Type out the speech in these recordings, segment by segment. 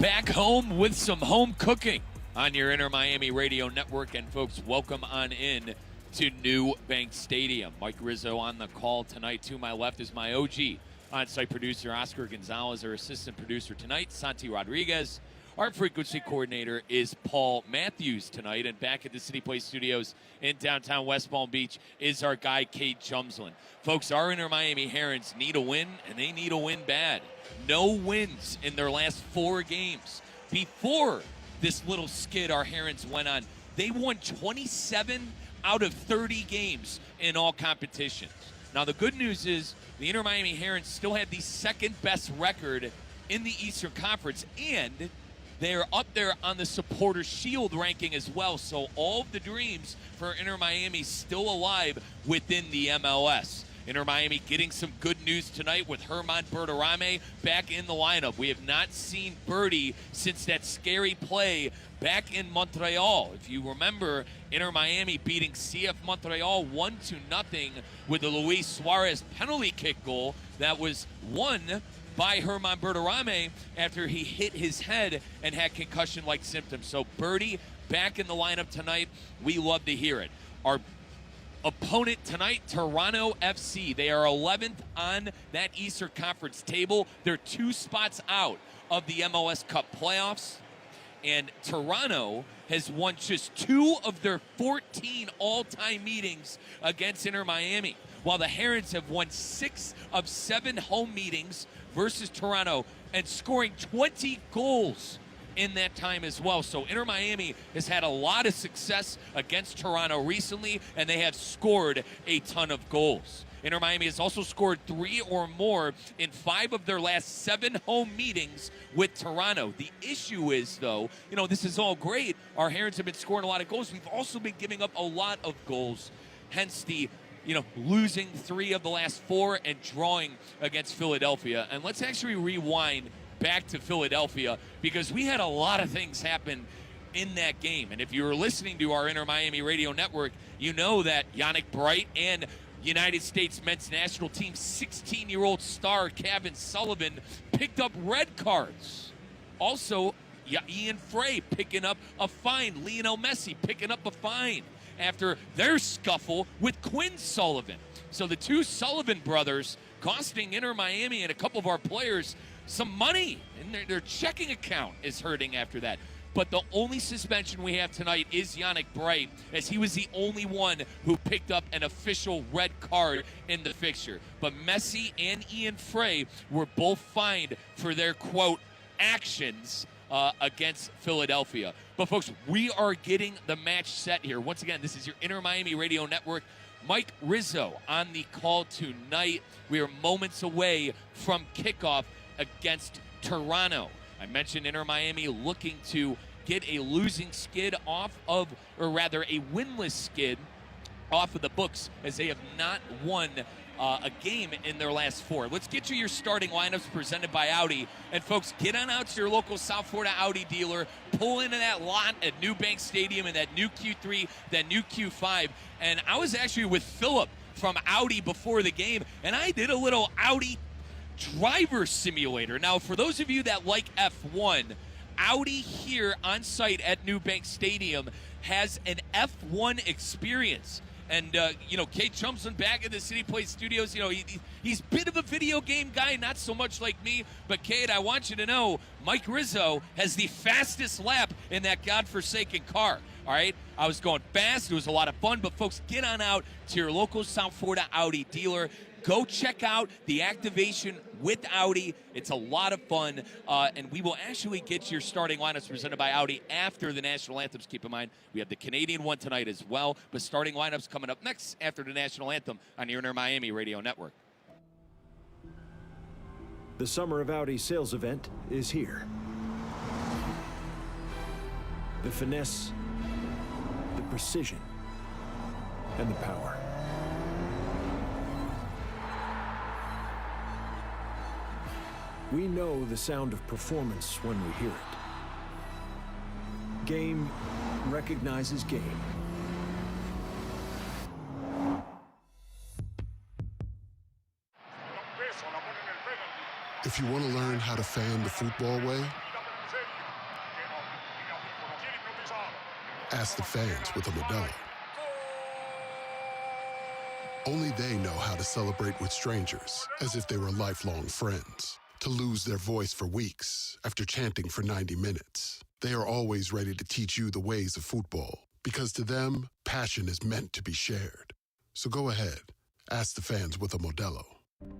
Back home with some home cooking on your Inter Miami Radio Network. And folks, welcome on in to New Bank Stadium. Mike Rizzo on the call tonight. To my left is my OG on-site producer, Oscar Gonzalez. Our assistant producer tonight, Santi Rodriguez. Our frequency coordinator is Paul Matthews tonight. And back at the City Place Studios in downtown West Palm Beach is our guy, Kate Chumsland. Folks, our Inter Miami Herons need a win, and they need a win bad. No wins in their last 4 games. Before this little skid our Herons went on, they won 27 out of 30 games in all competitions. Now, the good news is the Inter Miami Herons still had the second best record in the Eastern Conference, and they're up there on the Supporter Shield ranking as well. So all of the dreams for Inter Miami still alive within the MLS. Inter Miami getting some good news tonight with Germán Berterame back in the lineup. We have not seen Bertie since that scary play back in Montreal. If you remember, Inter Miami beating CF Montreal 1-0 with the Luis Suarez penalty kick goal that was won by Germán Berterame after he hit his head and had concussion-like symptoms. So Bertie back in the lineup tonight. We love to hear it. Our opponent tonight, Toronto FC. They are 11th on that Eastern Conference table. They're 2 spots out of the MLS Cup playoffs. And Toronto has won just 2 of their 14 all-time meetings against Inter Miami, while the Herons have won 6 of 7 home meetings versus Toronto and scoring 20 goals in that time as well. So Inter Miami has had a lot of success against Toronto recently, and they have scored a ton of goals. Inter Miami has also scored 3 or more in 5 of their last 7 home meetings with Toronto. The issue is, though, this is all great. Our Herons have been scoring a lot of goals. We've also been giving up a lot of goals, hence the losing 3 of the last 4 and drawing against Philadelphia. And let's actually rewind back to Philadelphia, because we had a lot of things happen in that game. And if you were listening to our Inter Miami Radio Network, you know that Yannick Bright and United States men's national team 16-year-old star Kevin Sullivan picked up red cards. Also, Ian Frey picking up a fine. Lionel Messi picking up a fine after their scuffle with Quinn Sullivan. So the 2 Sullivan brothers costing Inter Miami and a couple of our players some money, and their checking account is hurting after that. But the only suspension we have tonight is Yannick Bright, as he was the only one who picked up an official red card in the fixture. But Messi and Ian Frey were both fined for their, quote, actions against Philadelphia. But, folks, we are getting the match set here. Once again, this is your Inter Miami Radio Network. Mike Rizzo on the call tonight. We are moments away from kickoff against Toronto. I mentioned Inter Miami looking to get a losing skid off of, or rather a winless skid off of the books, as they have not won a game in their last 4. Let's get you your starting lineups presented by Audi. And folks, get on out to your local South Florida Audi dealer. Pull into that lot at New Bank Stadium in that new Q3, that new Q5. And I was actually with Philip from Audi before the game, and I did a little Audi driver simulator. Now, for those of you that like F1, Audi here on site at New Bank Stadium has an F1 experience. And, Kate Chumsland back in the City Place Studios, he's a bit of a video game guy, not so much like me. But, Kate, I want you to know, Mike Rizzo has the fastest lap in that godforsaken car. All right? I was going fast. It was a lot of fun. But, folks, get on out to your local South Florida Audi dealer. Go check out the activation with Audi. It's a lot of fun, and we will actually get your starting lineups presented by Audi after the national anthems. Keep in mind, we have the Canadian one tonight as well, but starting lineups coming up next after the national anthem on your Inter Miami Radio Network. The Summer of Audi sales event is here. The finesse, the precision, and the power. We know the sound of performance when we hear it. Game recognizes game. If you want to learn how to fan the football way, Ask the fans with a Modelo. Only they know how to celebrate with strangers as if they were lifelong friends. To lose their voice for weeks after chanting for 90 minutes. They are always ready to teach you the ways of football, because to them, passion is meant to be shared. So go ahead, ask the fans with a Modelo.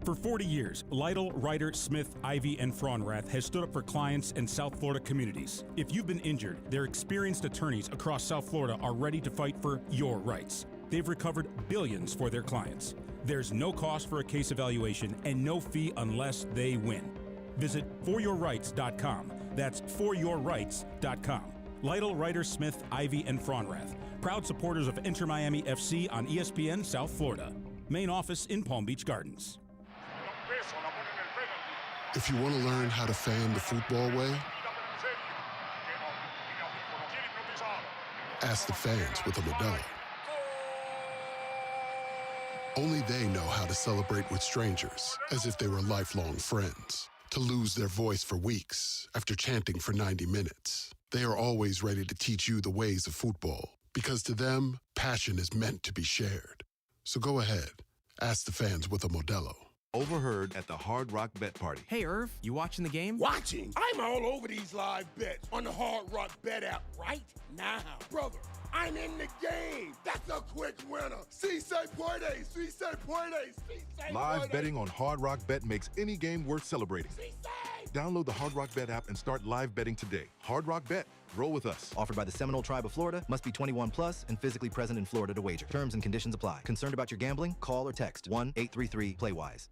For 40 years, Lytle, Ryder, Smith, Ivy, and Fraunrath has stood up for clients in South Florida communities. If you've been injured, their experienced attorneys across South Florida are ready to fight for your rights. They've recovered billions for their clients. There's no cost for a case evaluation and no fee unless they win. Visit foryourrights.com. That's foryourrights.com. Lytle, Ryder, Smith, Ivy, and Fraunrath. Proud supporters of Inter Miami FC on ESPN South Florida. Main office in Palm Beach Gardens. If you want to learn how to fan the football way, ask the fans with a Modelo. Only they know how to celebrate with strangers as if they were lifelong friends. To lose their voice for weeks after chanting for 90 minutes. They are always ready to teach you the ways of football, because to them, passion is meant to be shared. So go ahead, ask the fans with a Modelo. Overheard at the Hard Rock Bet Party. Hey, Irv, you watching the game? Watching? I'm all over these live bets on the Hard Rock Bet app right now. Brother, I'm in the game. That's a quick winner. Si se puede, si se puede, si se Live puede. betting on Hard Rock Bet makes any game worth celebrating. Si se. Download the Hard Rock Bet app and start live betting today. Hard Rock Bet. Roll with us. Offered by the Seminole Tribe of Florida. Must be 21 plus and physically present in Florida to wager. Terms and conditions apply. Concerned about your gambling? Call or text 1-833-PLAY-WISE.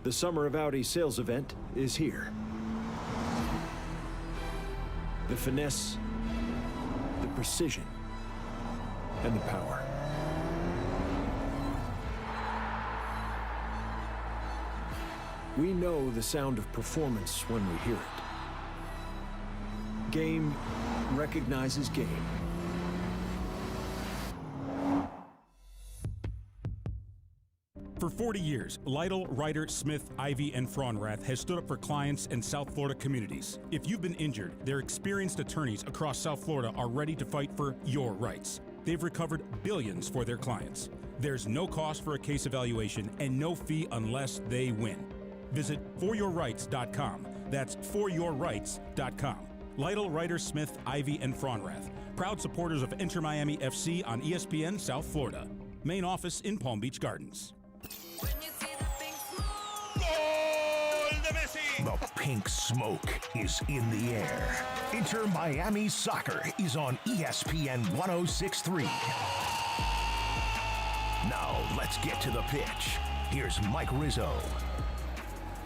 The Summer of Audi sales event is here. The finesse, the precision, and the power. We know the sound of performance when we hear it. Game recognizes game. For 40 years, Lytle, Ryder, Smith, Ivy, and Fraunrath has stood up for clients in South Florida communities. If you've been injured, their experienced attorneys across South Florida are ready to fight for your rights. They've recovered billions for their clients. There's no cost for a case evaluation and no fee unless they win. Visit foryourrights.com. That's foryourrights.com. Lytle, Ryder, Smith, Ivy, and Fraunrath. Proud supporters of Inter Miami FC on ESPN South Florida. Main office in Palm Beach Gardens. The pink smoke is in the air. Inter Miami Soccer is on ESPN 106.3. Now let's get to the pitch. Here's Mike Rizzo.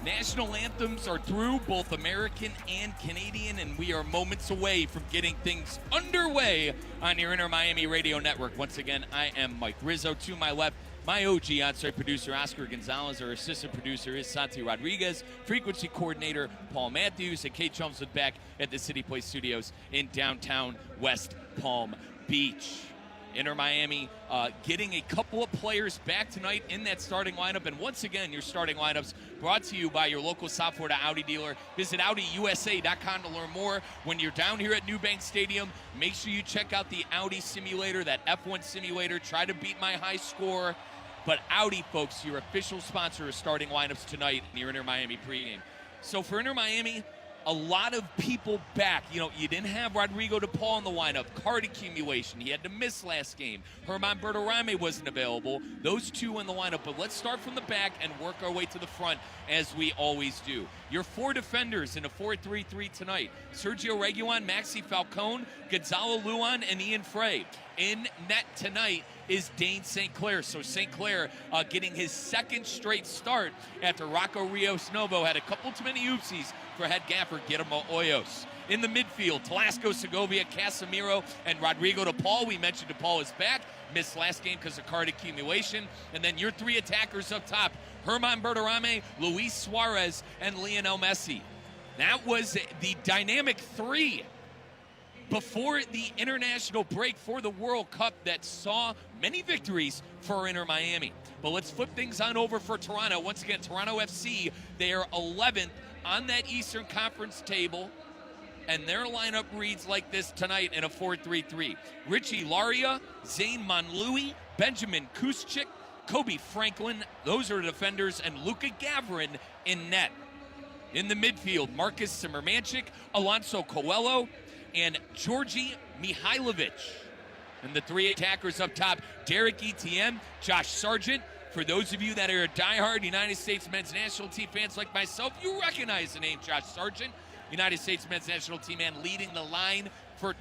National anthems are through, both American and Canadian, and we are moments away from getting things underway on your Inter Miami Radio Network. Once again, I am Mike Rizzo. To my left, my OG on-site producer, Oscar Gonzalez. Our assistant producer is Santi Rodriguez. Frequency coordinator, Paul Matthews. And Kate Chelmsford back at the City Place Studios in downtown West Palm Beach. Inter Miami getting a couple of players back tonight in that starting lineup. And once again, your starting lineups brought to you by your local South Florida Audi dealer. Visit AudiUSA.com to learn more. When you're down here at New Bank Stadium, make sure you check out the Audi simulator, that F1 simulator. Try to beat my high score. But Audi, folks, your official sponsor of starting lineups tonight in your Inter Miami pregame. So for Inter Miami, a lot of people back. You know, you didn't have Rodrigo DePaul in the lineup. Card accumulation. He had to miss last game. Herman Berterame wasn't available. Those two in the lineup. But let's start from the back and work our way to the front, as we always do. Your four defenders in a 4-3-3 tonight. Sergio Reguilon, Maxi Falcone, Gonzalo Luan, and Ian Frey. In net tonight is Dane St. Clair. So St. Clair getting his second straight start after Rocco Rios Novo had a couple too many oopsies for head gaffer Guillermo Hoyos. In the midfield, Telasco, Segovia, Casemiro, and Rodrigo DePaul. We mentioned DePaul is back. Missed last game because of card accumulation. And then your three attackers up top, Herman Berterame, Luis Suarez, and Lionel Messi. That was the dynamic three before the international break for the World Cup that saw many victories for Inter Miami. But let's flip things on over for Toronto. Once again, Toronto FC, they are 11th on that Eastern Conference table and their lineup reads like this tonight in a 4-3-3. Richie Laria, Zane Monlui, Benjamin Kuschik, Kobe Franklin, those are defenders, and Luka Gavrin in net. In the midfield, Marcus Simermanchik, Alonso Coelho, and Georgi Mihailovic. And the three attackers up top, Derek Etienne, Josh Sargent. For those of you that are diehard United States men's national team fans like myself, you recognize the name Josh Sargent, United States men's national team man leading the line for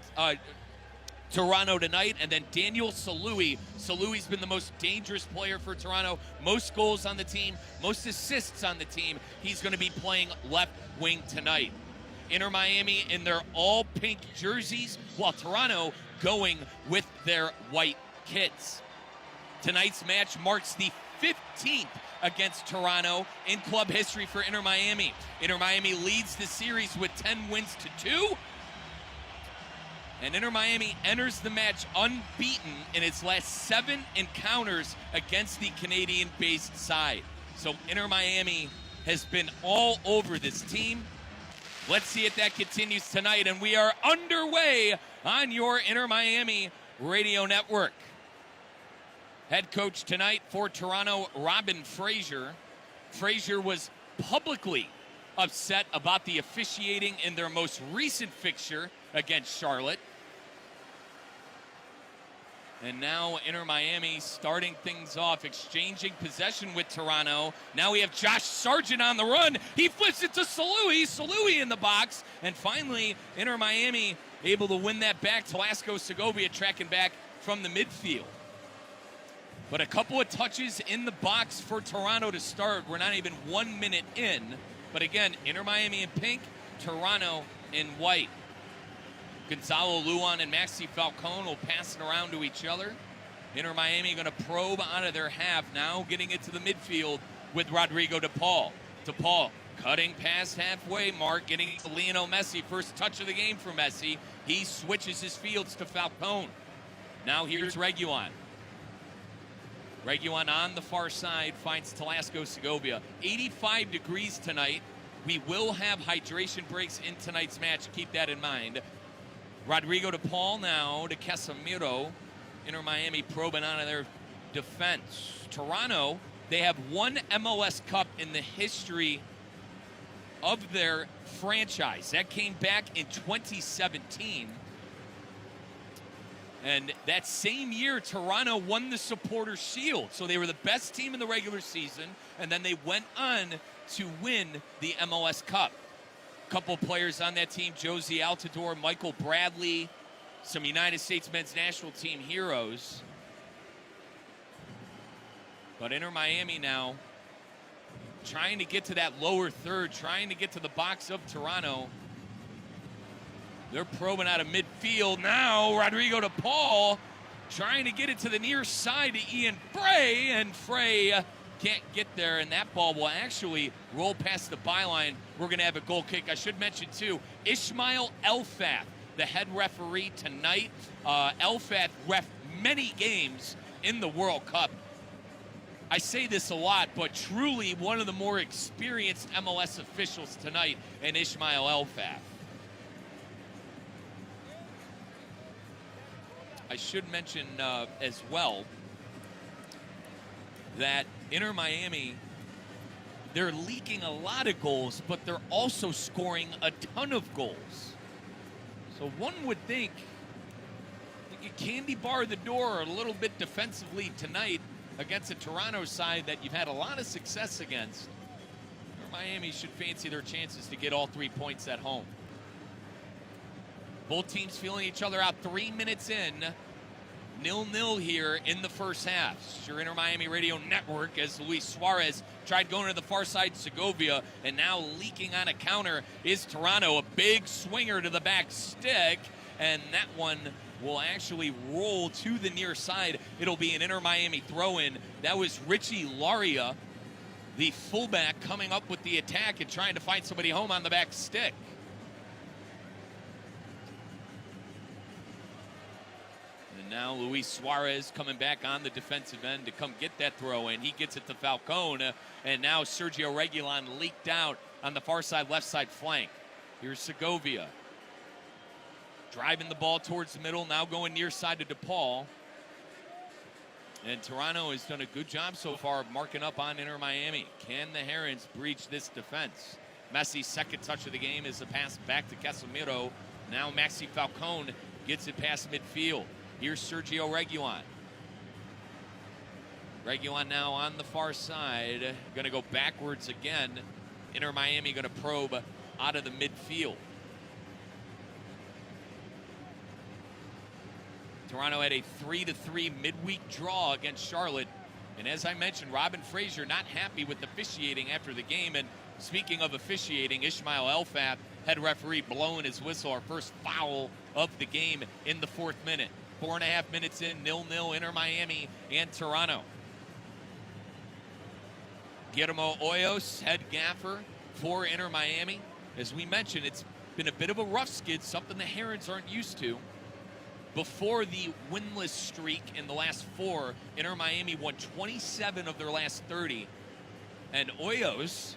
Toronto tonight. And then Daniel Salui. Salui's been the most dangerous player for Toronto. Most goals on the team, most assists on the team. He's going to be playing left wing tonight. Inter Miami in their all pink jerseys, while Toronto going with their white kits. Tonight's match marks the 15th against Toronto in club history for Inter Miami. Inter Miami leads the series with 10 wins to 2. And Inter Miami enters the match unbeaten in its last 7 encounters against the Canadian-based side. So Inter Miami has been all over this team. Let's see if that continues tonight, and we are underway on your Inter Miami radio network. Head coach tonight for Toronto, Robin Fraser. Fraser was publicly upset about the officiating in their most recent fixture against Charlotte. And now Inter Miami starting things off, exchanging possession with Toronto. Now we have Josh Sargent on the run. He flips it to Salui. Salui in the box. And finally, Inter Miami able to win that back. Telasco Segovia tracking back from the midfield. But a couple of touches in the box for Toronto to start. We're not even 1 minute in. But again, Inter Miami in pink, Toronto in white. Gonzalo Luan and Maxi Falcone will pass it around to each other. Inter Miami going to probe out of their half now, getting it to the midfield with Rodrigo DePaul. DePaul cutting past halfway mark, getting to Lionel Messi. First touch of the game for Messi. He switches his fields to Falcone. Now here's Reguilon. Reguilon on the far side finds Telasco Segovia. 85 degrees tonight. We will have hydration breaks in tonight's match. Keep that in mind. Rodrigo DePaul now to Casemiro. Inter Miami probing out of their defense. Toronto, they have one MLS Cup in the history of their franchise. That came back in 2017. And that same year, Toronto won the Supporters' Shield. So they were the best team in the regular season, and then they went on to win the MLS Cup. Couple players on that team, Josie Altidore, Michael Bradley, some United States men's national team heroes. But Inter Miami now trying to get to that lower third, trying to get to the box of Toronto. They're probing out of midfield now. Rodrigo DePaul trying to get it to the near side to Ian Frey, and Frey can't get there, and that ball will actually roll past the byline. We're going to have a goal kick. I should mention, too, Ismail Elfath, the head referee tonight. Elfath ref many games in the World Cup. I say this a lot, but truly one of the more experienced MLS officials tonight in Ismail Elfath. I should mention as well that Inter Miami, they're leaking a lot of goals, but they're also scoring a ton of goals. So one would think you could candy bar the door a little bit defensively tonight against a Toronto side that you've had a lot of success against. Inter Miami should fancy their chances to get all 3 points at home. Both teams feeling each other out 3 minutes in. 0-0 here in the first half. It's your Inter Miami Radio Network as Luis Suarez tried going to the far side, Segovia, and now leaking on a counter is Toronto. A big swinger to the back stick, and that one will actually roll to the near side. It'll be an Inter Miami throw-in. That was Richie Laria, the fullback, coming up with the attack and trying to find somebody home on the back stick. Now Luis Suarez coming back on the defensive end to come get that throw in. He gets it to Falcone, and now Sergio Reguilon leaked out on the far side, left side flank. Here's Segovia. Driving the ball towards the middle, now going near side to DePaul. And Toronto has done a good job so far of marking up on Inter Miami. Can the Herons breach this defense? Messi's second touch of the game is a pass back to Casemiro. Now Maxi Falcone gets it past midfield. Here's Sergio Reguilon. Reguilon now on the far side. Going to go backwards again. Inter Miami going to probe out of the midfield. Toronto had a 3-3 midweek draw against Charlotte. And as I mentioned, Robin Fraser not happy with officiating after the game. And speaking of officiating, Ismail Elfat, head referee, blowing his whistle, our first foul of the game in the 4th minute. 4.5 minutes in, 0-0, Inter Miami and Toronto. Guillermo Hoyos, head gaffer for Inter Miami. As we mentioned, it's been a bit of a rough skid, something the Herons aren't used to. Before the winless streak in the last 4, Inter Miami won 27 of their last 30. And Hoyos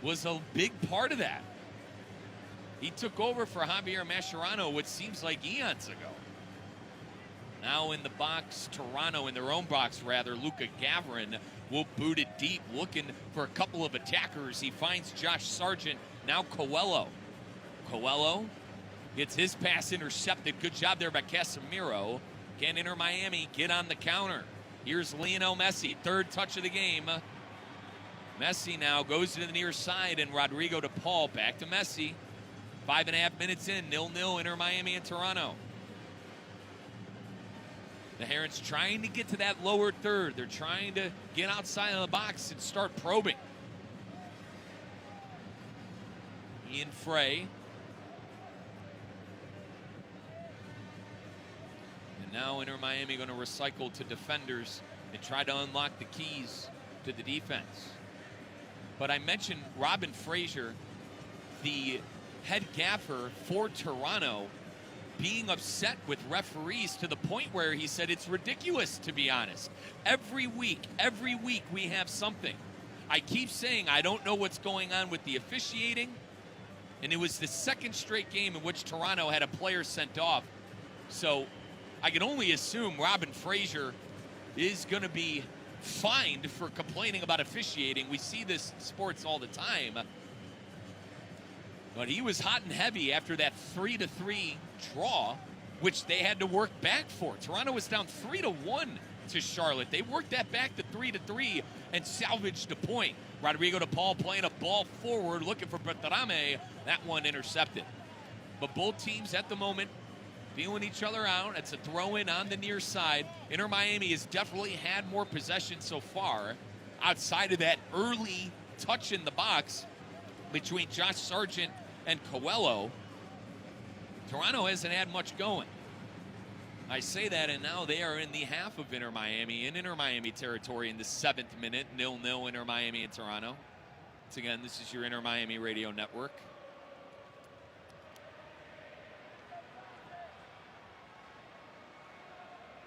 was a big part of that. He took over for Javier Mascherano, what seems like eons ago. Now in the box, Toronto, in their own box rather, Luka Gavrin will boot it deep, looking for a couple of attackers. He finds Josh Sargent, now Coelho. Coelho gets his pass intercepted. Good job there by Casemiro. Can Inter Miami get on the counter? Here's Lionel Messi, 3rd touch of the game. Messi now goes to the near side, and Rodrigo DePaul back to Messi. 5.5 minutes in, 0-0, Inter Miami and Toronto. The Herons trying to get to that lower third. They're trying to get outside of the box and start probing. Ian Frey. And now Inter Miami going to recycle to defenders and try to unlock the keys to the defense. But I mentioned Robin Fraser, the head gaffer for Toronto, being upset with referees to the point where he said it's ridiculous, to be honest. Every week we have something. I keep saying I don't know what's going on with the officiating, and it was the 2nd straight game in which Toronto had a player sent off. So I can only assume Robin Fraser is going to be fined for complaining about officiating. We see this in sports all the time. But he was hot and heavy after that 3-3 draw, which they had to work back for. Toronto was down 3-1 to Charlotte. They worked that back to 3-3 and salvaged a point. Rodrigo DePaul playing a ball forward, looking for Bertarame. That one intercepted. But both teams at the moment feeling each other out. It's a throw-in on the near side. Inter Miami has definitely had more possession so far outside of that early touch in the box between Josh Sargent and Coelho. Toronto hasn't had much going. I say that, and now they are in the half of Inter Miami, in Inter Miami territory in the 7th minute. 0-0 Inter Miami and Toronto. Once again, this is your Inter Miami Radio Network.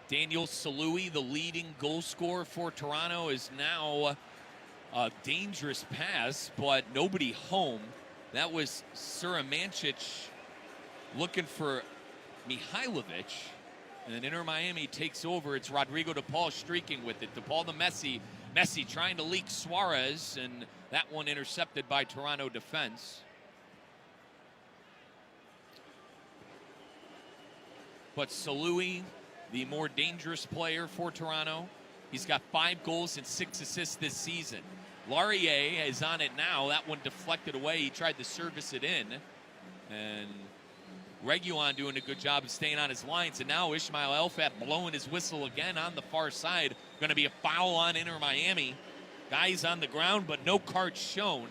Daniel Salui, the leading goal scorer for Toronto, is now a dangerous pass, but nobody home. That was Suramancic looking for Mihailovic. And then Inter Miami takes over. It's Rodrigo DePaul streaking with it. DePaul to Messi. Messi trying to leak Suarez, and that one intercepted by Toronto defense. But Salui, the more dangerous player for Toronto, he's got 5 goals and 6 assists this season. Laurier is on it now. That one deflected away. He tried to service it in. And Reguilon doing a good job of staying on his lines. And now Ismail Elfat blowing his whistle again on the far side. Going to be a foul on Inter Miami. Guys on the ground, but no cards shown.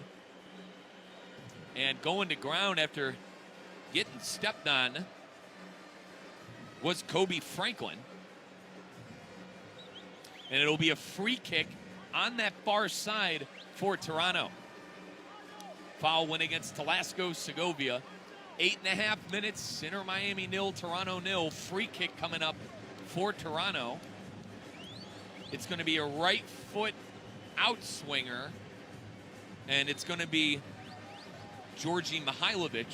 And going to ground after getting stepped on was Kobe Franklin. And it'll be a free kick on that far side for Toronto. Foul went against Telasco Segovia. 8.5 minutes, Inter Miami 0, Toronto 0. Free kick coming up for Toronto. It's going to be a right foot outswinger, and it's going to be Georgi Mihailovic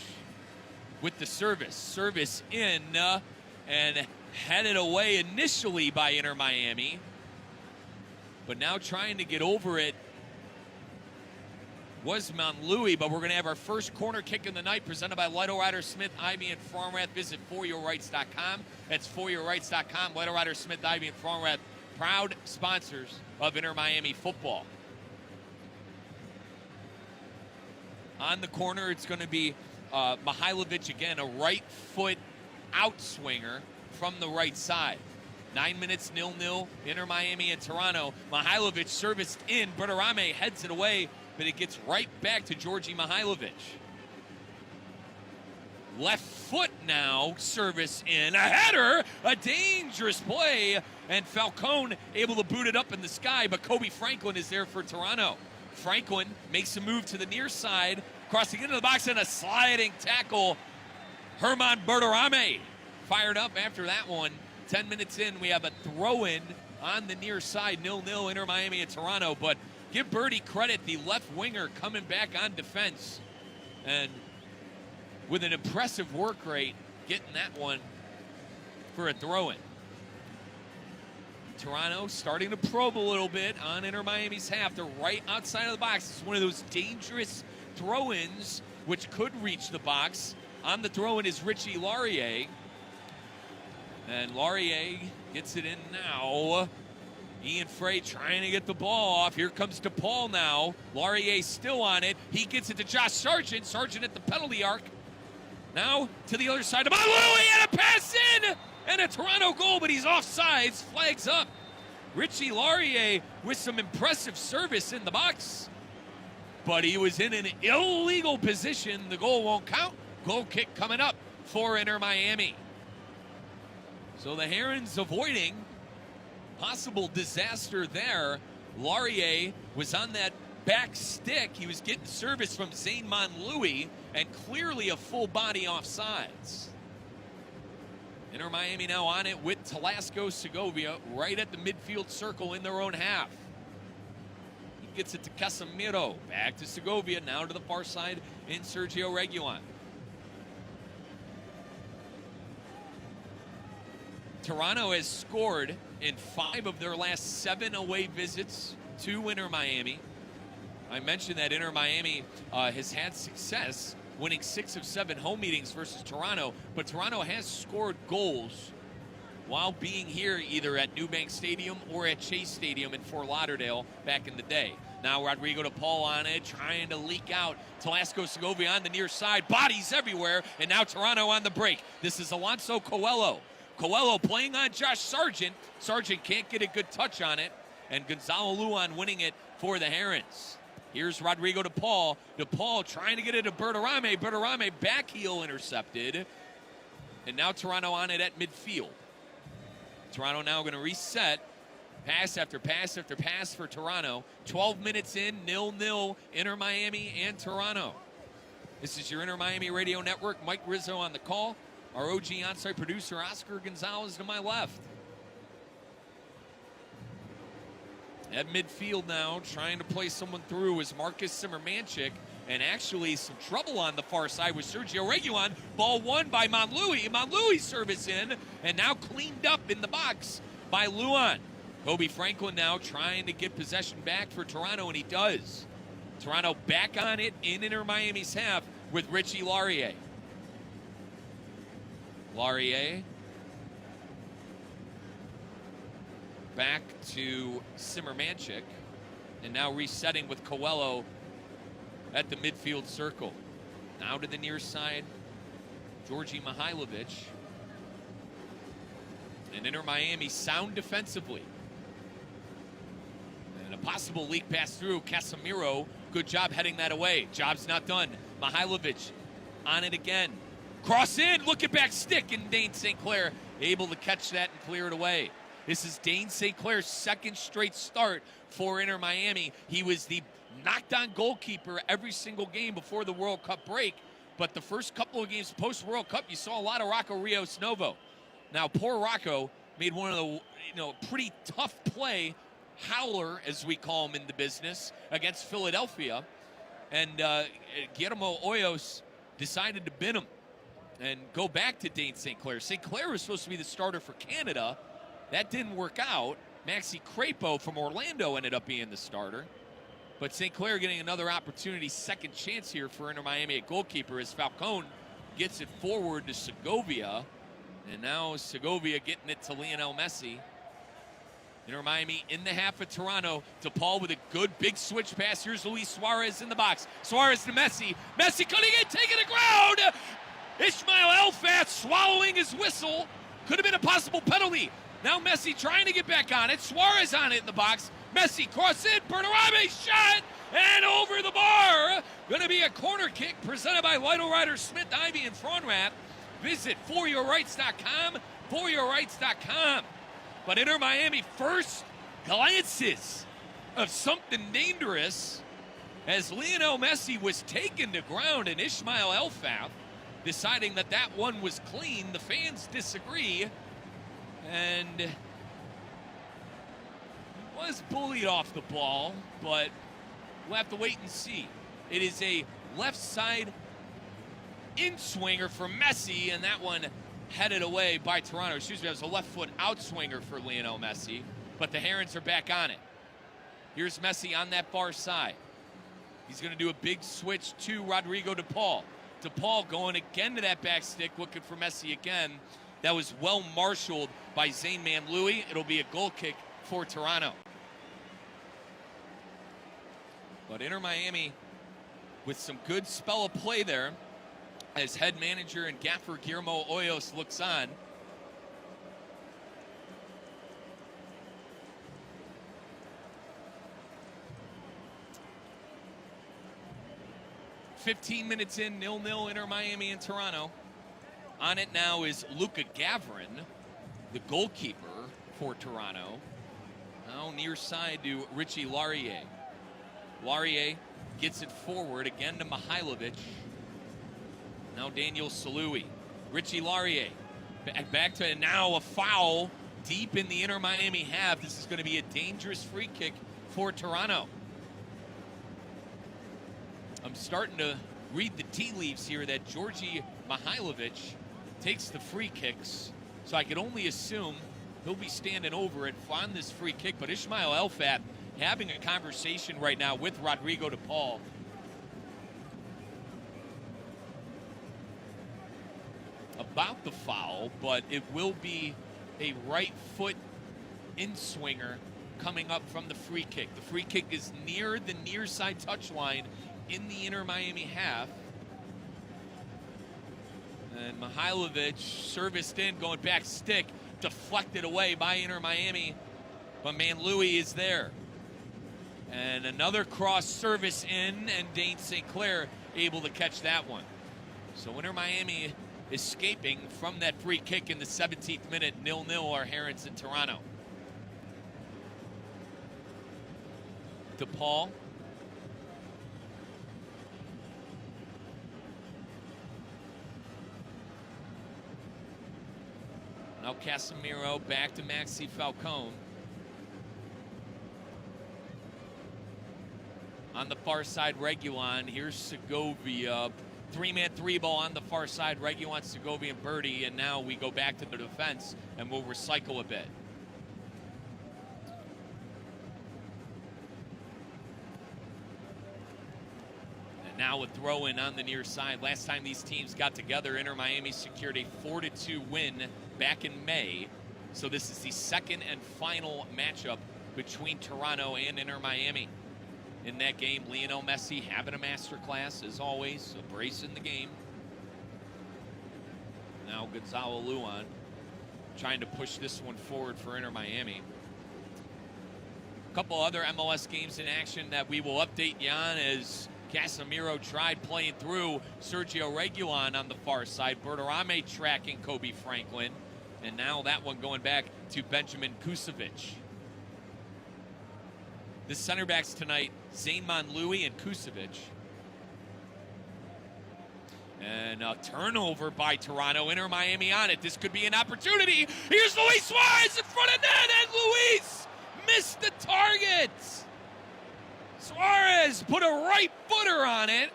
with the service. Service in and headed away initially by Inter Miami. But now trying to get over it was Montlui, but we're going to have our first corner kick of the night presented by Lytle Rider Smith, Ivy, and Farmrath. Visit foryourrights.com. That's foryourrights.com. Lytle Rider Smith, Ivy, and Farmrath, proud sponsors of Inter Miami football. On the corner, it's going to be Mihailovic again, a right foot outswinger from the right side. 9 minutes, 0-0, Inter Miami and Toronto. Mihailovic serviced in. Bertarame heads it away, but it gets right back to Georgi Mihailovic. Left foot now, service in. A header, a dangerous play, and Falcone able to boot it up in the sky, but Kobe Franklin is there for Toronto. Franklin makes a move to the near side, crossing into the box, and a sliding tackle. Herman Bertarame fired up after that one. 10 minutes in, we have a throw-in on the near side, 0-0, Inter Miami and Toronto, but give Birdie credit, the left winger coming back on defense, and with an impressive work rate, getting that one for a throw-in. Toronto starting to probe a little bit on Inter Miami's half. They're right outside of the box. It's one of those dangerous throw-ins which could reach the box. On the throw-in is Richie Laurier. And Laurier gets it in now. Ian Frey trying to get the ball off. Here comes DePaul now. Laurier still on it. He gets it to Josh Sargent. Sargent at the penalty arc. Now to the other side of Louis, and a pass in! And a Toronto goal, but he's offsides. Flags up. Richie Laurier with some impressive service in the box. But he was in an illegal position. The goal won't count. Goal kick coming up for Inter Miami. So the Herons avoiding possible disaster there. Laurier was on that back stick. He was getting service from Zane Montlui, and clearly a full body offsides. Inter Miami now on it with Telasco Segovia right at the midfield circle in their own half. He gets it to Casemiro. Back to Segovia, now to the far side in Sergio Reguilon. Toronto has scored in 5 of their last 7 away visits to Inter Miami. I mentioned that Inter Miami has had success winning 6 of 7 home meetings versus Toronto, but Toronto has scored goals while being here either at Newbank Stadium or at Chase Stadium in Fort Lauderdale back in the day. Now Rodrigo DePaul on it, trying to leak out. Telasco Segovia on the near side, bodies everywhere, and now Toronto on the break. This is Alonso Coelho. Coelho playing on Josh Sargent. Sargent can't get a good touch on it, and Gonzalo Luan winning it for the Herons. Here's Rodrigo DePaul. DePaul trying to get it to Bertarame. Bertarame back heel intercepted. And now Toronto on it at midfield. Toronto now going to reset. Pass after pass after pass for Toronto. 12 minutes in, 0-0, Inter Miami and Toronto. This is your Inter Miami Radio Network. Mike Rizzo on the call. Our OG on-site producer, Oscar Gonzalez, to my left. At midfield now, trying to play someone through is Marcus Simmermanchik, and actually some trouble on the far side with Sergio Reguilon. Ball won by Montlui. Montlui service in, and now cleaned up in the box by Luan. Kobe Franklin now trying to get possession back for Toronto, and he does. Toronto back on it in Inter Miami's half with Richie Laurier. Laurier back to Simmermanchik, and now resetting with Coelho at the midfield circle. Now to the near side, Georgi Mihailovic. And Inter Miami sound defensively. And a possible leak pass through. Casemiro, good job heading that away. Job's not done. Mihailovic on it again. Cross in, looking back stick, and Dane St. Clair able to catch that and clear it away. This is Dane St. Clair's second straight start for Inter Miami. He was the knocked-on goalkeeper every single game before the World Cup break, but the first couple of games post-World Cup, you saw a lot of Rocco Rios Novo. Now, poor Rocco made one of the pretty tough play, howler, as we call him in the business, against Philadelphia, and Guillermo Hoyos decided to bin him. And go back to Dane St. Clair. St. Clair was supposed to be the starter for Canada. That didn't work out. Maxi Crepeau from Orlando ended up being the starter. But St. Clair getting another opportunity, second chance here for Inter Miami at goalkeeper as Falcone gets it forward to Segovia. And now Segovia getting it to Lionel Messi. Inter Miami in the half of Toronto. DePaul with a good big switch pass. Here's Luis Suarez in the box. Suarez to Messi. Messi cutting it, taking the ground. Ismail Elfat swallowing his whistle. Could have been a possible penalty. Now Messi trying to get back on it. Suarez on it in the box. Messi cross in. Bertarame shot. And over the bar. Going to be a corner kick presented by Lytle Rider Smith, Ivy, and Frauenrath. Visit foryourrights.com. foryourrights.com. But Inter Miami first glances of something dangerous as Lionel Messi was taken to ground and Ismail Elfat deciding that that one was clean. The fans disagree and was bullied off the ball, but we'll have to wait and see. It is a left side in-swinger for Messi, and that one headed away by Toronto. Excuse me, it was a left foot outswinger for Lionel Messi, but the Herons are back on it. Here's Messi on that far side. He's going to do a big switch to Rodrigo DePaul. DePaul going again to that back stick, looking for Messi again. That was well marshaled by Zane Manlui. It'll be a goal kick for Toronto. But Inter Miami with some good spell of play there as head manager and gaffer Guillermo Hoyos looks on. "15 minutes in, 0-0 Inter Miami and Toronto." On it now is Luca Gavrin, the goalkeeper for Toronto. Now near side to Richie Laurier. Laurier gets it forward again to Mihailovic. Now Daniel Salui. Richie Laurier back to now a foul deep in the Inter Miami half. This is going to be a dangerous free kick for Toronto. I'm starting to read the tea leaves here that Georgi Mihailovic takes the free kicks, so I could only assume he'll be standing over it on this free kick. But Ismail Elfat having a conversation right now with Rodrigo DePaul. About the foul, but it will be a right foot in-swinger coming up from the free kick. The free kick is near the near side touchline in the Inter Miami half. And Mihailovic serviced in, going back stick, deflected away by Inter Miami, but Manlui is there. And another cross service in, and Dane St. Clair able to catch that one. So Inter Miami escaping from that free kick in the 17th minute. 0-0 are Herons in Toronto. DePaul. Now Casemiro back to Maxi Falcone. On the far side, Reguilon. Here's Segovia. Three-man three-ball on the far side. Reguilon, Segovia, and Birdie. And now we go back to the defense, and we'll recycle a bit. And now a throw-in on the near side. Last time these teams got together, Inter Miami secured a 4-2 win back in May. So this is the second and final matchup between Toronto and Inter Miami. In that game, Lionel Messi having a masterclass, as always, a brace in the game. Now Gonzalo Luan trying to push this one forward for Inter Miami. A couple other MLS games in action that we will update you on as Casemiro tried playing through Sergio Reguilon on the far side. Bertarame tracking Kobe Franklin. And now that one going back to Benjamin Kusevic. The center backs tonight, Zane Manlui and Kusevic. And a turnover by Toronto. Inter Miami on it. This could be an opportunity. Here's Luis Suarez in front of net, and Luis missed the target. Suarez put a right footer on it.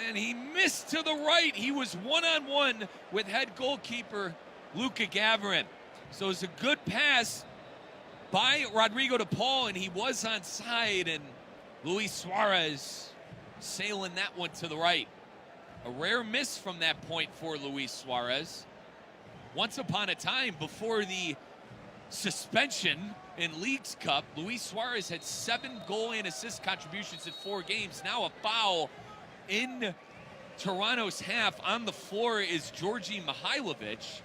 And he missed to the right. He was one-on-one with head goalkeeper Luka Gavarin. So it was a good pass by Rodrigo de Paul, and he was onside, and Luis Suarez sailing that one to the right. A rare miss from that point for Luis Suarez. Once upon a time, before the suspension in Leagues Cup, Luis Suarez had 7 goal and assist contributions in 4 games. Now a foul in Toronto's half. On the floor is Georgi Mihailovic.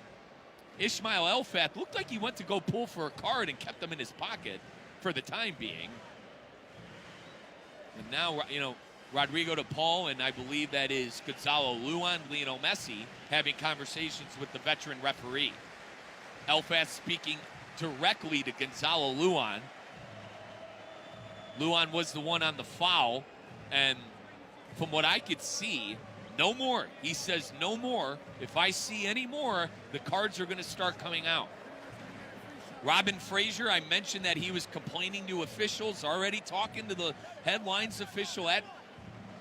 Ismail Elfat looked like he went to go pull for a card and kept them in his pocket for the time being. And now, Rodrigo de Paul, and I believe that is Gonzalo Luan, Lionel Messi, having conversations with the veteran referee. Elfat speaking directly to Gonzalo Luan. Luan was the one on the foul, and from what I could see, no more. He says no more. If I see any more, the cards are going to start coming out. Robin Fraser, I mentioned that he was complaining to officials, already talking to the headlines official at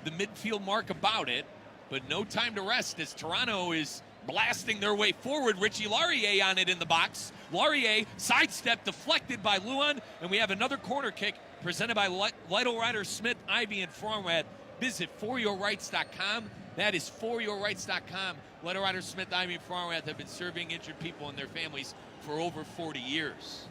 the midfield mark about it, but no time to rest as Toronto is blasting their way forward. Richie Laurier on it in the box. Laurier, sidestep deflected by Luan, and we have another corner kick presented by Lytle Ryder Smith, Ivy, and Fromrat. Visit foryourrights.com. That is foryourrights.com. Lytle Ryder Smith, Ivy, and Fromrat have been serving injured people and their families for over 40 years.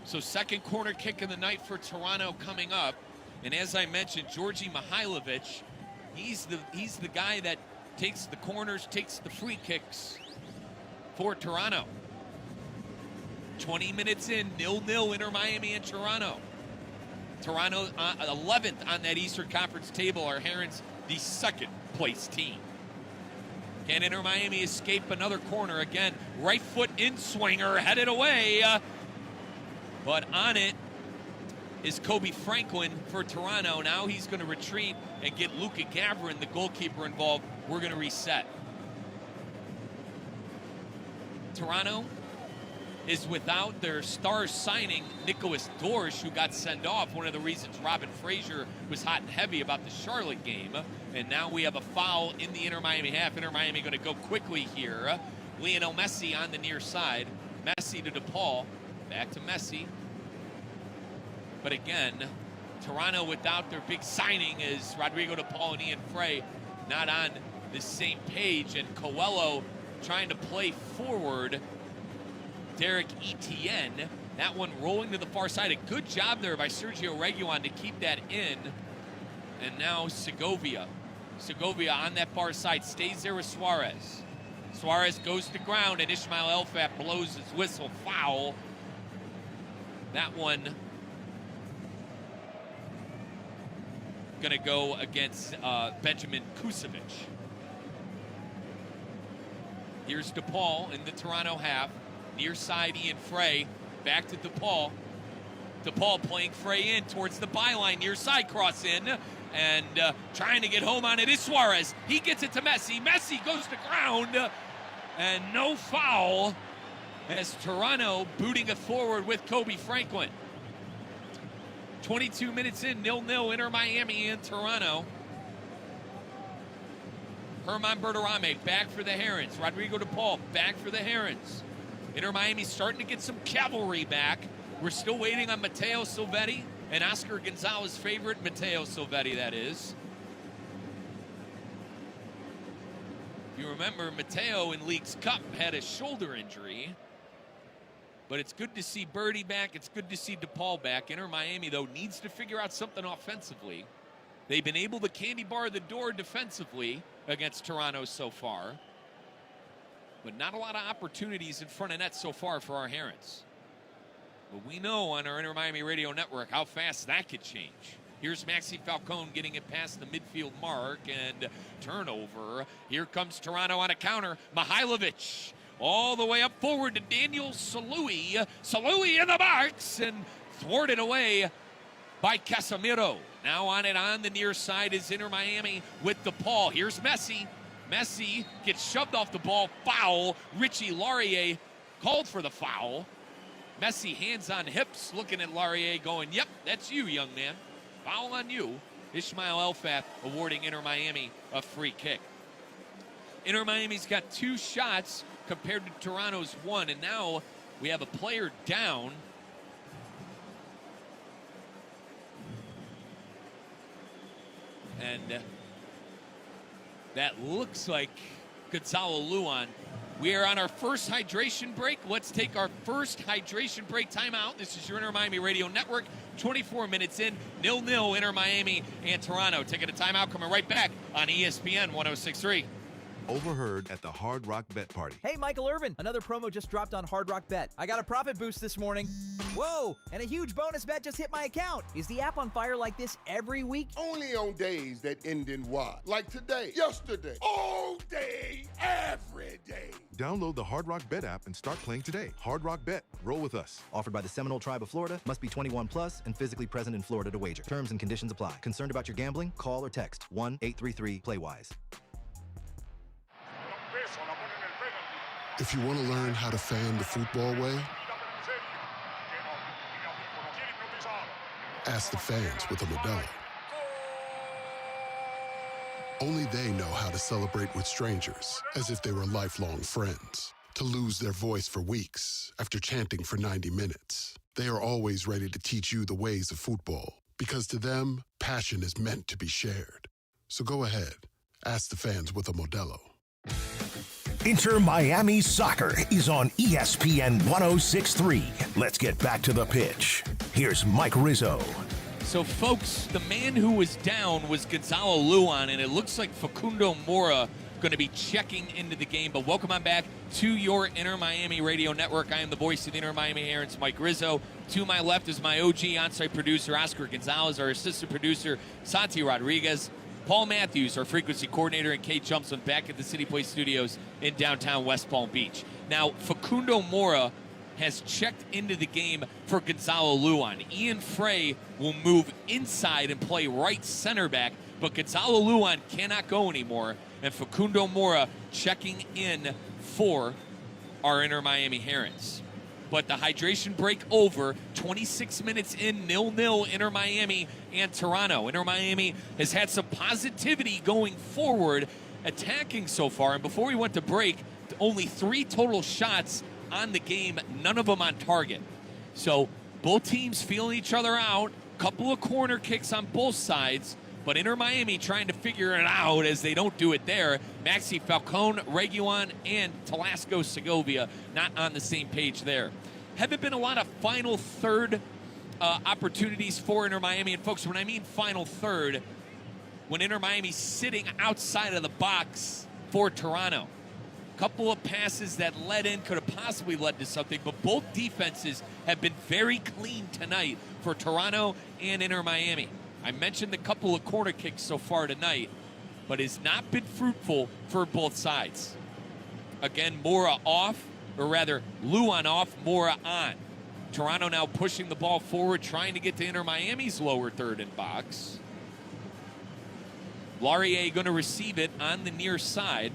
So second corner kick of the night for Toronto coming up. And as I mentioned, Georgi Mihailovic, he's the guy that takes the corners, takes the free kicks for Toronto. 20 minutes in, 0-0 Inter Miami and Toronto. Toronto 11th on that Eastern Conference table. Our Herons, the second place team. Can Inter Miami escape another corner? Again, right foot in swinger, headed away. But on it is Kobe Franklin for Toronto. Now he's going to retreat and get Luka Gavarin, the goalkeeper, involved. We're going to reset. Toronto is without their star signing, Nicolas Dorsch, who got sent off. One of the reasons Robin Fraser was hot and heavy about the Charlotte game. And now we have a foul in the Inter Miami half. Inter Miami going to go quickly here. Lionel Messi on the near side. Messi to DePaul. Back to Messi. But again, Toronto without their big signing is Rodrigo DePaul and Ian Frey not on the same page. And Coelho trying to play forward Derek Etienne. That one rolling to the far side. A good job there by Sergio Reguilon to keep that in. And now Segovia. Segovia on that far side stays there with Suarez. Suarez goes to ground and Ismail Elfat blows his whistle. Foul. That one going to go against Benjamin Kusevic. Here's DePaul in the Toronto half. Near side, Ian Frey. Back to DePaul. DePaul playing Frey in towards the byline. Near side cross in. And trying to get home on it is Suarez. He gets it to Messi. Messi goes to ground. And no foul as Toronto booting it forward with Kobe Franklin. 22 minutes in, 0-0 Inter Miami and Toronto. Herman Berterame back for the Herons. Rodrigo DePaul back for the Herons. Inter Miami starting to get some cavalry back. We're still waiting on Matteo Silvetti and Oscar Gonzalez' favorite, Matteo Silvetti, that is. If you remember, Matteo in Leagues Cup had a shoulder injury. But it's good to see Birdie back. It's good to see DePaul back. Inter Miami, though, needs to figure out something offensively. They've been able to candy bar the door defensively against Toronto so far. But not a lot of opportunities in front of net so far for our Herons. But we know on our Inter Miami radio network how fast that could change. Here's Maxi Falcone getting it past the midfield mark and turnover. Here comes Toronto on a counter. Mihailovic all the way up forward to Daniel Salui. Salui in the box and thwarted away by Casemiro. Now on it on the near side is Inter Miami with DePaul. Here's Messi. Messi gets shoved off the ball. Foul. Richie Laurier called for the foul. Messi hands on hips looking at Laurier going, yep, that's you, young man. Foul on you. Ismail Elfath awarding Inter Miami a free kick. Inter Miami's got 2 shots compared to Toronto's 1, and now we have a player down. And that looks like Gonzalo Luan. We are on our first hydration break. Let's take our first hydration break timeout. This is your Inter Miami Radio Network. 24 minutes in, 0-0 Inter Miami and Toronto. Taking a timeout, coming right back on ESPN 106.3. Overheard at the Hard Rock Bet Party. Hey, Michael Irvin. Another promo just dropped on Hard Rock Bet. I got a profit boost this morning. Whoa, and a huge bonus bet just hit my account. Is the app on fire like this every week? Only on days that end in Y. Like today, yesterday, all day, every day. Download the Hard Rock Bet app and start playing today. Hard Rock Bet. Roll with us. Offered by the Seminole Tribe of Florida. Must be 21 plus and physically present in Florida to wager. Terms and conditions apply. Concerned about your gambling? Call or text 1-833-PLAY-WISE. If you want to learn how to fan the football way, ask the fans with a Modelo. Only they know how to celebrate with strangers as if they were lifelong friends. To lose their voice for weeks after chanting for 90 minutes. They are always ready to teach you the ways of football, because to them, passion is meant to be shared. So go ahead, ask the fans with a Modelo. Inter Miami Soccer is on ESPN 106.3. Let's get back to the pitch. Here's Mike Rizzo. So, folks, the man who was down was Gonzalo Luan, and it looks like Facundo Mora going to be checking into the game. But welcome on back to your Inter Miami Radio Network. I am the voice of the Inter Miami Herons, Mike Rizzo. To my left is my OG on-site producer, Oscar Gonzalez, our assistant producer, Santi Rodriguez. Paul Matthews, our frequency coordinator, and Kate Jumpson back at the City Place Studios in downtown West Palm Beach. Now, Facundo Mora has checked into the game for Gonzalo Luan. Ian Frey will move inside and play right center back, but Gonzalo Luan cannot go anymore, and Facundo Mora checking in for our Inter Miami Herons. But the hydration break over, 26 minutes in, 0-0 Inter Miami and Toronto. Inter Miami has had some positivity going forward, attacking so far. And before we went to break, only 3 total shots on the game, none of them on target. So both teams feeling each other out, couple of corner kicks on both sides, but Inter Miami trying to figure it out as they don't do it there. Maxi Falcone, Reguilon, and Talasco Segovia not on the same page there. Haven't been a lot of final third opportunities for Inter Miami. And folks, when I mean final third, when Inter Miami's sitting outside of the box for Toronto. Couple of passes that led in could have possibly led to something, but both defenses have been very clean tonight for Toronto and Inter Miami. I mentioned the couple of corner kicks so far tonight, but it's not been fruitful for both sides. Again, Mora off, or rather, Luan off, Mora on. Toronto now pushing the ball forward, trying to get to Inter Miami's lower third in box. Laurier going to receive it on the near side.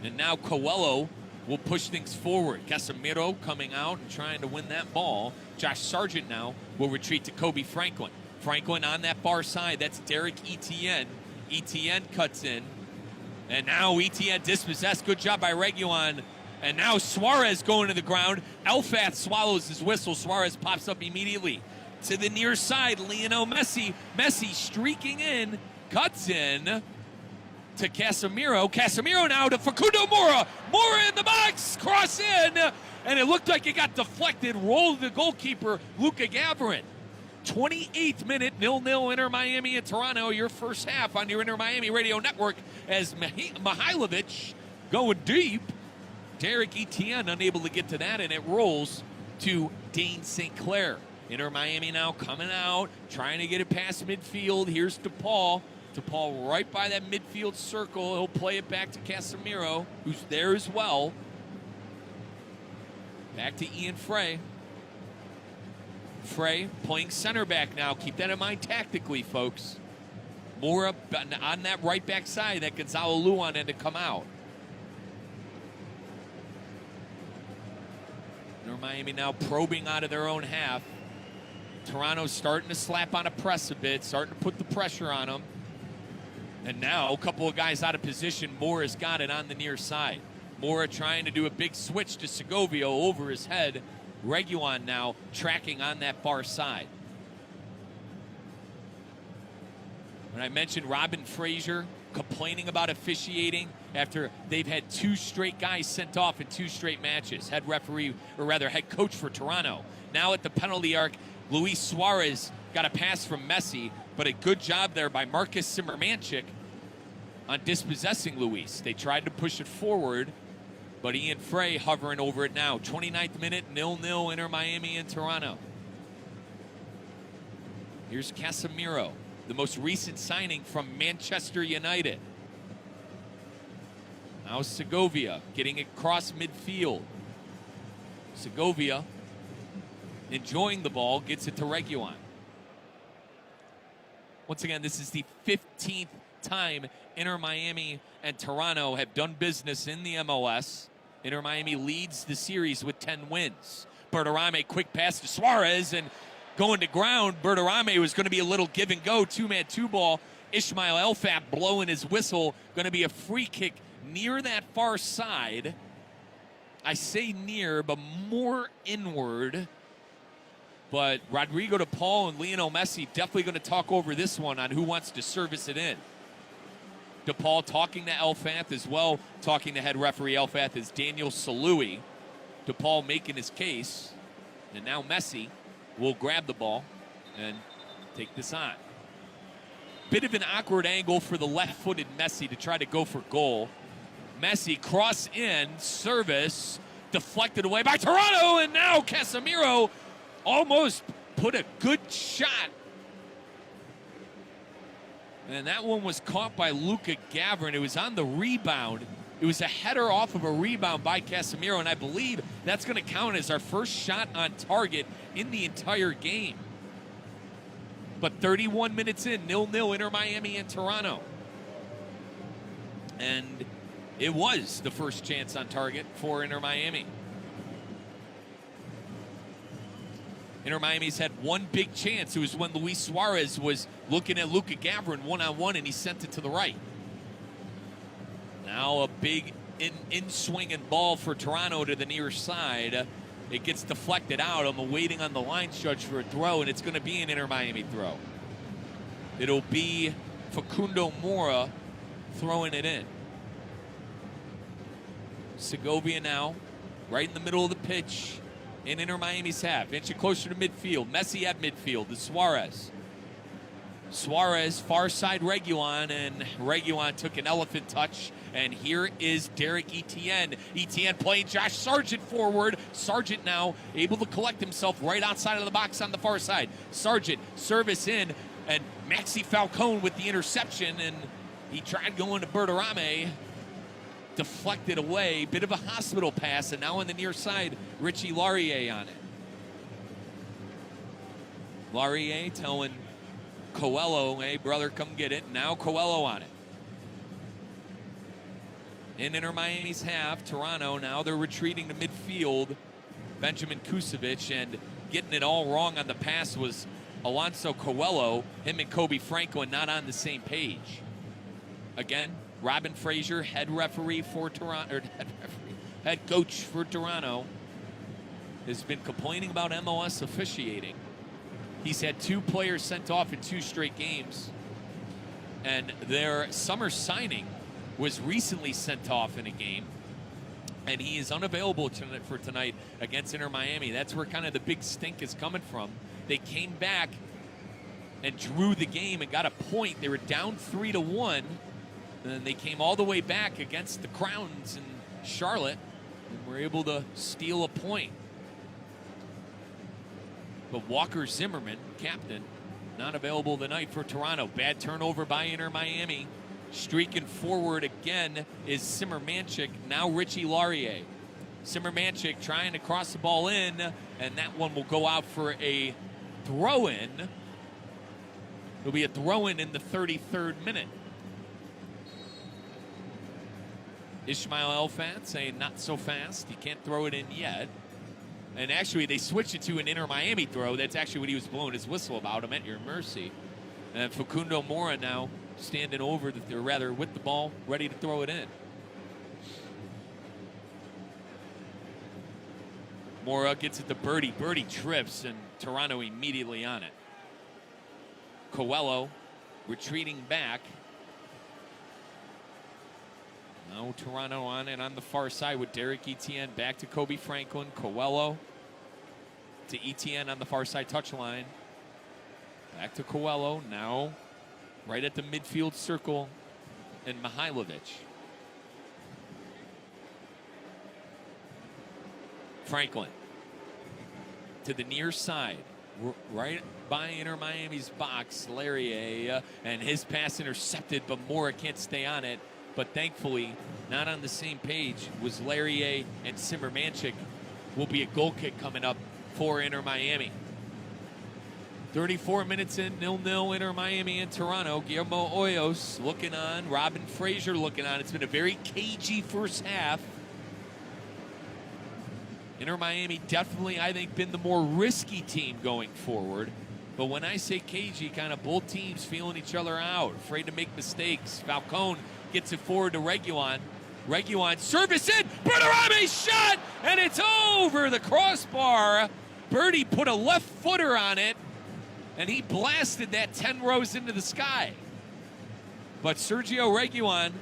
And now Coelho will push things forward. Casemiro coming out and trying to win that ball. Josh Sargent now will retreat to Kobe Franklin. Franklin on that far side. That's Derek Etienne. Etienne cuts in. And now Etienne dispossessed. Good job by Reguilon. And now Suarez going to the ground. Elfath swallows his whistle. Suarez pops up immediately. To the near side, Lionel Messi. Messi streaking in. Cuts in to Casemiro. Casemiro now to Facundo Mora. Mora in the box. Cross in. And it looked like it got deflected. Rolled the goalkeeper, Luka Gavarin. 28th minute, 0-0 Inter Miami and Toronto. Your first half on your Inter Miami Radio Network as Mihailovic going deep. Derek Etienne unable to get to that, and it rolls to Dane St. Clair. Inter Miami now coming out, trying to get it past midfield. Here's DePaul. DePaul right by that midfield circle. He'll play it back to Casemiro, who's there as well. Back to Ian Frey. Frey playing center back now. Keep that in mind tactically, folks. Mora on that right back side that Gonzalo Luan had to come out. Inter Miami now probing out of their own half. Toronto's starting to slap on a press a bit, starting to put the pressure on them. And now a couple of guys out of position. Mora's got it on the near side. Mora trying to do a big switch to Segovia over his head. Reguilon now tracking on that far side. When I mentioned Robin Frazier complaining about officiating after they've had 2 straight guys sent off in 2 straight matches. Head referee, or rather head coach for Toronto. Now at the penalty arc, Luis Suarez got a pass from Messi, but a good job there by Marcus Zimmermanchik on dispossessing Luis. They tried to push it forward, but Ian Frey hovering over it now. 29th minute, 0-0 Inter Miami and Toronto. Here's Casemiro, the most recent signing from Manchester United. Now Segovia getting across midfield. Segovia enjoying the ball, gets it to Reguilon. Once again, this is the 15th time Inter Miami and Toronto have done business in the MLS. Inter Miami leads the series with 10 wins. Berterame, quick pass to Suarez, and going to ground. Berterame was going to be a little give and go, 2-man 2-ball. Ismail Elfat blowing his whistle. Going to be a free kick near that far side. I say near, but more inward. But Rodrigo De Paul and Lionel Messi definitely going to talk over this one on who wants to service it in. De Paul talking to Elfat as well. Talking to head referee Elfat is Daniel Salui. De Paul making his case. And now Messi will grab the ball and take this on. Bit of an awkward angle for the left-footed Messi to try to go for goal. Messi cross in, service, deflected away by Toronto, and now Casemiro almost put a good shot. And that one was caught by Luka Gavrin. It was on the rebound. It was a header off of a rebound by Casemiro, and I believe that's going to count as our first shot on target in the entire game. But 31 minutes in, 0-0 Inter Miami and Toronto. And it was the first chance on target for Inter Miami. Inter Miami's had one big chance. It was when Luis Suarez was looking at Luka Gavrin one-on-one, and he sent it to the right. Now a big in-swinging ball for Toronto to the near side. It gets deflected out. I'm waiting on the line judge for a throw, and it's going to be an Inter Miami throw. It'll be Facundo Mora throwing it in. Segovia now, right in the middle of the pitch in Inter Miami's half. Inching closer to midfield. Messi at midfield to Suarez. Suarez, far side Reguilon, and Reguilon took an elephant touch. And here is Derek Etienne. Etienne playing Josh Sargent forward. Sargent now able to collect himself right outside of the box on the far side. Sargent, service in, and Maxi Falcone with the interception, and he tried going to Berterame. Deflected away. Bit of a hospital pass, and now on the near side, Richie Laurier on it. Laurier telling Coelho, hey, brother, come get it. Now Coelho on it. In Inter Miami's half, Toronto, now they're retreating to midfield. Benjamin Kusevich, and getting it all wrong on the pass was Alonso Coelho. Him and Kobe Franklin not on the same page. Again, Robin Frazier, head referee for Toronto, or head coach for Toronto, has been complaining about MLS officiating. He's had 2 players sent off in 2 straight games, and their summer signing was recently sent off in a game, and he is unavailable for tonight against Inter Miami. That's where kind of the big stink is coming from. They came back and drew the game and got a point. They were down 3-1, and then they came all the way back against the Crowns in Charlotte and were able to steal a point. But Walker Zimmerman, captain, not available tonight for Toronto. Bad turnover by Inter Miami. Streaking forward again is Zimmermanchik, now Richie Laurier. Zimmermanchik trying to cross the ball in, and that one will go out for a throw-in. It'll be a throw-in in the 33rd minute. Ismail Elfat saying not so fast. He can't throw it in yet. And actually, they switched it to an Inter Miami throw. That's actually what he was blowing his whistle about. I'm at your mercy. And Facundo Mora now standing over, or rather with the ball, ready to throw it in. Mora gets it to Birdie. Birdie trips, and Toronto immediately on it. Coelho retreating back. Now Toronto on it on the far side with Derek Etienne back to Kobe Franklin. Coelho to Etienne on the far side touchline. Back to Coelho. Now right at the midfield circle, and Mihailovic. Franklin to the near side, right by Inter Miami's box. Larrier, and his pass intercepted, but Mora can't stay on it. But thankfully, not on the same page was Larrier and Simmermanchik. Will be a goal kick coming up for Inter Miami. 34 minutes in, 0-0 Inter Miami and Toronto. Guillermo Hoyos looking on, Robin Fraser looking on. It's been a very cagey first half. Inter Miami definitely, I think, been the more risky team going forward. But when I say cagey, kind of both teams feeling each other out, afraid to make mistakes. Falcone gets it forward to Reguilon. Reguilon, service in, Bertarame shot, and it's over the crossbar. Birdie put a left footer on it, and he blasted that 10 rows into the sky. But Sergio Reguilon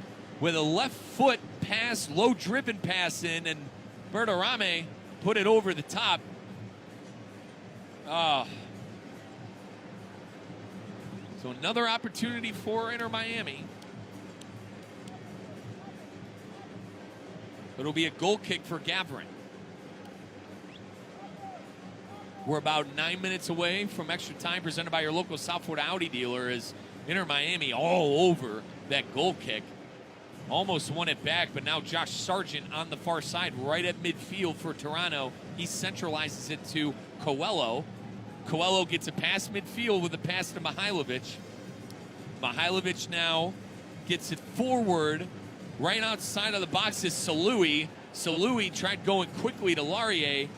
with a left foot pass, low driven pass in, and Bertarame put it over the top. So another opportunity for Inter Miami. It'll be a goal kick for Gavrin. We're about 9 minutes away from extra time presented by your local South Florida Audi dealer as Inter Miami all over that goal kick. Almost won it back, but now Josh Sargent on the far side right at midfield for Toronto. He centralizes it to Coelho. Coelho gets a pass midfield with a pass to Mihailovic. Mihailovic now gets it forward. Right outside of the box is Salui. Salui tried going quickly to Larrier,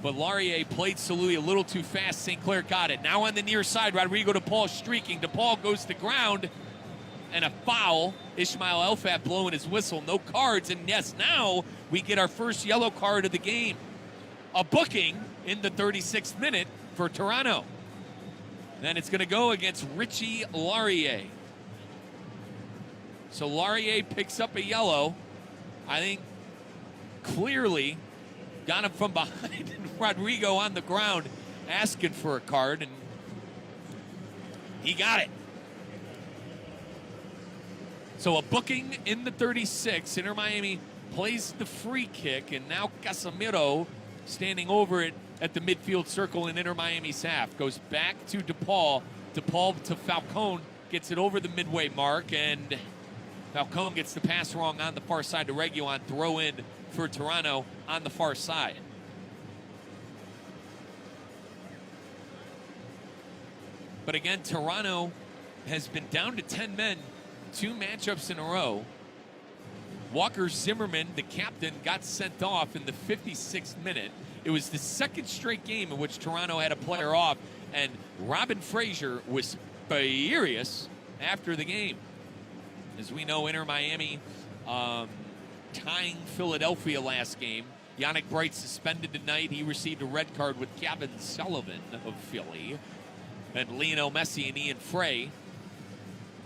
but Larrier played Salui a little too fast. St. Clair got it. Now on the near side, Rodrigo DePaul streaking. DePaul goes to ground, and a foul. Ishmael Elfat blowing his whistle. No cards, and yes, now we get our first yellow card of the game. A booking in the 36th minute for Toronto. And it's going to go against Richie Larrier. So Larrier picks up a yellow. I think clearly got him from behind, and Rodrigo on the ground asking for a card, and he got it. So a booking in the 36. Inter Miami plays the free kick, and now Casemiro standing over it at the midfield circle in Inter Miami's half. Goes back to DePaul. DePaul to Falcone. Gets it over the midway mark, and Falcone gets the pass wrong on the far side to Reguilon. Throw in for Toronto on the far side. But again, Toronto has been down to 10 men 2 matchups in a row. Walker Zimmerman, the captain, got sent off in the 56th minute. It was the second straight game in which Toronto had a player off, and Robin Fraser was furious after the game. As we know, Inter Miami tying Philadelphia last game. Yannick Bright suspended tonight. He received a red card with Gavin Sullivan of Philly. And Lionel Messi and Ian Frey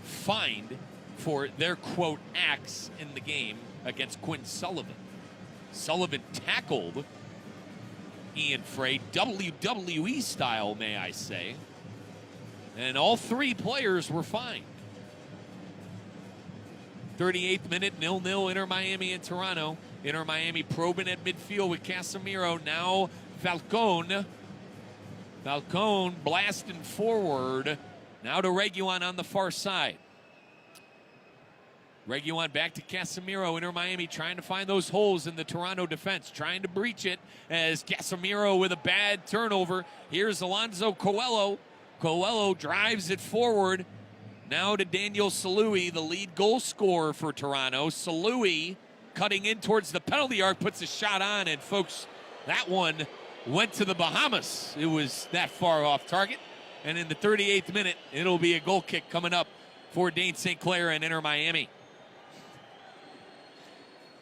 fined for their, quote, acts in the game against Quinn Sullivan. Sullivan tackled Ian Frey, WWE style, may I say. And all 3 players were fined. 38th minute, 0-0, Inter Miami and Toronto. Inter Miami probing at midfield with Casemiro. Now Falcone. Falcone blasting forward. Now to Reguilon on the far side. Reguilon back to Casemiro. Inter Miami trying to find those holes in the Toronto defense. Trying to breach it as Casemiro with a bad turnover. Here's Alonso Coelho. Coelho drives it forward. Now to Daniel Salui, the lead goal scorer for Toronto. Salui cutting in towards the penalty arc, puts a shot on, and folks, That one went to the Bahamas. It was that far off target. And in the 38th minute, it'll be a goal kick coming up for Dane St. Clair and Inter Miami.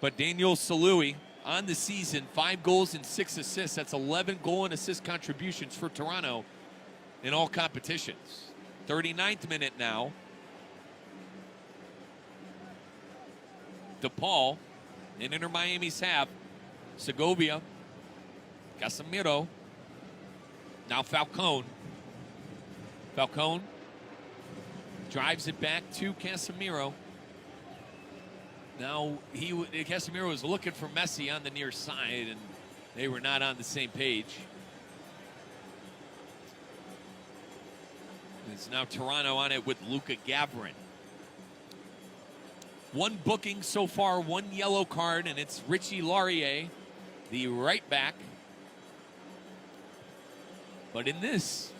But Daniel Salui on the season, 5 goals and 6 assists. That's 11 goal and assist contributions for Toronto in all competitions. 39th minute now. DePaul in Inter Miami's half. Segovia. Casemiro. Now Falcone. Falcone drives it back to Casemiro. Now Casemiro was looking for Messi on the near side, and they were not on the same page. It's now Toronto on it with Luka Gavrin. 1 booking so far, 1 yellow card, and it's Richie Laurier, the right back. But in this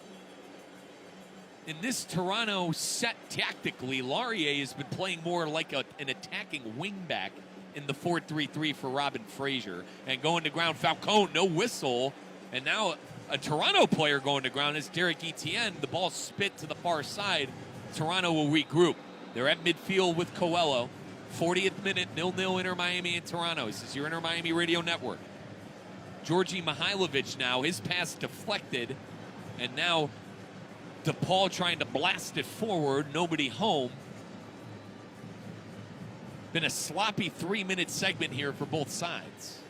Toronto set tactically, Laurier has been playing more like an attacking wingback in the 4-3-3 for Robin Fraser. And going to ground, Falcone, no whistle. And now a Toronto player going to ground is Derek Etienne. The ball spit to the far side. Toronto will regroup. They're at midfield with Coelho. 40th minute, 0-0 Inter Miami and Toronto. This is your Inter Miami Radio Network. Georgi Mihailovic now, his pass deflected. And now DePaul trying to blast it forward, nobody home. Been a sloppy 3-minute segment here for both sides.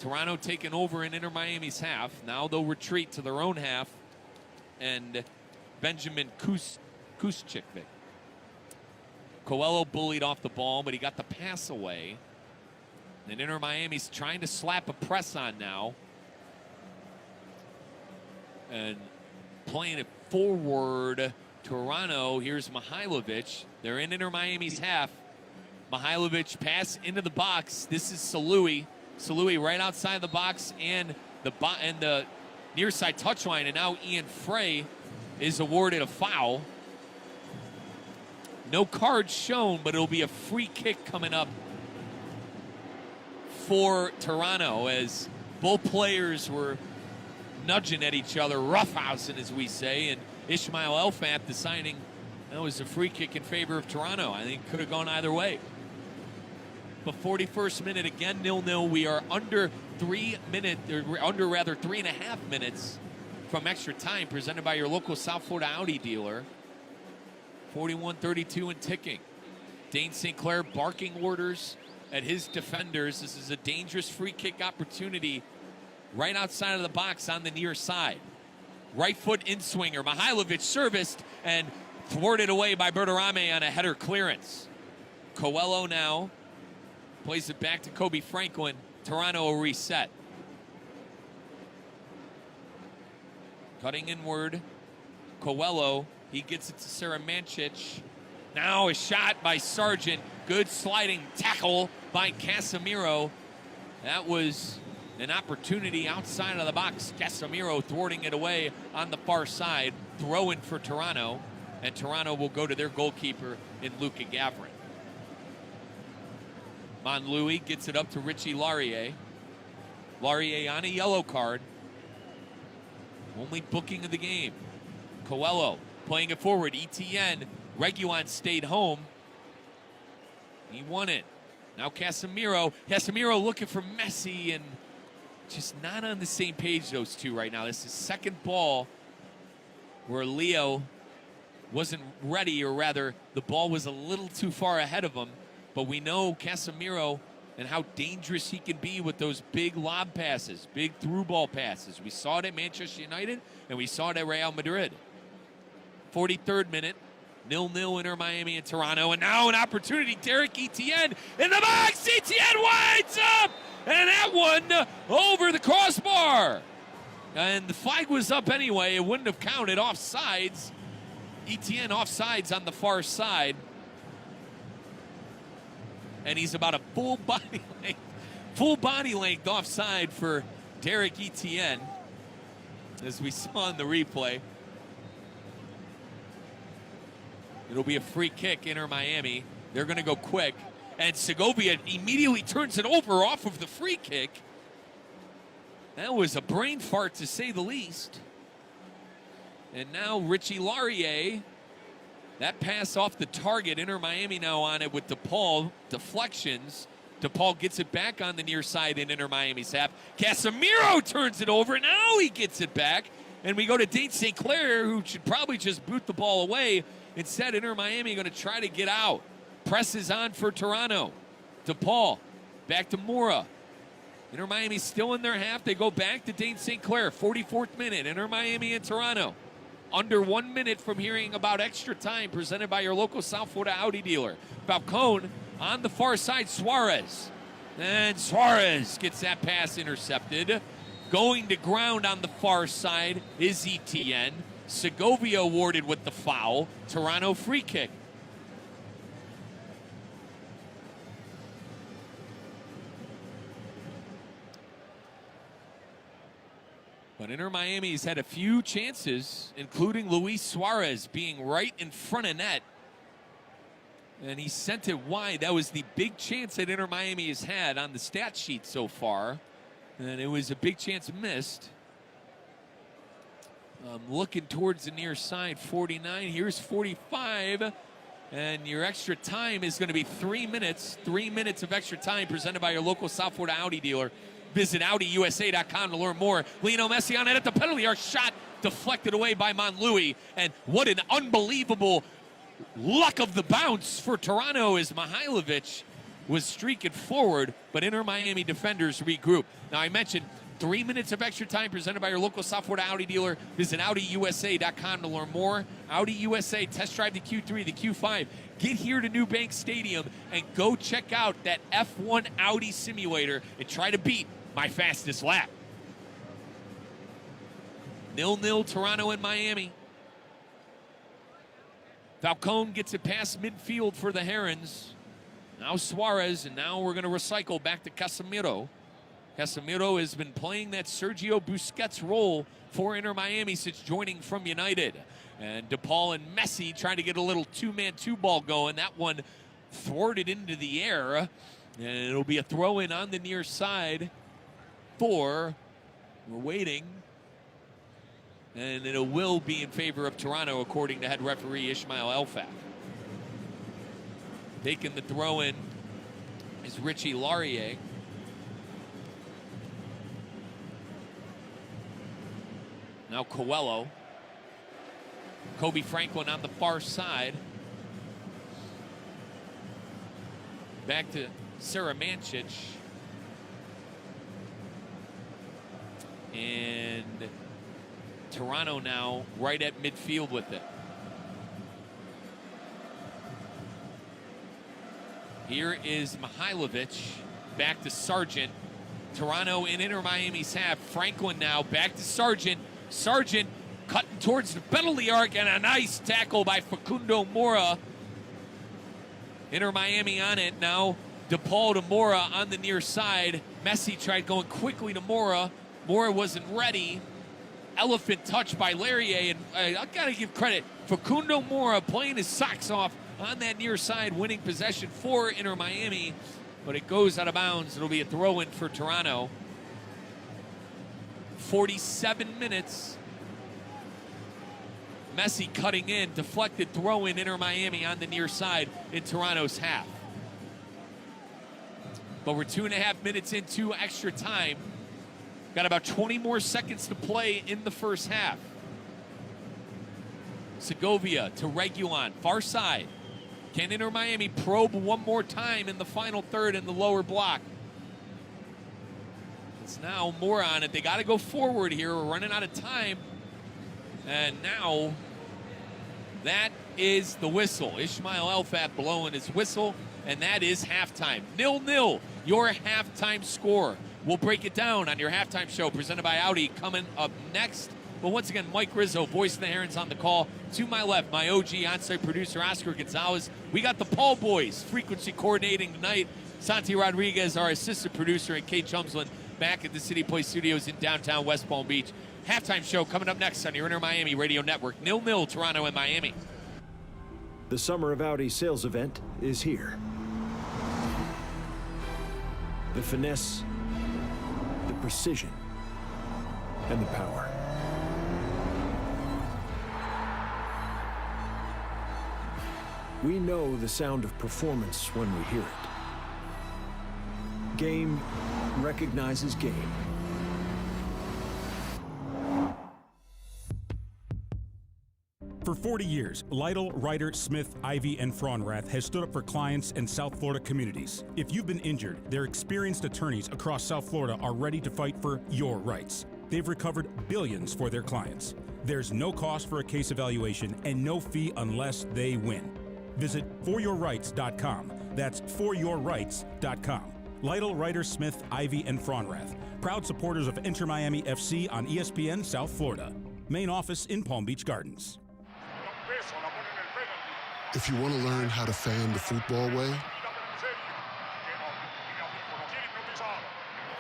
Toronto taking over in Inter Miami's half. Now they'll retreat to their own half. And Benjamin Kuschik. Coelho bullied off the ball, but he got the pass away. And Inter Miami's trying to slap a press on now. And playing it forward, Toronto. Here's Mihailovic. They're in Inter Miami's half. Mihailovic pass into the box. This is Salui. Salui right outside the box and the near side touchline. And now Ian Frey is awarded a foul. No cards shown, but it'll be a free kick coming up for Toronto as both players were nudging at each other, roughhousing, as we say, and Ismail Elfat deciding that was a free kick in favor of Toronto. I think it could have gone either way. But 41st minute, again, 0-0. We are under 3.5 minutes from extra time, presented by your local South Florida Audi dealer. 41-32 and ticking. Dane St. Clair barking orders at his defenders. This is a dangerous free kick opportunity right outside of the box on the near side. Right foot in swinger. Mihailovic serviced and thwarted away by Berterame on a header clearance. Coelho now plays it back to Kobe Franklin. Toronto will reset. Cutting inward. Coelho. He gets it to Saramancic. Now a shot by Sargent. Good sliding tackle by Casemiro. That was an opportunity outside of the box. Casemiro thwarting it away on the far side. Throw in for Toronto. And Toronto will go to their goalkeeper in Luka Gavrin. Monlouis gets it up to Richie Laurier. Laurier on a yellow card. Only booking of the game. Coelho playing it forward. Etienne. Reguilon stayed home. He won it. Now Casemiro. Casemiro looking for Messi, and just not on the same page, those two right now. This is second ball where Leo wasn't ready, or rather the ball was a little too far ahead of him. But we know Casemiro and how dangerous he can be with those big lob passes, big through ball passes. We saw it at Manchester United, and we saw it at Real Madrid. 43rd minute, 0-0 Inter Miami and Toronto. And now an opportunity, Derek Etienne in the box. Etienne winds up, and that one over the crossbar. And the flag was up anyway. It wouldn't have counted. Offsides. Etienne offsides on the far side. And he's about a full body length offside for Derek Etienne, as we saw in the replay. It'll be a free kick, Inter Miami. They're going to go quick. And Segovia immediately turns it over off of the free kick. That was a brain fart, to say the least. And now Richie Laurier. That pass off the target. Inter Miami now on it with DePaul. Deflections. DePaul gets it back on the near side in Inter Miami's half. Casemiro turns it over. Now he gets it back. And we go to Dane St. Clair, who should probably just boot the ball away. Instead, Inter Miami going to try to get out. Presses on for Toronto. DePaul. Back to Mora. Inter Miami still in their half. They go back to Dane St. Clair. 44th minute. Inter Miami and Toronto. Under 1 minute from hearing about extra time presented by your local South Florida Audi dealer. Falcone on the far side, Suarez. And Suarez gets that pass intercepted. Going to ground on the far side is Etienne. Segovia awarded with the foul. Toronto free kick. But Inter Miami's had a few chances, including Luis Suarez being right in front of net. And he sent it wide. That was the big chance that Inter Miami has had on the stat sheet so far. And it was a big chance missed. Looking towards the near side, 49. Here's 45. And your extra time is going to be 3 minutes. 3 minutes of extra time presented by your local South Florida Audi dealer. Visit AudiUSA.com to learn more. Lionel Messi on it at the penalty area. Shot deflected away by Monlouis. And what an unbelievable luck of the bounce for Toronto as Mihailovic was streaking forward, but Inter Miami defenders regroup. Now, I mentioned 3 minutes of extra time presented by your local South Florida Audi dealer. Visit AudiUSA.com to learn more. Audi USA, test drive the Q3, the Q5. Get here to New Bank Stadium and go check out that F1 Audi simulator and try to beat my fastest lap. 0-0 Toronto and Miami. Falcone gets it past midfield for the Herons. Now Suarez, and now we're going to recycle back to Casemiro. Casemiro has been playing that Sergio Busquets role for Inter Miami since joining from United. And DePaul and Messi trying to get a little two-man two-ball going. That one thwarted into the air. And it'll be a throw-in on the near side for, we're waiting. And it will be in favor of Toronto, according to head referee Ismail Elfaf. Taking the throw-in is Richie Laurier. Now Coelho. Kobe Franklin on the far side. Back to Saramancic. And Toronto now right at midfield with it. Here is Mihailovic. Back to Sargent. Toronto in Inter Miami's half. Franklin now back to Sargent. Sargent cutting towards the penalty arc, and a nice tackle by Facundo Mora. Inter Miami on it now. DePaul to Mora on the near side. Messi tried going quickly to Mora. Mora wasn't ready. Elephant touch by Laurier, and I gotta give credit. Facundo Mora playing his socks off on that near side, winning possession for Inter Miami, but it goes out of bounds. It'll be a throw-in for Toronto. 47 minutes. Messi cutting in, deflected throw-in, Inter Miami on the near side in Toronto's half. But we're 2.5 minutes into extra time. Got about 20 more seconds to play in the first half. Segovia to Reguilon, far side. Can Inter Miami probe one more time in the final third in the lower block? It's now more on it. They got to go forward here. We're running out of time. And now that is the whistle. Ismail Elfaf blowing his whistle, and that is halftime. 0-0, your halftime score. We'll break it down on your halftime show presented by Audi coming up next. But once again, Mike Rizzo, voice of the Herons, on the call. To my left, my OG on-site producer, Oscar Gonzalez. We got the Paul boys frequency coordinating tonight. Santi Rodriguez, our assistant producer, and Kate Chumsland back at the City Place Studios in downtown West Palm Beach. Halftime show coming up next on your Inter Miami Radio Network. 0-0, Toronto and Miami. The Summer of Audi sales event is here. The finesse, the precision, and the power. We know the sound of performance when we hear it. Game recognizes game. For 40 years, Lytle, Ryder, Smith, Ivy, and Fraunrath has stood up for clients and South Florida communities. If you've been injured, their experienced attorneys across South Florida are ready to fight for your rights. They've recovered billions for their clients. There's no cost for a case evaluation and no fee unless they win. Visit foryourrights.com. That's foryourrights.com. Lytle, Ryder, Smith, Ivy, and Fraunrath, proud supporters of Inter Miami FC on ESPN South Florida. Main office in Palm Beach Gardens. If you want to learn how to fan the football way,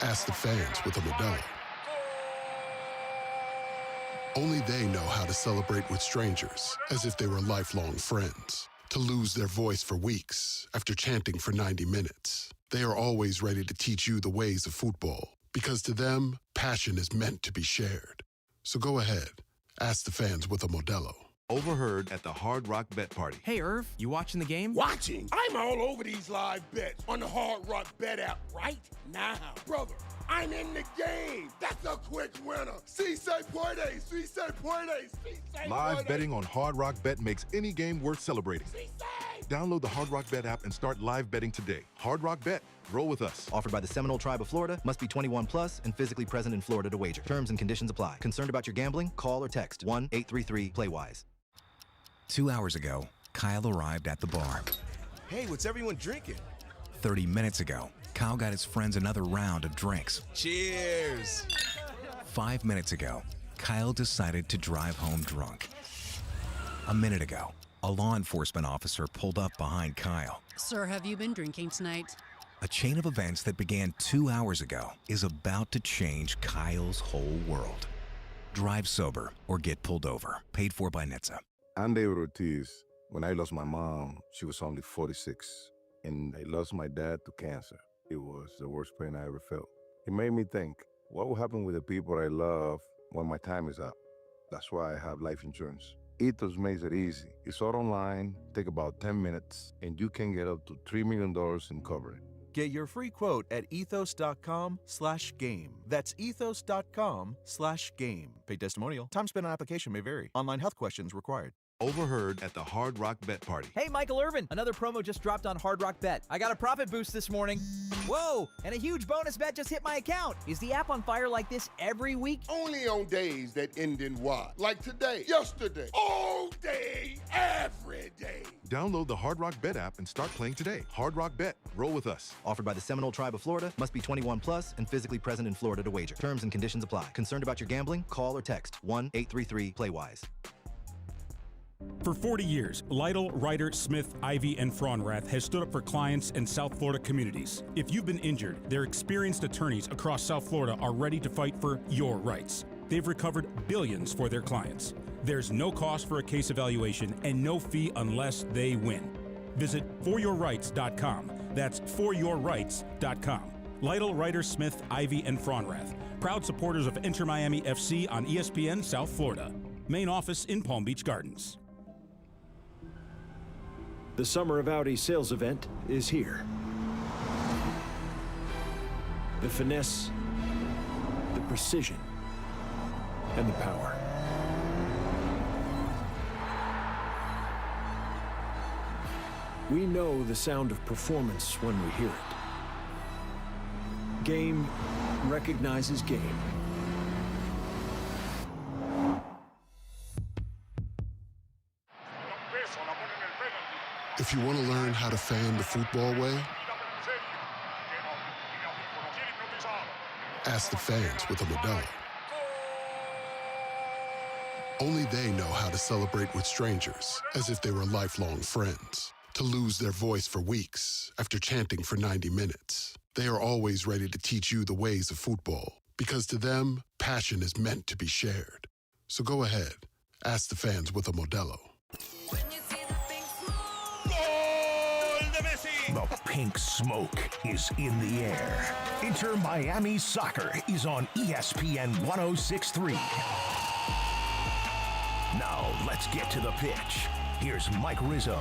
ask the fans with a Modelo. Only they know how to celebrate with strangers as if they were lifelong friends. To lose their voice for weeks after chanting for 90 minutes. They are always ready to teach you the ways of football, because to them, passion is meant to be shared. So go ahead, ask the fans with a Modelo. Overheard at the Hard Rock Bet Party. Hey, Irv, you watching the game? Watching? I'm all over these live bets on the Hard Rock Bet app right now. Brother, I'm in the game. That's a quick winner. Si se puede, si se puede, si se puede. Live betting on Hard Rock Bet makes any game worth celebrating. Si se. Download the Hard Rock Bet app and start live betting today. Hard Rock Bet. Roll with us. Offered by the Seminole Tribe of Florida. Must be 21 plus and physically present in Florida to wager. Terms and conditions apply. Concerned about your gambling? Call or text 1-833-PLAY-WISE. 2 hours ago, Kyle arrived at the bar. Hey, what's everyone drinking? 30 minutes ago, Kyle got his friends another round of drinks. Cheers! 5 minutes ago, Kyle decided to drive home drunk. A minute ago, a law enforcement officer pulled up behind Kyle. Sir, have you been drinking tonight? A chain of events that began 2 hours ago is about to change Kyle's whole world. Drive sober or get pulled over. Paid for by NHTSA. I'm David Ortiz. When I lost my mom, she was only 46, and I lost my dad to cancer. It was the worst pain I ever felt. It made me think, what will happen with the people I love when my time is up? That's why I have life insurance. Ethos makes it easy. It's all online, take about 10 minutes, and you can get up to $3 million in coverage. Get your free quote at ethos.com/game. That's ethos.com/game. Paid testimonial. Time spent on application may vary. Online health questions required. Overheard at the Hard Rock Bet Party. Hey, Michael Irvin, another promo just dropped on Hard Rock Bet. I got a profit boost this morning. Whoa, and a huge bonus bet just hit my account. Is the app on fire like this every week? Only on days that end in Y. Like today, yesterday, all day, every day. Download the Hard Rock Bet app and start playing today. Hard Rock Bet. Roll with us. Offered by the Seminole Tribe of Florida. Must be 21 plus and physically present in Florida to wager. Terms and conditions apply. Concerned about your gambling? Call or text 1-833-PLAY-WISE. For 40 years, Lytle, Ryder, Smith, Ivy, and Fraunrath has stood up for clients and South Florida communities. If you've been injured, their experienced attorneys across South Florida are ready to fight for your rights. They've recovered billions for their clients. There's no cost for a case evaluation and no fee unless they win. Visit foryourrights.com. That's foryourrights.com. Lytle, Ryder, Smith, Ivy, and Fraunrath, proud supporters of Inter Miami FC on ESPN South Florida. Main office in Palm Beach Gardens. The Summer of Audi sales event is here. The finesse, the precision, and the power. We know the sound of performance when we hear it. Game recognizes game. If you want to learn how to fan the football way, ask the fans with a Modelo. Only they know how to celebrate with strangers as if they were lifelong friends. To lose their voice for weeks after chanting for 90 minutes. They are always ready to teach you the ways of football, because to them, passion is meant to be shared. So go ahead, ask the fans with a Modelo. The pink smoke is in the air. Inter Miami Soccer is on ESPN 1063. Now, let's get to the pitch. Here's Mike Rizzo.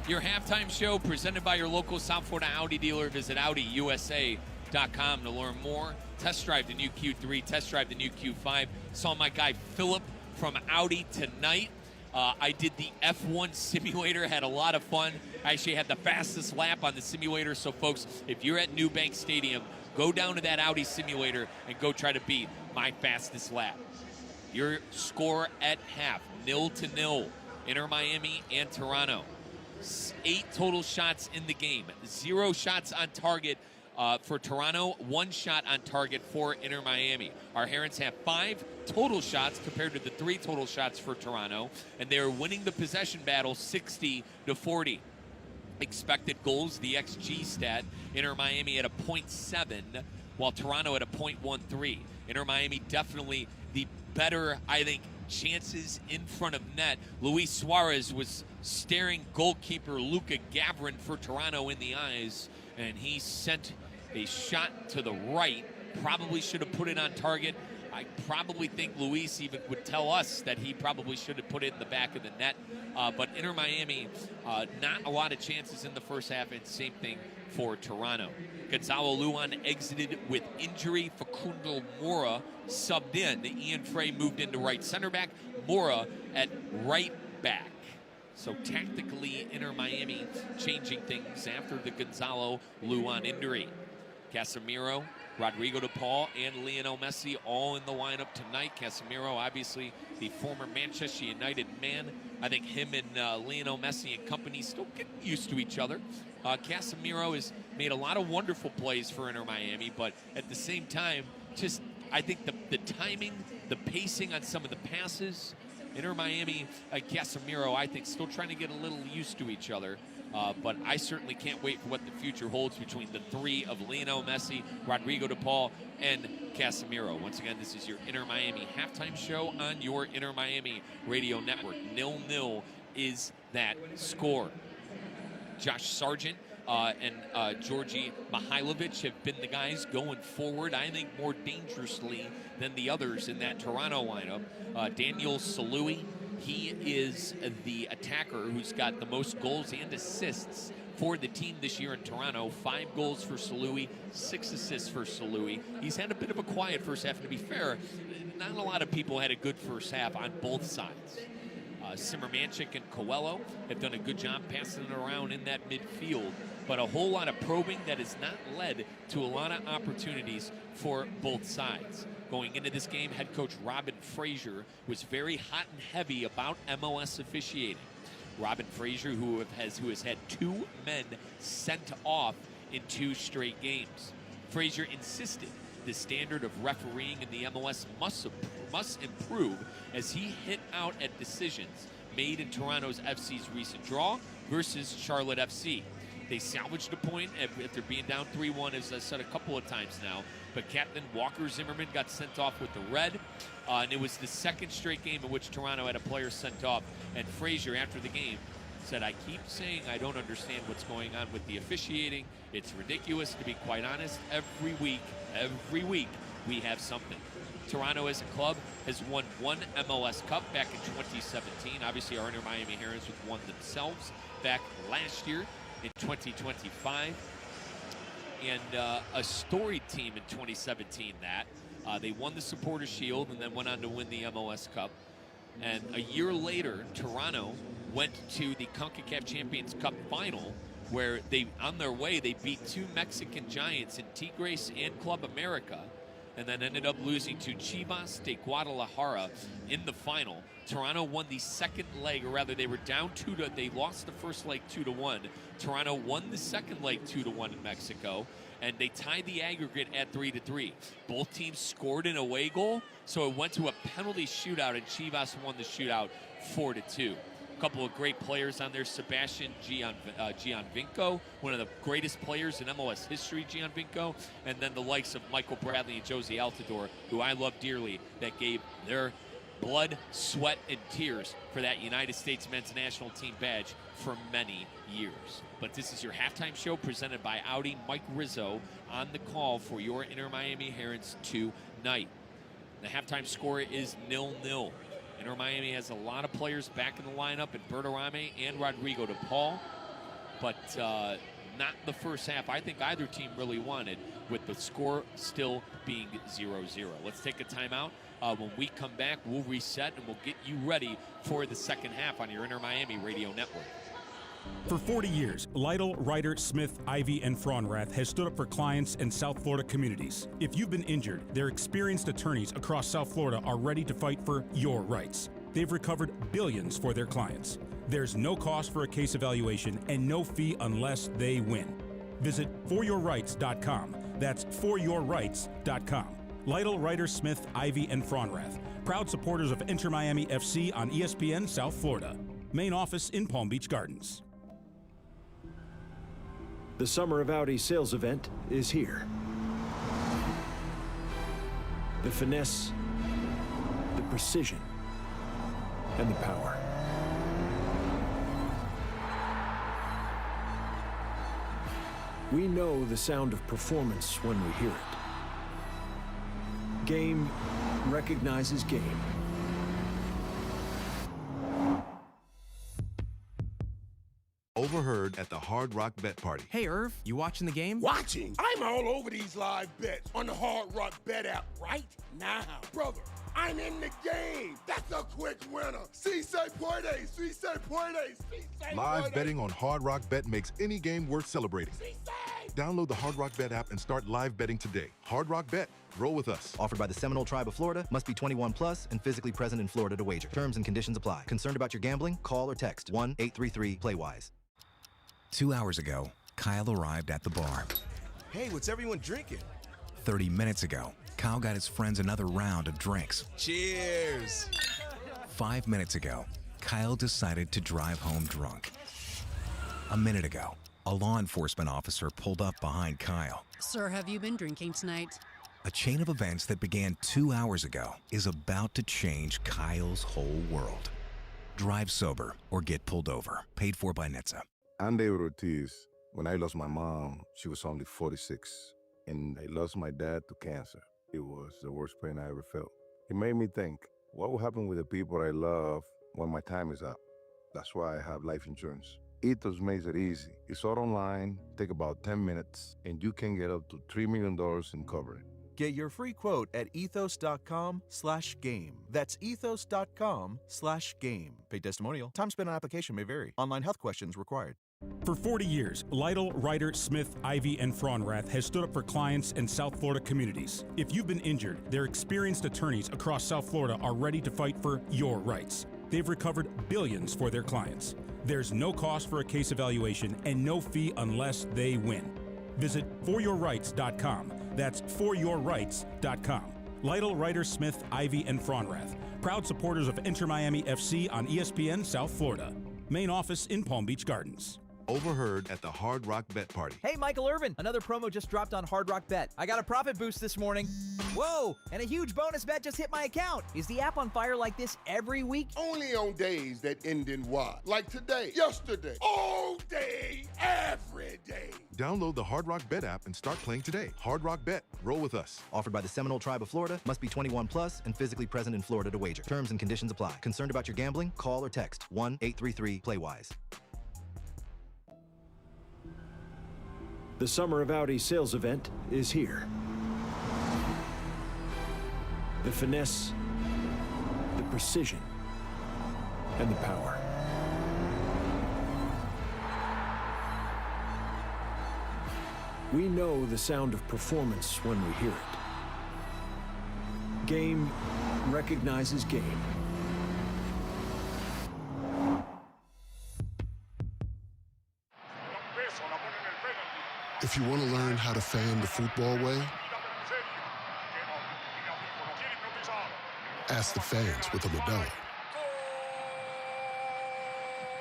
Your halftime show presented by your local South Florida Audi dealer. Visit AudiUSA.com to learn more. Test drive the new Q3, test drive the new Q5. Saw my guy Philip from Audi tonight. I did the F1 simulator, had a lot of fun. I actually had the fastest lap on the simulator. So, folks, if you're at New Bank Stadium, go down to that Audi simulator and go try to beat my fastest lap. Your score at half, 0-0, Inter Miami and Toronto. 8 total shots in the game, 0 shots on target for Toronto, 1 shot on target for Inter Miami. Our Herons have 5 total shots compared to the 3 total shots for Toronto, and they're winning the possession battle 60-40. Expected goals, the XG stat, Inter Miami at a 0.7, while Toronto at a 0.13. Inter Miami definitely the better, I think, chances in front of net. Luis Suarez was staring goalkeeper Luka Gavrin for Toronto in the eyes, and he sent a shot to the right. Probably should have put it on target. I probably think Luis even would tell us that he probably should have put it in the back of the net. But Inter Miami, not a lot of chances in the first half, and same thing for Toronto. Gonzalo Luan exited with injury. Facundo Mora subbed in. Ian Frey moved into right center back. Mora at right back. So tactically, Inter Miami changing things after the Gonzalo Luan injury. Casemiro, Rodrigo de Paul, and Lionel Messi all in the lineup tonight. Casemiro, obviously the former Manchester United man. I think him and Lionel Messi and company still getting used to each other. Casemiro has made a lot of wonderful plays for Inter Miami, but at the same time, just I think the timing, the pacing on some of the passes, Inter Miami, Casemiro, I think, still trying to get a little used to each other. But I certainly can't wait for what the future holds between the 3 of Lionel Messi, Rodrigo de Paul, and Casemiro. Once again, this is your Inter Miami halftime show on your Inter Miami radio network. 0-0 is that score. Josh Sargent and Georgi Mihailovic have been the guys going forward, I think, more dangerously than the others in that Toronto lineup. Daniel Salui, he is the attacker who's got the most goals and assists for the team this year in Toronto. 5 goals for Salui, 6 assists for Salui. He's had a bit of a quiet first half, to be fair. Not a lot of people had a good first half on both sides. Simmermanchik and Coelho have done a good job passing it around in that midfield, but a whole lot of probing that has not led to a lot of opportunities for both sides. Going into this game, head coach Robin Fraser was very hot and heavy about MLS officiating. Robin Fraser, who has had 2 men sent off in 2 straight games. Fraser insisted the standard of refereeing in the MLS must improve as he hit out at decisions made in Toronto's FC's recent draw versus Charlotte FC. They salvaged a point after being down 3-1, as I said a couple of times now. But Captain Walker Zimmerman got sent off with the red. And it was the 2nd straight game in which Toronto had a player sent off. And Fraser, after the game, said, "I keep saying I don't understand what's going on with the officiating. It's ridiculous, to be quite honest. Every week, we have something." Toronto as a club has won 1 MLS Cup back in 2017. Obviously, our Inter Miami Herons have won themselves back last year in 2025. And a storied team in 2017 that. They won the Supporters' Shield and then went on to win the MLS Cup. And a year later, Toronto went to the CONCACAF Champions Cup final, where on their way, they beat 2 Mexican giants in Tigres and Club America, and then ended up losing to Chivas de Guadalajara in the final. Toronto won the 2nd leg, or rather they were down they lost the first leg 2-1. Toronto won the 2nd leg 2-1 in Mexico, and they tied the aggregate at 3-3. Both teams scored an away goal, so it went to a penalty shootout, and Chivas won the shootout 4-2. A couple of great players on there. Sebastian Gianvinco, one of the greatest players in MLS history, Gianvinco, and then the likes of Michael Bradley and Josie Altidore, who I love dearly, that gave their blood, sweat, and tears for that United States men's national team badge for many years. But this is your halftime show presented by Audi. Mike Rizzo on the call for your Inter Miami Herons tonight. The halftime score is 0-0. Inter Miami has a lot of players back in the lineup in Bertarame and Rodrigo DePaul, but not the first half I think either team really wanted, with the score still being 0-0. Let's take a timeout. When we come back, we'll reset and we'll get you ready for the second half on your Inter Miami radio network. For 40 years, Lytle, Ryder, Smith, Ivy, and Fraunrath has stood up for clients in South Florida communities. If you've been injured, their experienced attorneys across South Florida are ready to fight for your rights. They've recovered billions for their clients. There's no cost for a case evaluation and no fee unless they win. Visit foryourrights.com. That's foryourrights.com. Lytle, Ryder, Smith, Ivy, and Fraunrath, proud supporters of Inter Miami FC on ESPN South Florida. Main office in Palm Beach Gardens. The Summer of Audi sales event is here. The finesse, the precision, and the power. We know the sound of performance when we hear it. Game recognizes game. Overheard at the Hard Rock Bet Party. Hey, Irv, you watching the game? Watching? I'm all over these live bets on the Hard Rock Bet app right now. Brother, I'm in the game. That's a quick winner. Si se puede, si se puede, si se Live puede. betting on Hard Rock Bet makes any game worth celebrating. Si se. Download the Hard Rock Bet app and start live betting today. Hard Rock Bet. Roll with us. Offered by the Seminole Tribe of Florida. Must be 21 plus and physically present in Florida to wager. Terms and conditions apply. Concerned about your gambling? Call or text 1-833-PLAY-WISE. 2 hours ago, Kyle arrived at the bar. Hey, what's everyone drinking? 30 minutes ago, Kyle got his friends another round of drinks. Cheers! 5 minutes ago, Kyle decided to drive home drunk. A minute ago, a law enforcement officer pulled up behind Kyle. Sir, have you been drinking tonight? A chain of events that began 2 hours ago is about to change Kyle's whole world. Drive sober or get pulled over. Paid for by NHTSA. I'm David Ortiz. When I lost my mom, she was only 46, and I lost my dad to cancer. It was the worst pain I ever felt. It made me think, what will happen with the people I love when my time is up? That's why I have life insurance. Ethos makes it easy. It's all online, take about 10 minutes, and you can get up to $3 million in coverage. Get your free quote at ethos.com/game. That's ethos.com/game. Paid testimonial. Time spent on application may vary. Online health questions required. For 40 years, Lytle, Ryder, Smith, Ivy, and Fraunrath has stood up for clients in South Florida communities. If you've been injured, their experienced attorneys across South Florida are ready to fight for your rights. They've recovered billions for their clients. There's no cost for a case evaluation and no fee unless they win. Visit foryourrights.com. That's foryourrights.com. Lytle, Ryder, Smith, Ivy, and Fraunrath, proud supporters of Inter Miami FC on ESPN South Florida. Main office in Palm Beach Gardens. Overheard at the Hard Rock Bet Party. Hey, Michael Irvin, another promo just dropped on Hard Rock Bet. I got a profit boost this morning. Whoa, and a huge bonus bet just hit my account. Is the app on fire like this every week? Only on days that end in Y. Like today, yesterday, all day, every day. Download the Hard Rock Bet app and start playing today. Hard Rock Bet. Roll with us. Offered by the Seminole Tribe of Florida. Must be 21 plus and physically present in Florida to wager. Terms and conditions apply. Concerned about your gambling? Call or text 1-833-PLAY-WISE. The Summer of Audi sales event is here. The finesse, the precision, and the power. We know the sound of performance when we hear it. Game recognizes game. If you want to learn how to fan the football way, ask the fans with a Modelo.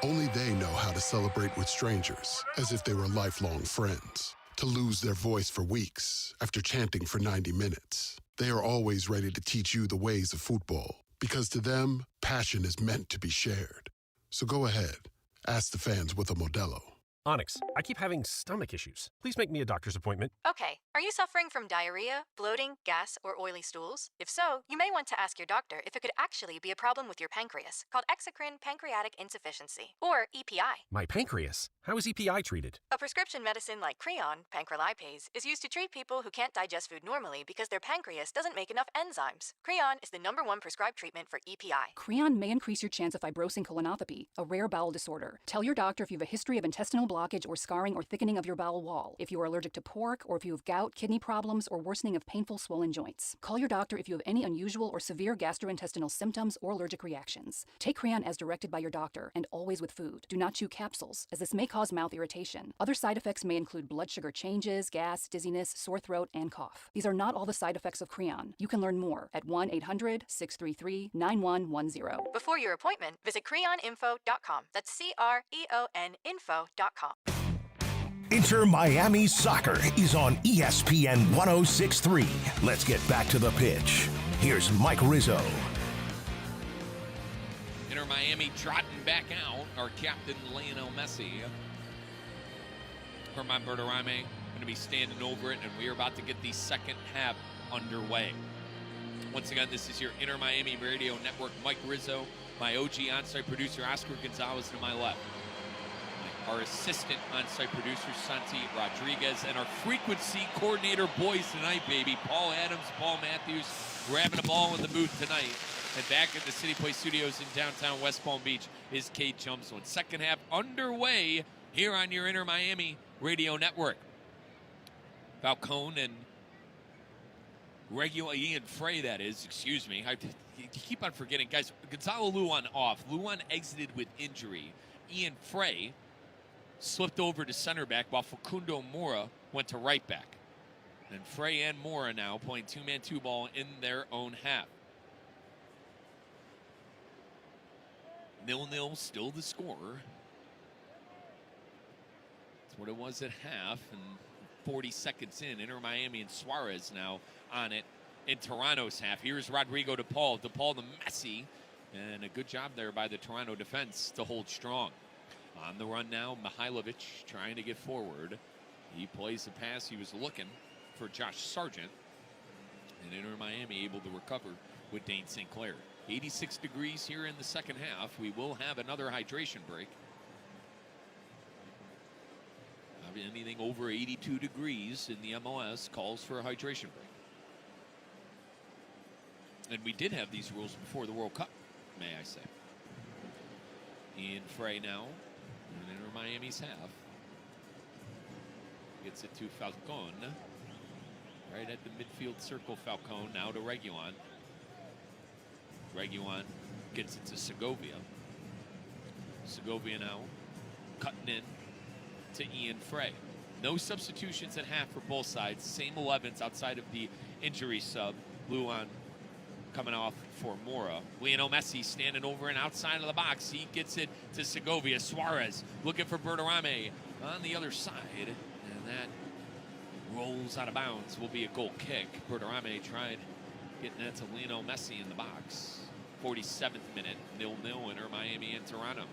Only they know how to celebrate with strangers as if they were lifelong friends. To lose their voice for weeks after chanting for 90 minutes. They are always ready to teach you the ways of football Because to them, passion is meant to be shared. So go ahead, ask the fans with a Modelo. Onyx, I keep having stomach issues. Please make me a doctor's appointment. Okay, are you suffering from diarrhea, bloating, gas, or oily stools? If so, you may want to ask your doctor if it could actually be a problem with your pancreas, called exocrine pancreatic insufficiency, or EPI. My pancreas? How is EPI treated? A prescription medicine like Creon, pancrelipase, is used to treat people who can't digest food normally because their pancreas doesn't make enough enzymes. Creon is the #1 prescribed treatment for EPI. Creon may increase your chance of fibrosing colonopathy, a rare bowel disorder. Tell your doctor if you have a history of intestinal blockage or scarring or thickening of your bowel wall, if you are allergic to pork, or if you have gout, kidney problems, or worsening of painful swollen joints. Call your doctor if you have any unusual or severe gastrointestinal symptoms or allergic reactions. Take Creon as directed by your doctor, and always with food. Do not chew capsules, as this may cause mouth irritation. Other side effects may include blood sugar changes, gas, dizziness, sore throat, and cough. These are not all the side effects of Creon. You can learn more at 1-800-633-9110. Before your appointment, visit creoninfo.com. That's CREON info.com. Inter Miami Soccer is on ESPN 106.3. Let's get back to the pitch. Here's Mike Rizzo. Inter Miami trotting back out. Our captain, Lionel Messi. Herman Berterame going to be standing over it, and we are about to get the second half underway. Once again, this is your Inter Miami Radio Network. Mike Rizzo, my OG on-site producer, Oscar Gonzalez to my left. Our assistant on-site producer, Santi Rodriguez, and our frequency coordinator boys tonight, baby. Paul Adams, Paul Matthews, we're having a ball in the booth tonight. And back at the City Place Studios in downtown West Palm Beach is Kate Chumsland. Second half underway here on your Inter Miami Radio Network. Falcone and Ian Frey, that is, excuse me. You keep on forgetting. Guys, Gonzalo Luan off. Luan exited with injury. Ian Frey slipped over to center back while Facundo Mora went to right back. And Frey and Mora now playing two-man two-ball in their own half. 0-0 still the score. That's what it was at half. And 40 seconds in, Inter Miami and Suarez now on it in Toronto's half. Here's Rodrigo DePaul. DePaul to Messi. And a good job there by the Toronto defense to hold strong. On the run now, Mihailovic trying to get forward. He plays the pass. He was looking for Josh Sargent. And Inter Miami able to recover with Dane St. Clair. 86 degrees here in the second half. We will have another hydration break. Anything over 82 degrees in the MLS calls for a hydration break. And we did have these rules before the World Cup, may I say. Ian Frey now in Inter Miami's half. Gets it to Falcone. Right at the midfield circle, Falcone now to Reguilon. Reguilon gets it to Segovia. Segovia now cutting in to Ian Frey. No substitutions at half for both sides. Same 11s outside of the injury sub. Luan coming off for Mora. Lionel Messi standing over and outside of the box. He gets it to Segovia. Suarez looking for Berterame on the other side. And that rolls out of bounds. Will be a goal kick. Berterame tried getting that to Lionel Messi in the box. 47th minute. 0-0 Inter Miami and Toronto.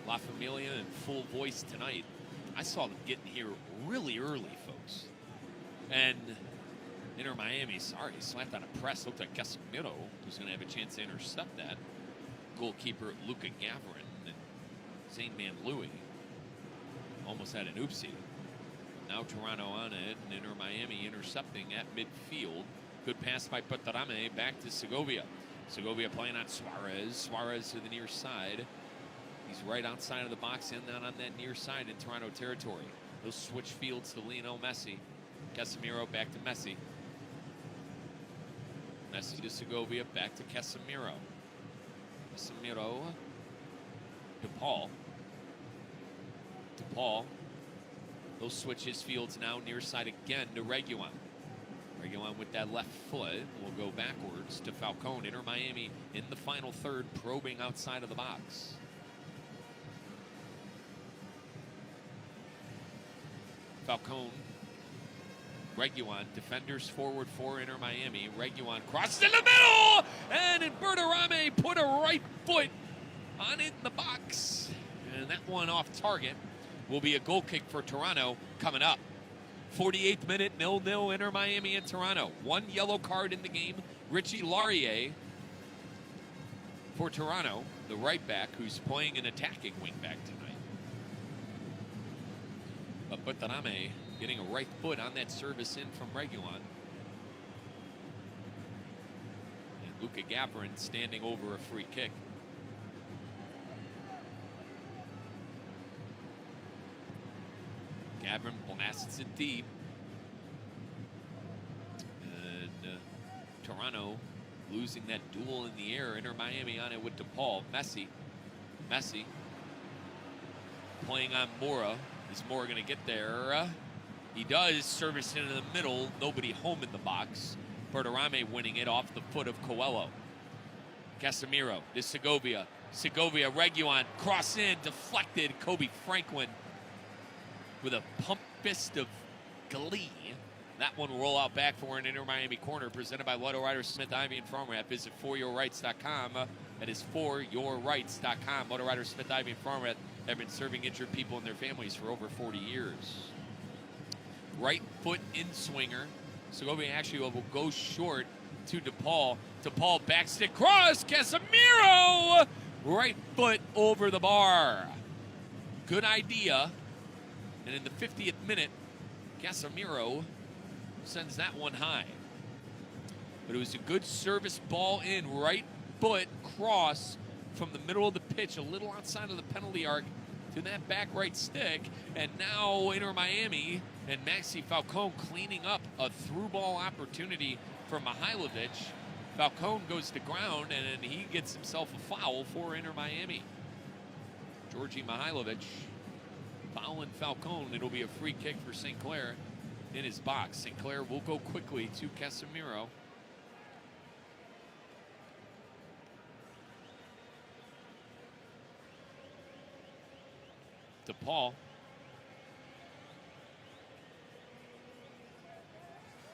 La Familia in full voice tonight. I saw them getting here really early, folks. And Inter Miami, slapped on a press. Looked like Casemiro was going to have a chance to intercept that. Goalkeeper Luca Gavarin and St. Man Louis almost had an oopsie. Now Toronto on it, and Inter Miami intercepting at midfield. Good pass by Berterame back to Segovia. Segovia playing on Suarez. Suarez to the near side. He's right outside of the box and then on that near side in Toronto territory. They'll switch fields to Lionel Messi. Casemiro back to Messi. Messi to Segovia, back to Casemiro. Casemiro to Paul. To Paul. They'll switch his fields now near side again to Reguilon. Reguilon with that left foot will go backwards to Falcone. Inter Miami in the final third, probing outside of the box. Falcone Reguilon, defenders forward for Inter Miami. Reguilon crosses in the middle, and Bertarame put a right foot on it in the box. And that one off target will be a goal kick for Toronto coming up. 48th minute, 0-0 Inter Miami and Toronto. One yellow card in the game. Richie Laurier for Toronto, the right back, who's playing an attacking wing back tonight. But Bertarame getting a right foot on that service in from Reguilon. And Luka Gavrin standing over a free kick. Gavrin blasts it deep. And Toronto losing that duel in the air. Inter Miami on it with DePaul. Messi playing on Mora. Is Mora going to get there? He does. Service into the middle. Nobody home in the box. Bertarame winning it off the foot of Coelho. Casemiro to Segovia. Reguilon. Cross in. Deflected. Kobe Franklin with a pump fist of glee. That one will roll out back for an Inter Miami corner presented by Lotto Ryder Smith, Ivy, and Farmrat. Visit foryourrights.com. That is foryourrights.com. Lotto Ryder Smith, Ivy, and Farmrat have been serving injured people and their families for over 40 years. Right foot in swinger. Segovia actually will go short to DePaul. DePaul backstick cross. Casemiro! Right foot over the bar. Good idea. And in the 50th minute, Casemiro sends that one high. But it was a good service ball in, right foot cross from the middle of the pitch, a little outside of the penalty arc to that back right stick. And now Inter Miami and Maxi Falcone cleaning up a through ball opportunity for Mihailovic. Falcone goes to ground and he gets himself a foul for Inter Miami. Georgi Mihailovic fouling Falcone. It'll be a free kick for St. Clair in his box. St. Clair will go quickly to Casemiro. DePaul.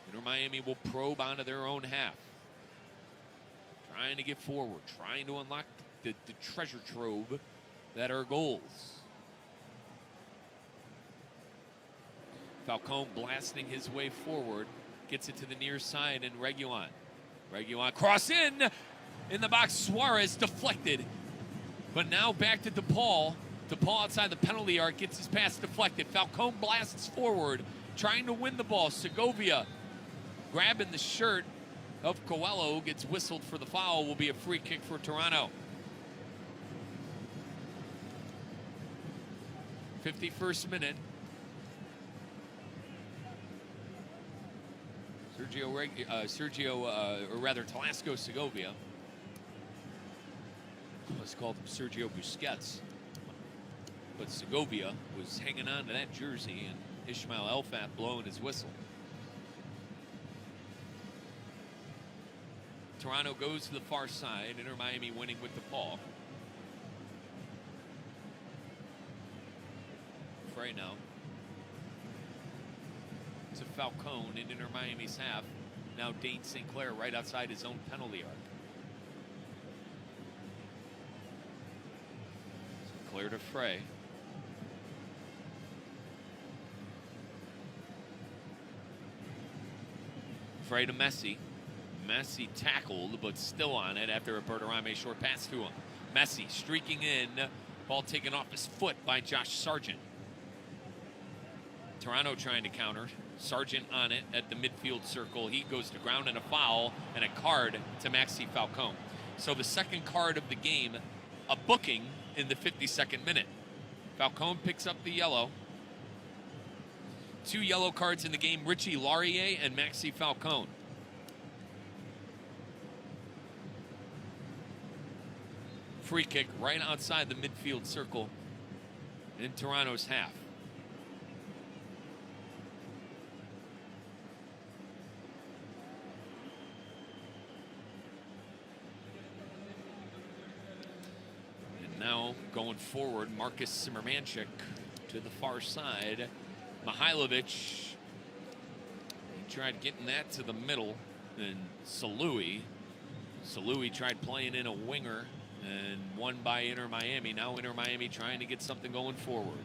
Inter Miami will probe onto their own half. Trying to get forward, trying to unlock the treasure trove that are goals. Falcone blasting his way forward. Gets it to the near side and Reguilon. Reguilon cross in the box. Suarez deflected. But now back to DePaul. DePaul outside the penalty arc gets his pass deflected. Falcone blasts forward, trying to win the ball. Segovia grabbing the shirt of Coelho, gets whistled for the foul. Will be a free kick for Toronto. 51st minute. Talasco Segovia. Let's call him Sergio Busquets. But Segovia was hanging on to that jersey, and Ismail Elfat blowing his whistle. Toronto goes to the far side. Inter Miami winning with DePaul. Frey now. To Falcone in Inter Miami's half. Now Dane St. Clair right outside his own penalty arc. St. Clair to Frey. Frey to Messi. Messi tackled, but still on it after a Bertarame short pass to him. Messi streaking in. Ball taken off his foot by Josh Sargent. Toronto trying to counter. Sargent on it at the midfield circle. He goes to ground and a foul and a card to Maxi Falcone. So the second card of the game, a booking in the 52nd minute. Falcone picks up the yellow. 2 yellow cards in the game, Richie Laurier and Maxi Falcone. Free kick right outside the midfield circle in Toronto's half. And now going forward, Marcus Zimmermanchik to the far side. Mihailovic tried getting that to the middle, and Salui tried playing in a winger and won by Inter Miami. Now Inter Miami trying to get something going forward.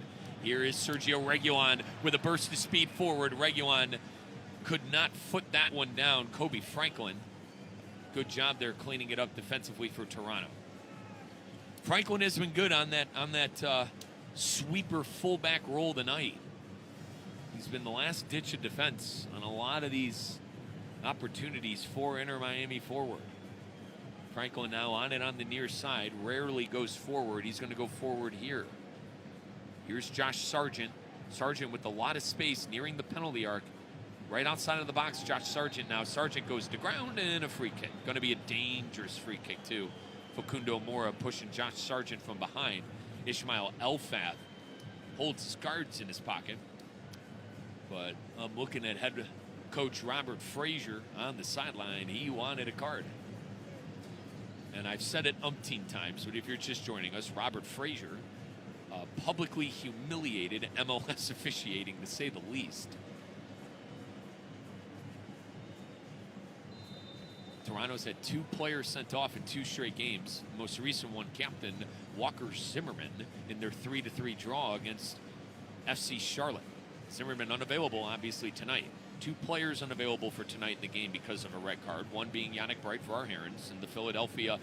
Here is Sergio Reguilon with a burst of speed forward. Reguilon could not foot that one down. Kobe Franklin, good job there cleaning it up defensively for Toronto. Franklin has been good on that sweeper fullback role tonight. He's been the last ditch of defense on a lot of these opportunities for Inter Miami forward. Franklin now on it on the near side, rarely goes forward. He's going to go forward here. Here's Josh Sargent. Sargent with a lot of space nearing the penalty arc. Right outside of the box, Josh Sargent now. Sargent goes to ground and a free kick. Going to be a dangerous free kick too. Facundo Mora pushing Josh Sargent from behind. Ishmael Elfath holds his cards in his pocket. But I'm looking at head coach Robert Frazier on the sideline. He wanted a card. And I've said it umpteen times, but if you're just joining us, Robert Frazier, publicly humiliated MLS officiating, to say the least. Toronto's had 2 players sent off in 2 straight games. The most recent one, Captain Walker Zimmerman, in their 3-3 draw against FC Charlotte. Zimmerman unavailable, obviously, tonight. 2 players unavailable for tonight in the game because of a red card. One being Yannick Bright for our Herons in the Philadelphia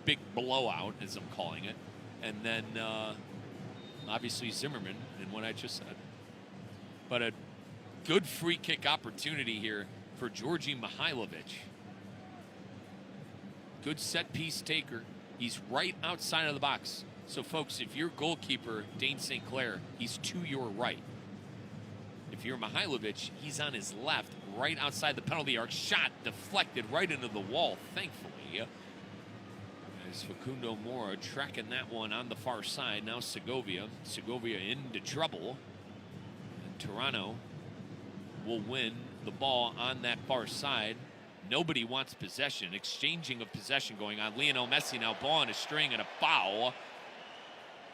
big blowout, as I'm calling it. And then, obviously, Zimmerman in what I just said. But a good free kick opportunity here for Georgi Mihailovic. Good set-piece taker. He's right outside of the box. So, folks, if you're goalkeeper, Dane St. Clair, he's to your right. If you're Mihailovic, he's on his left, right outside the penalty arc. Shot deflected right into the wall, thankfully. As Facundo Mora tracking that one on the far side. Now Segovia. Segovia into trouble. And Toronto will win the ball on that far side. Nobody wants possession. Exchanging of possession going on. Lionel Messi now ball on a string and a foul.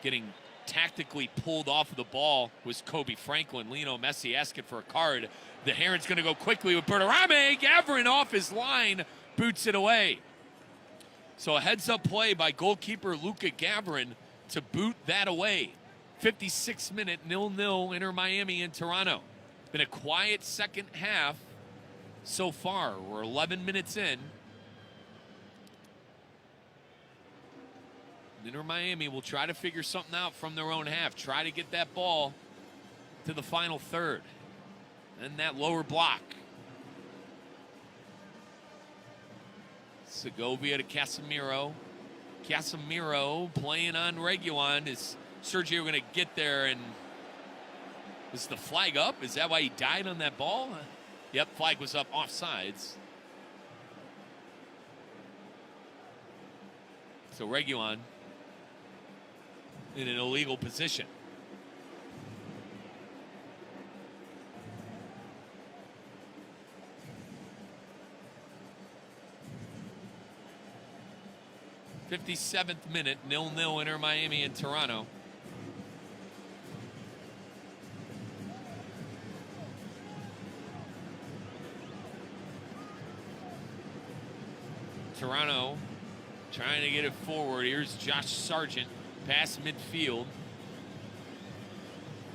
Getting tactically pulled off of the ball was Kobe Franklin. Lionel Messi asking for a card. The Herons going to go quickly with Bertarame. Gavrin off his line, boots it away. So a heads-up play by goalkeeper Luka Gavrin to boot that away. 56th minute, 0-0, Inter Miami and Toronto. Been a quiet second half so far. We're 11 minutes in. Inter Miami will try to figure something out from their own half. Try to get that ball to the final third. And that lower block. Segovia to Casemiro. Casemiro playing on Reguilon. Is Sergio going to get there? And is the flag up? Is that why he died on that ball? Yep, flag was up, offsides. So Reguilon in an illegal position. '57th minute, 0-0 Inter Miami and Toronto. Toronto trying to get it forward. Here's Josh Sargent, past midfield.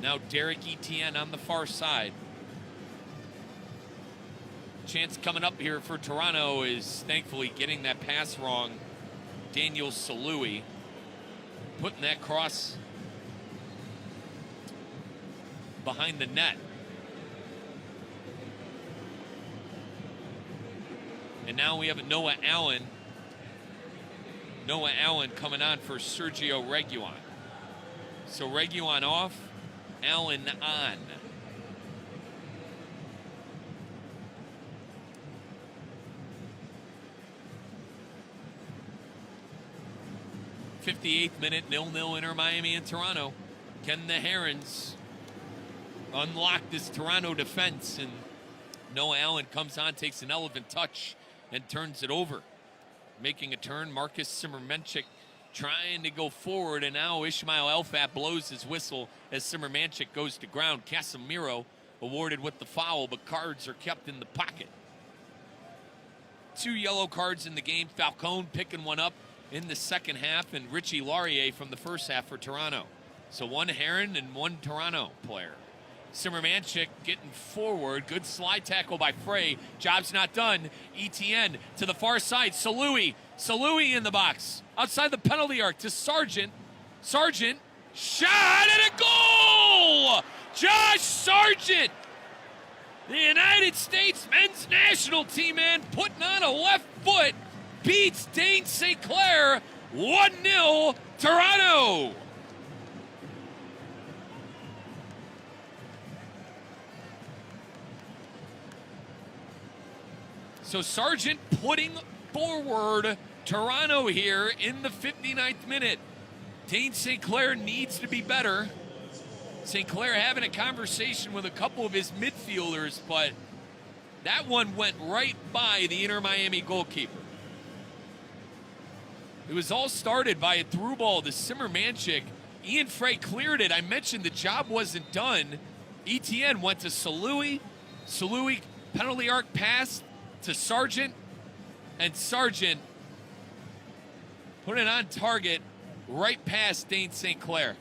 Now Derek Etienne on the far side. Chance coming up here for Toronto is thankfully getting that pass wrong. Daniel Salui putting that cross behind the net. And now we have a Noah Allen. Noah Allen coming on for Sergio Reguilon. So Reguilon off, Allen on. '58th minute, 0-0 Inter Miami and Toronto. Can the Herons unlock this Toronto defense? And Noah Allen comes on, takes an elephant touch, and turns it over. Making a turn, Marcus Simermanchik trying to go forward, and now Ishmael Elfat blows his whistle as Simermanchik goes to ground. Casemiro awarded with the foul, but cards are kept in the pocket. 2 yellow cards in the game. Falcone picking one up in the second half, and Richie Laurier from the first half for Toronto. So 1 Heron and 1 Toronto player. Simmermanchik getting forward. Good slide tackle by Frey. Job's not done. Etienne to the far side. Salui in the box. Outside the penalty arc to Sargent. Sargent, shot and a goal! Josh Sargent, the United States men's national team man, putting on a left foot, beats Dane St. Clair 1-0 Toronto. So Sargent putting forward Toronto here in the 59th minute. Dane St. Clair needs to be better. St. Clair having a conversation with a couple of his midfielders, but that one went right by the Inter Miami goalkeeper. It was all started by a through ball to Simmermanchik. Ian Frey cleared it. I mentioned the job wasn't done. Etienne went to Salui. Salui penalty arc pass to Sargent, and Sargent put it on target right past Dane St. Clair.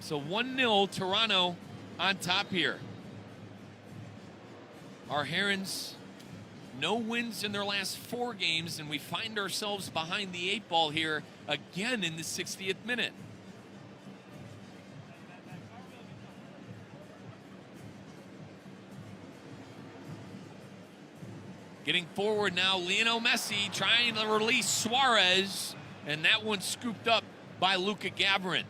So 1-0 Toronto on top here. Our Herons, no wins in their last 4 games, and we find ourselves behind the 8 ball here again in the 60th minute. Getting forward now, Lionel Messi trying to release Suarez, and that one scooped up by Luka Gavrin.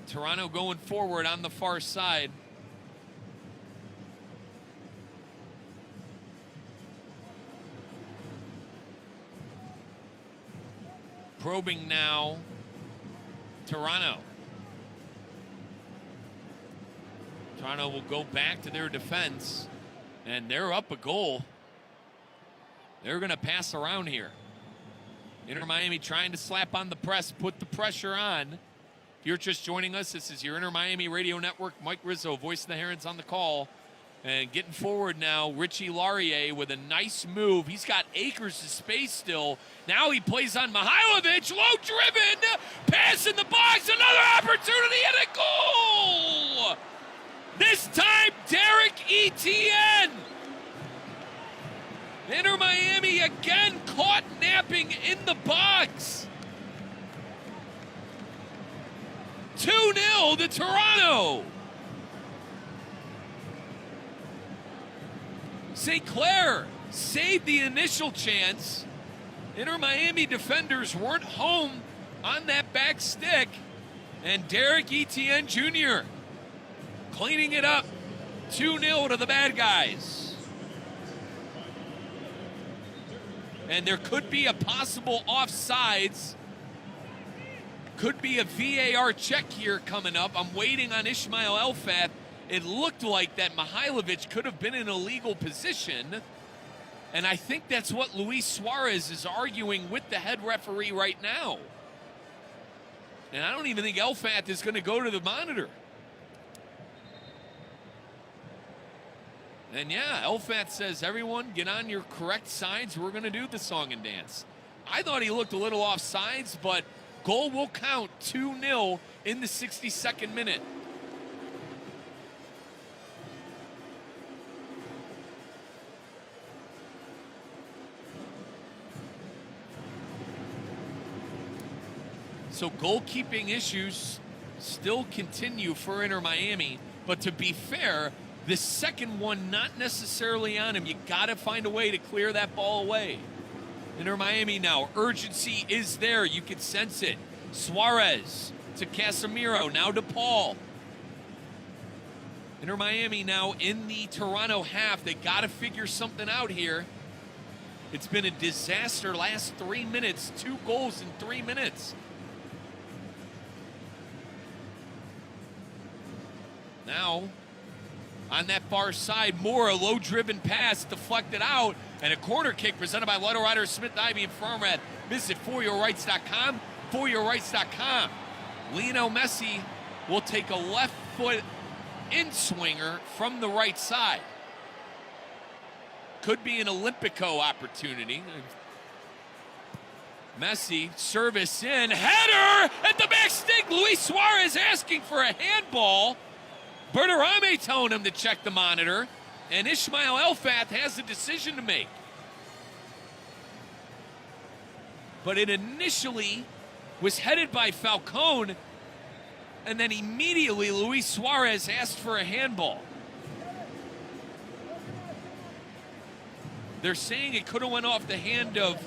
Toronto going forward on the far side. Probing now. Toronto. Toronto will go back to their defense, and they're up a goal. They're going to pass around here. Inter Miami trying to slap on the press, put the pressure on. If you're just joining us, this is your Inter Miami Radio Network. Mike Rizzo, voice of the Herons, on the call. And getting forward now, Richie Laurier with a nice move. He's got acres of space still. Now he plays on Mihailovic, low driven, pass in the box, another opportunity, and a goal! This time, Derek Etienne. Inter Miami again caught napping in the box. 2-0 to Toronto. St. Clair saved the initial chance. Inter Miami defenders weren't home on that back stick. And Derek Etienne Jr. cleaning it up. 2-0 to the bad guys. And there could be a possible offsides. Could be a VAR check here coming up. I'm waiting on Ismail Elfath. It looked like that Mihailovic could have been in a legal position. And I think that's what Luis Suarez is arguing with the head referee right now. And I don't even think Elfath is going to go to the monitor. And yeah, Elfath says, everyone get on your correct sides. We're going to do the song and dance. I thought he looked a little off sides, but goal will count. 2-0 in the 62nd minute. So goalkeeping issues still continue for Inter Miami. But to be fair, the second one not necessarily on him. You got to find a way to clear that ball away. Inter Miami now, urgency is there. You can sense it. Suarez to Casemiro, now to Paul. Inter Miami now in the Toronto half. They got to figure something out here. It's been a disaster last 3 minutes. 2 goals in 3 minutes. now, on that far side, more a low-driven pass deflected out, and a corner kick presented by Little Rider, Smith, Ivy, and Farmrad. Visit foryourrights.com, foryourrights.com. Lionel Messi will take a left foot in-swinger from the right side. Could be an Olympico opportunity. Messi, service in, header at the back stick. Luis Suarez asking for a handball. Bertarame telling him to check the monitor. And Ismail Elfath has a decision to make. But it initially was headed by Falcone, and then immediately Luis Suarez asked for a handball. They're saying it could have went off the hand of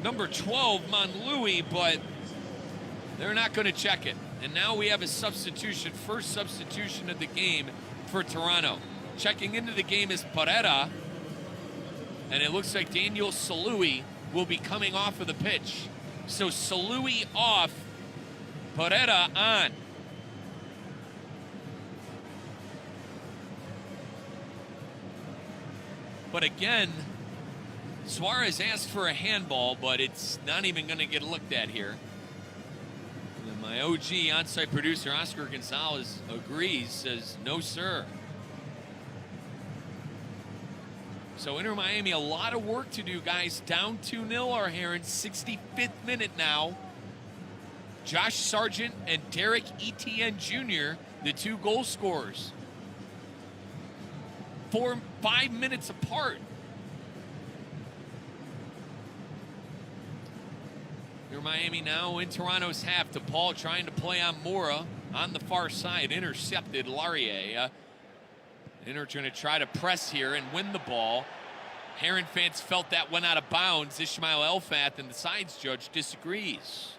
number 12, Monlouis, but they're not going to check it. And now we have a substitution, first substitution of the game for Toronto. Checking into the game is Pareda, and it looks like Daniel Salui will be coming off of the pitch. So Salui off, Pareda on. But again, Suarez asked for a handball, but it's not even going to get looked at here. And my OG on-site producer, Oscar Gonzalez, agrees, says, no, sir. So Inter Miami, a lot of work to do, guys. Down 2-0, our Herons, 65th minute now. Josh Sargent and Derek Etienne Jr., the two goal scorers. 5 minutes apart. Inter Miami now in Toronto's half. DePaul trying to play on Mora on the far side. Intercepted Laurier. Inter trying to try to press here and win the ball. Heron fans felt that went out of bounds. Ismail Elfath and the sides judge disagrees.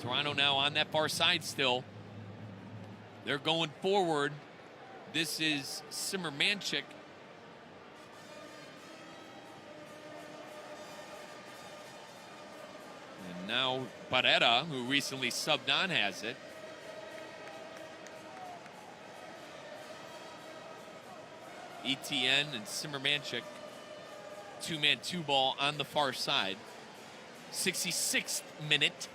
Toronto now on that far side still. They're going forward. This is Simmermanchik. And now Barrera, who recently subbed on, has it. Etienne and Simmermanchik. Two-man, two-ball on the far side. 66th minute.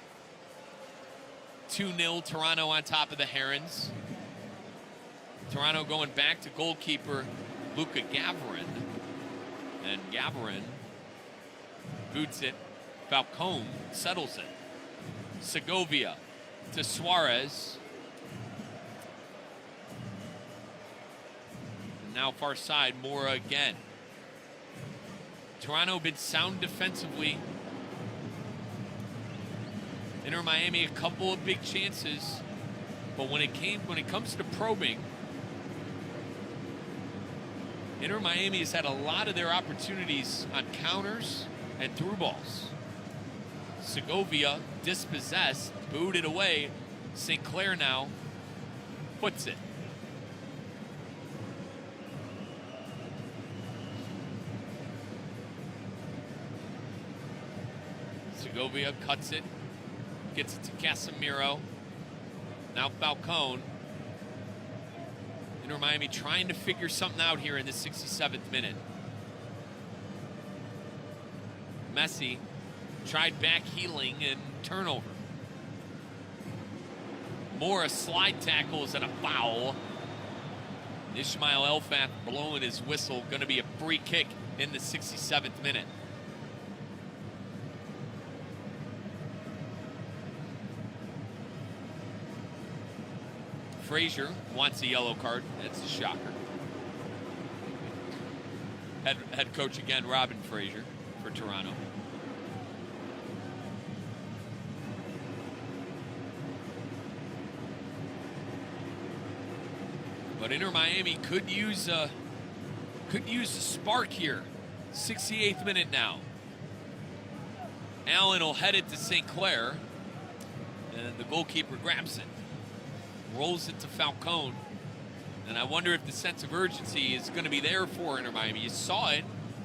2-0 Toronto on top of the Herons. Toronto going back to goalkeeper Luca Gavarin. And Gavarin boots it. Falcone settles it. Segovia to Suarez. And now far side, Mora again. Toronto been sound defensively. Inter Miami a couple of big chances, but when it comes to probing, Inter Miami has had a lot of their opportunities on counters and through balls. Segovia dispossessed, booted away. St. Clair now puts it. Segovia cuts it. Gets it to Casemiro. Now Falcone. Inter Miami trying to figure something out here in the 67th minute. Messi tried back heeling and turnover. Mora slide tackles and a foul. Ismail Elfath blowing his whistle. Going to be a free kick in the 67th minute. Frazier wants a yellow card. That's a shocker. Head coach again, Robin Frazier for Toronto. But Inter Miami could use a spark here. 68th minute now. Allen will head it to St. Clair, and the goalkeeper grabs it. Rolls it to Falcone. And I wonder if the sense of urgency is going to be there for Inter Miami. You saw it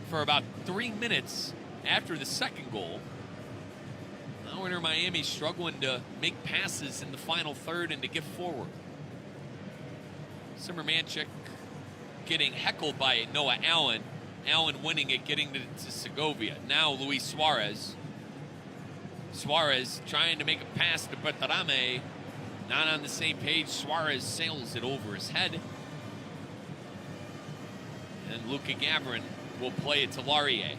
for about 3 minutes after the second goal. Now Now Inter Miami struggling to make passes in the final third and to get forward. Simmermanchik getting heckled by Noah Allen. Allen winning it, getting to Segovia. Now Luis Suarez. Suarez trying to make a pass to Bertarame. Not on the same page. Suarez sails it over his head. And Luka Gavrin will play it to Laurier.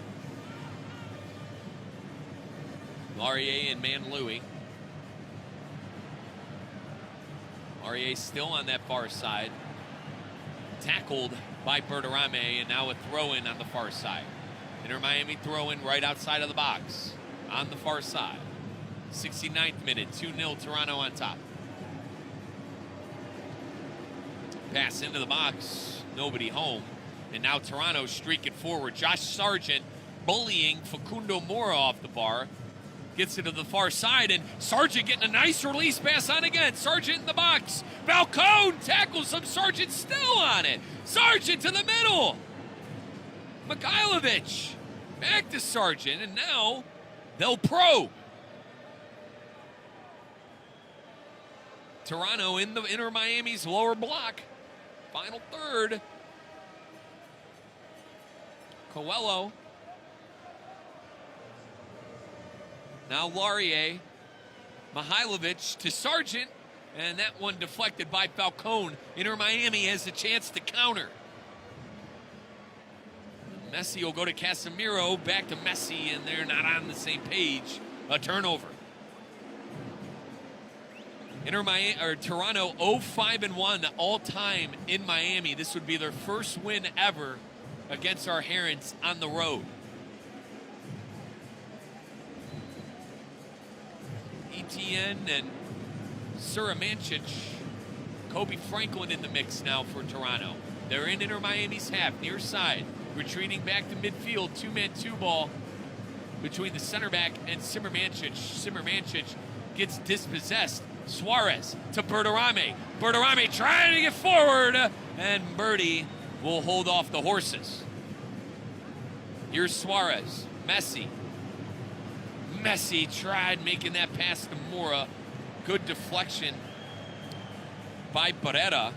Laurier and Manlui. Laurier still on that far side. Tackled by Bertarame, and now a throw-in on the far side. Inter Miami throw-in right outside of the box on the far side. 69th minute, 2-0 Toronto on top. Pass into the box, nobody home. And now Toronto streaking forward. Josh Sargent bullying Facundo Mora off the bar. Gets it to the far side, and Sargent getting a nice release pass on again. Sargent in the box. Falcone tackles him. Sargent still on it. Sargent to the middle. Mikhailovich back to Sargent, and now they'll probe. Toronto in the Inter Miami's lower block. Final third. Coelho. Now Laurier, Mihailovic to Sargent, and that one deflected by Falcone. Inter Miami has a chance to counter. Messi will go to Casemiro, back to Messi, and they're not on the same page. A turnover. Toronto 0-5-1 all time in Miami. This would be their first win ever against our Herons on the road. Etienne and Suramancic, Kobe Franklin in the mix now for Toronto. They're in Inter Miami's half, near side, retreating back to midfield, two-man two-ball between the center back and Simmermanchik. Simmermanchik gets dispossessed. Suarez to Bertarame. Bertarame trying to get forward, and Bertie will hold off the horses. Here's Suarez. Messi. Messi tried making that pass to Mora. Good deflection by Barrera.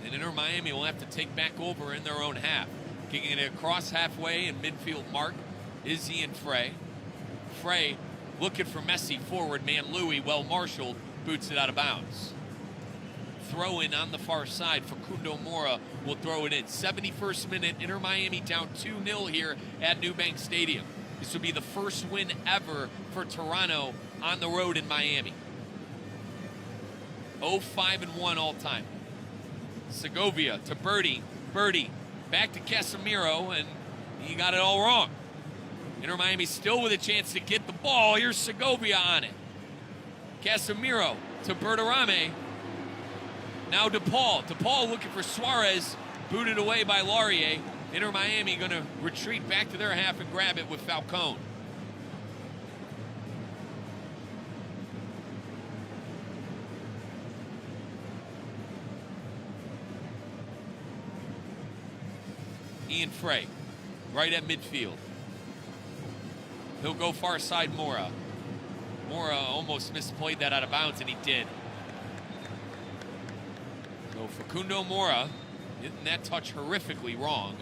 And Inter Miami will have to take back over in their own half. Kicking it across halfway in midfield mark is Ian Frey. Frey looking for Messi forward. Manlui, well marshaled, boots it out of bounds. Throw in on the far side. Facundo Mora will throw it in. 71st minute, Inter Miami down 2-0 here at Newbank Stadium. This will be the first win ever for Toronto on the road in Miami. 0-5-1 all time. Segovia to Bertie. Bertie back to Casemiro, and he got it all wrong. Inter Miami still with a chance to get the ball. Here's Segovia on it. Casemiro to Bertarame. Now DePaul. DePaul looking for Suarez. Booted away by Laurier. Inter Miami going to retreat back to their half and grab it with Falcone. Ian Frey, right at midfield. He'll go far side Mora. Mora almost misplayed that out of bounds, and he did. So Facundo Mora hitting that touch horrifically wrong.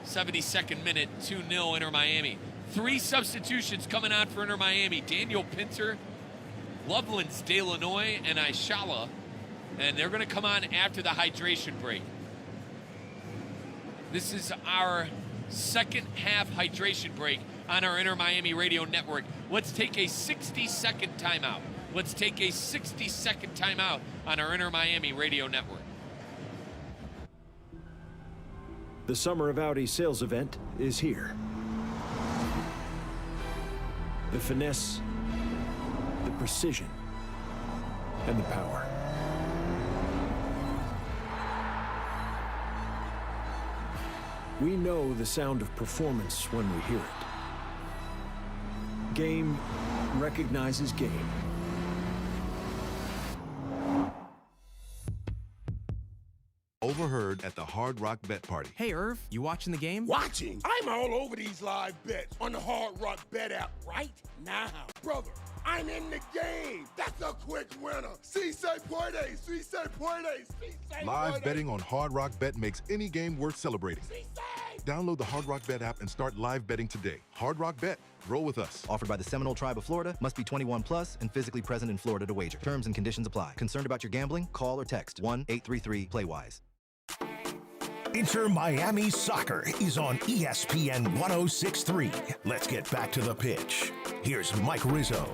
72nd minute, 2-0 Inter Miami. 3 substitutions coming out for Inter Miami. Daniel Pinter, Lovelands, Delanoy, and Aishala. And they're going to come on after the hydration break. This is our second half hydration break on our Inter Miami radio network. Let's take a 60-second timeout. Let's take a 60-second timeout on our Inter Miami radio network. The Summer of Audi sales event is here. The finesse, the precision, and the power. We know the sound of performance when we hear it. Game recognizes game. Overheard at the Hard Rock Bet Party. Hey, Irv, you watching the game? Watching? I'm all over these live bets on the Hard Rock Bet app right now. Brother, I'm in the game. That's a quick winner. Si se puede, si se puede, si se Live puede. betting on Hard Rock Bet makes any game worth celebrating. Download the Hard Rock Bet app and start live betting today. Hard Rock Bet. Roll with us. Offered by the Seminole Tribe of Florida. Must be 21 plus and physically present in Florida to wager. Terms and conditions apply. Concerned about your gambling? Call or text 1-833-PLAY-WISE. Inter Miami Soccer is on ESPN 106.3. Let's get back to the pitch. Here's Mike Rizzo.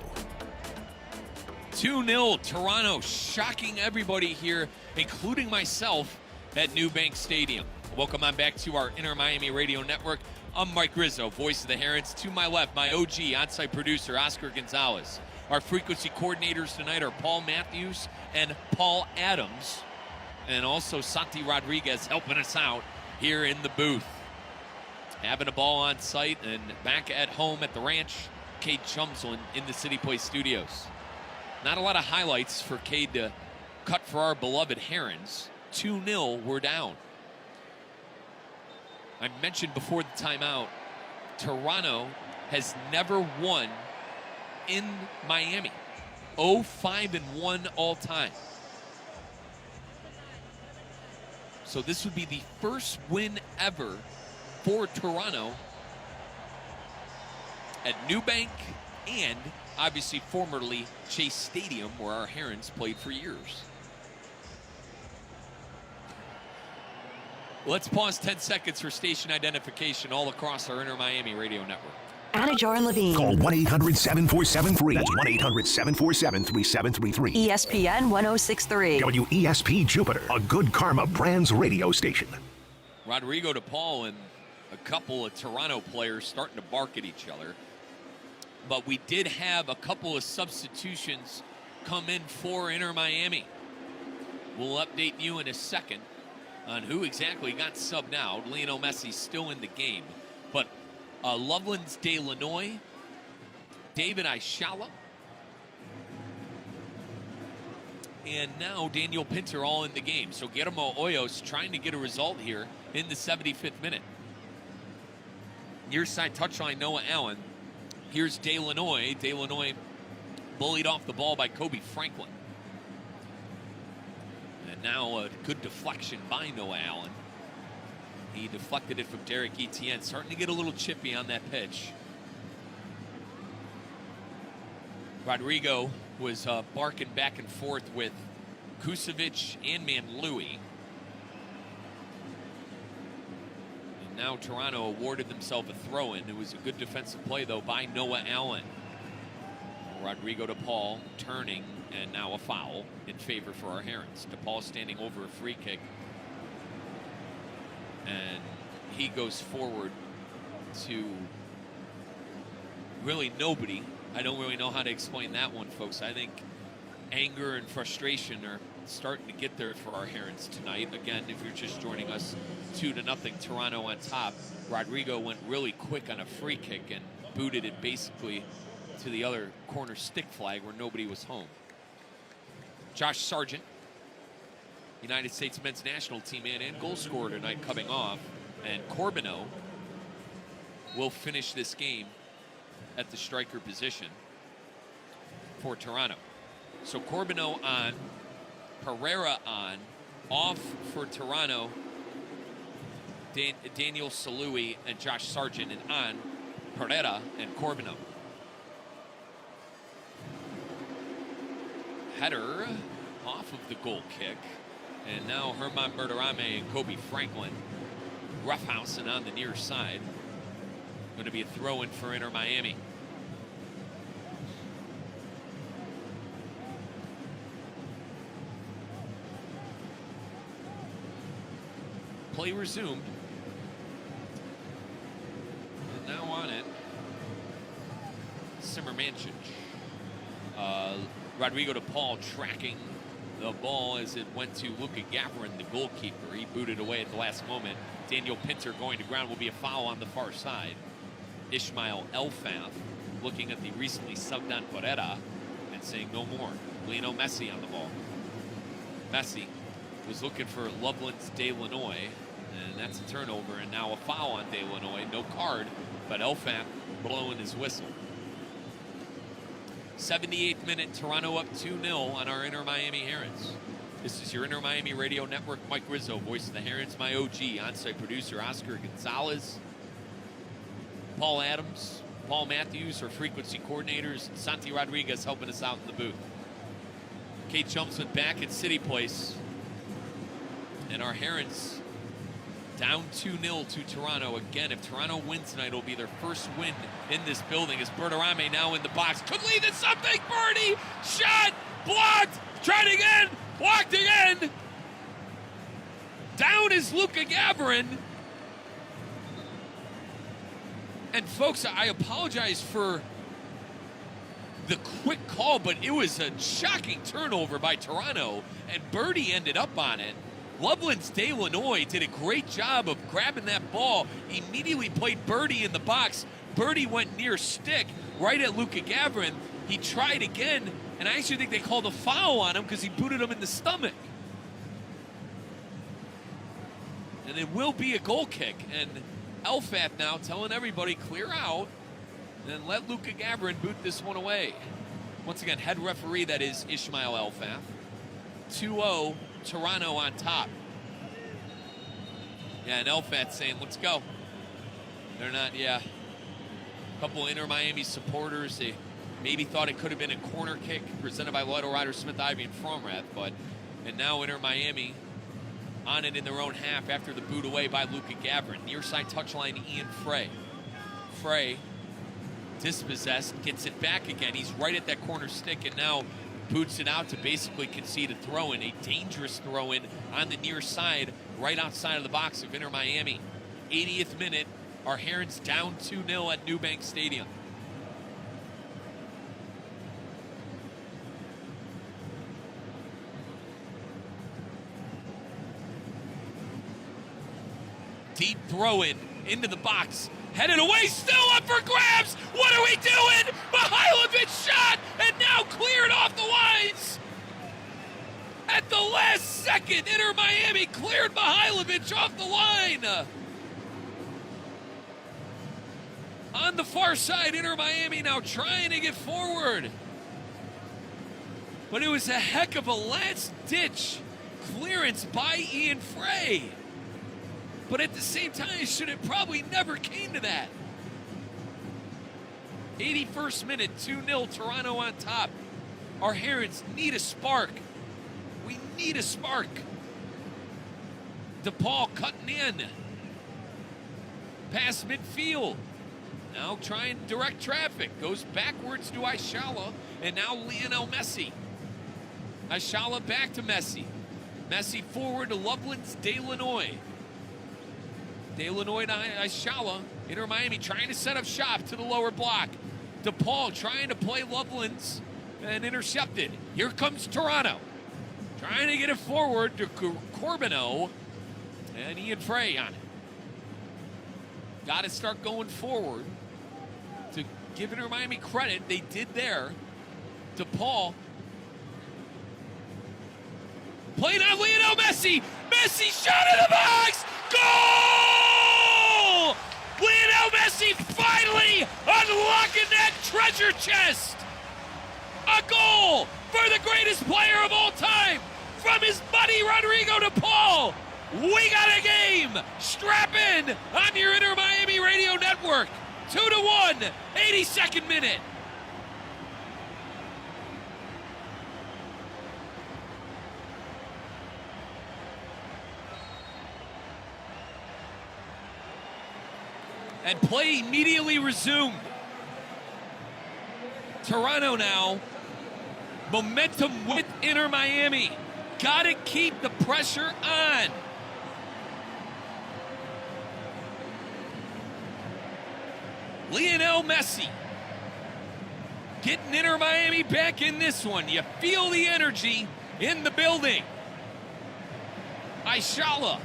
2-0 Toronto, shocking everybody here, including myself, at New Bank Stadium. Welcome on back to our Inter Miami Radio Network. I'm Mike Rizzo, voice of the Herons. To my left, my OG on-site producer, Oscar Gonzalez. Our frequency coordinators tonight are Paul Matthews and Paul Adams. And also Santi Rodriguez helping us out here in the booth. Having a ball on site and back at home at the ranch, Cade Chumsland in the City Place studios. Not a lot of highlights for Cade to cut for our beloved Herons. 2-0, we're down. I mentioned before the timeout, Toronto has never won in Miami. 0-5-1 all time. So this would be the first win ever for Toronto at New Bank and obviously formerly Chase Stadium, where our Herons played for years. Let's pause 10 seconds for station identification all across our Inter Miami Radio Network. Anna Joran Levine. Call 1-800-747-FREE. That's 1-800-747-3733. ESPN 106.3. WESP Jupiter, a Good Karma Brands radio station. Rodrigo DePaul and a couple of Toronto players starting to bark at each other. But we did have a couple of substitutions come in for Inter Miami. We'll update you in a second on who exactly got subbed out. Lionel Messi still in the game. But Loveland's De Lanoy, David Aishala, and now Daniel Pinter all in the game. So Guillermo Hoyos trying to get a result here in the 75th minute. Near side touchline, Noah Allen. Here's De Lanoy. De Lanoy bullied off the ball by Kobe Franklin. And now a good deflection by Noah Allen. He deflected it from Derek Etienne. Starting to get a little chippy on that pitch. Rodrigo was barking back and forth with Kusevic and Manlui. And now Toronto awarded themselves a throw-in. It was a good defensive play, though, by Noah Allen. Rodrigo DePaul turning, and now a foul in favor for our Herons. DePaul standing over a free kick. And he goes forward to really nobody. I don't really know how to explain that one, folks. I think anger and frustration are starting to get there for our Herons tonight. Again, if you're just joining us, 2-0 Toronto on top. Rodrigo went really quick on a free kick and booted it basically to the other corner stick flag where nobody was home. Josh Sargent, United States men's national team man and goal scorer tonight, coming off. And Corbineau will finish this game at the striker position for Toronto. So Corbineau on, Pereira on, off for Toronto, Daniel Salui and Josh Sargent, and on Pereira and Corbineau. Header off of the goal kick. And now Herman Berterame and Kobe Franklin roughhousing on the near side. Going to be a throw-in for Inter Miami. Play resumed. And now on it, Simmer Mancic. Rodrigo DePaul tracking the ball as it went to Luka Gavarin, the goalkeeper. He booted away at the last moment. Daniel Pinter going to ground. Will be a foul on the far side. Ishmael Elfaf looking at the recently subbed on Pereira and saying no more. Lionel Messi on the ball. Messi was looking for Loveland's De Lanoy, and that's a turnover, and now a foul on De Lanoy. No card, but Elfaf blowing his whistle. 78th minute, Toronto up 2-0 on our Inter Miami Herons. This is your Inter Miami Radio Network. Mike Rizzo, voice of the Herons, my OG, on-site producer Oscar Gonzalez, Paul Adams, Paul Matthews, our frequency coordinators, and Santi Rodriguez helping us out in the booth. Kate Jumpsman back at City Place, and our Herons down 2-0 to Toronto. Again, if Toronto wins tonight, it'll be their first win in this building. As Bertarame now in the box. Could lead to something. Birdie! Shot! Blocked! Tried again! Blocked again! Down is Luka Gavarin. And folks, I apologize for the quick call, but it was a shocking turnover by Toronto, and Birdie ended up on it. Loveland's Delanoy did a great job of grabbing that ball, immediately played Birdie in the box. Birdie went near stick right at Luka Gavarin. He tried again, and I actually think they called a foul on him because he booted him in the stomach. And it will be a goal kick. And Elfat now telling everybody, clear out and let Luka Gavarin boot this one away. Once again, head referee, that is Ishmael Elfat. 2-0, Toronto on top. Yeah, and Elfat saying, let's go. They're not, yeah. A couple Inter Miami supporters, they maybe thought it could have been a corner kick presented by Loyal Rider, Smith, Ivy, and Fromrath, and now Inter Miami on it in their own half after the boot away by Luka Gavarin. Near side touchline, Ian Frey. Frey, dispossessed, gets it back again. He's right at that corner stick and now boots it out to basically concede a throw-in, a dangerous throw-in on the near side, right outside of the box of Inter Miami. 80th minute, our Herons down 2-0 at Newbank Stadium. Deep throw-in into the box. Headed away, still up for grabs. What are we doing? Mihailovic shot and now cleared off the lines. At the last second, Inter Miami cleared Mihailovic off the line. On the far side, Inter Miami now trying to get forward. But it was a heck of a last-ditch clearance by Ian Frey. But at the same time, it should have probably never came to that. 81st minute, 2-0, Toronto on top. Our Herons need a spark. We need a spark. DePaul cutting in. Past midfield. Now trying to direct traffic. Goes backwards to Aishala, and now Lionel Messi. Aishala back to Messi. Messi forward to Loveland's Delanoy. Delanoy to Aishala. Inter Miami trying to set up shop to the lower block. DePaul trying to play Loveland's and intercepted. Here comes Toronto. Trying to get it forward to Corbino and Ian Frey on it. Got to start going forward. To give Inter Miami credit, they did there. DePaul playing on Lionel Messi. Messi shot in the box. Goal! Lionel Messi finally unlocking that treasure chest. A goal for the greatest player of all time from his buddy Rodrigo DePaul. We got a game. Strap in on your Inter Miami Radio Network. 2-1, 82nd minute. And play immediately resumed. Toronto now, momentum with Inter Miami. Gotta keep the pressure on. Lionel Messi getting Inter Miami back in this one. You feel the energy in the building. Aishala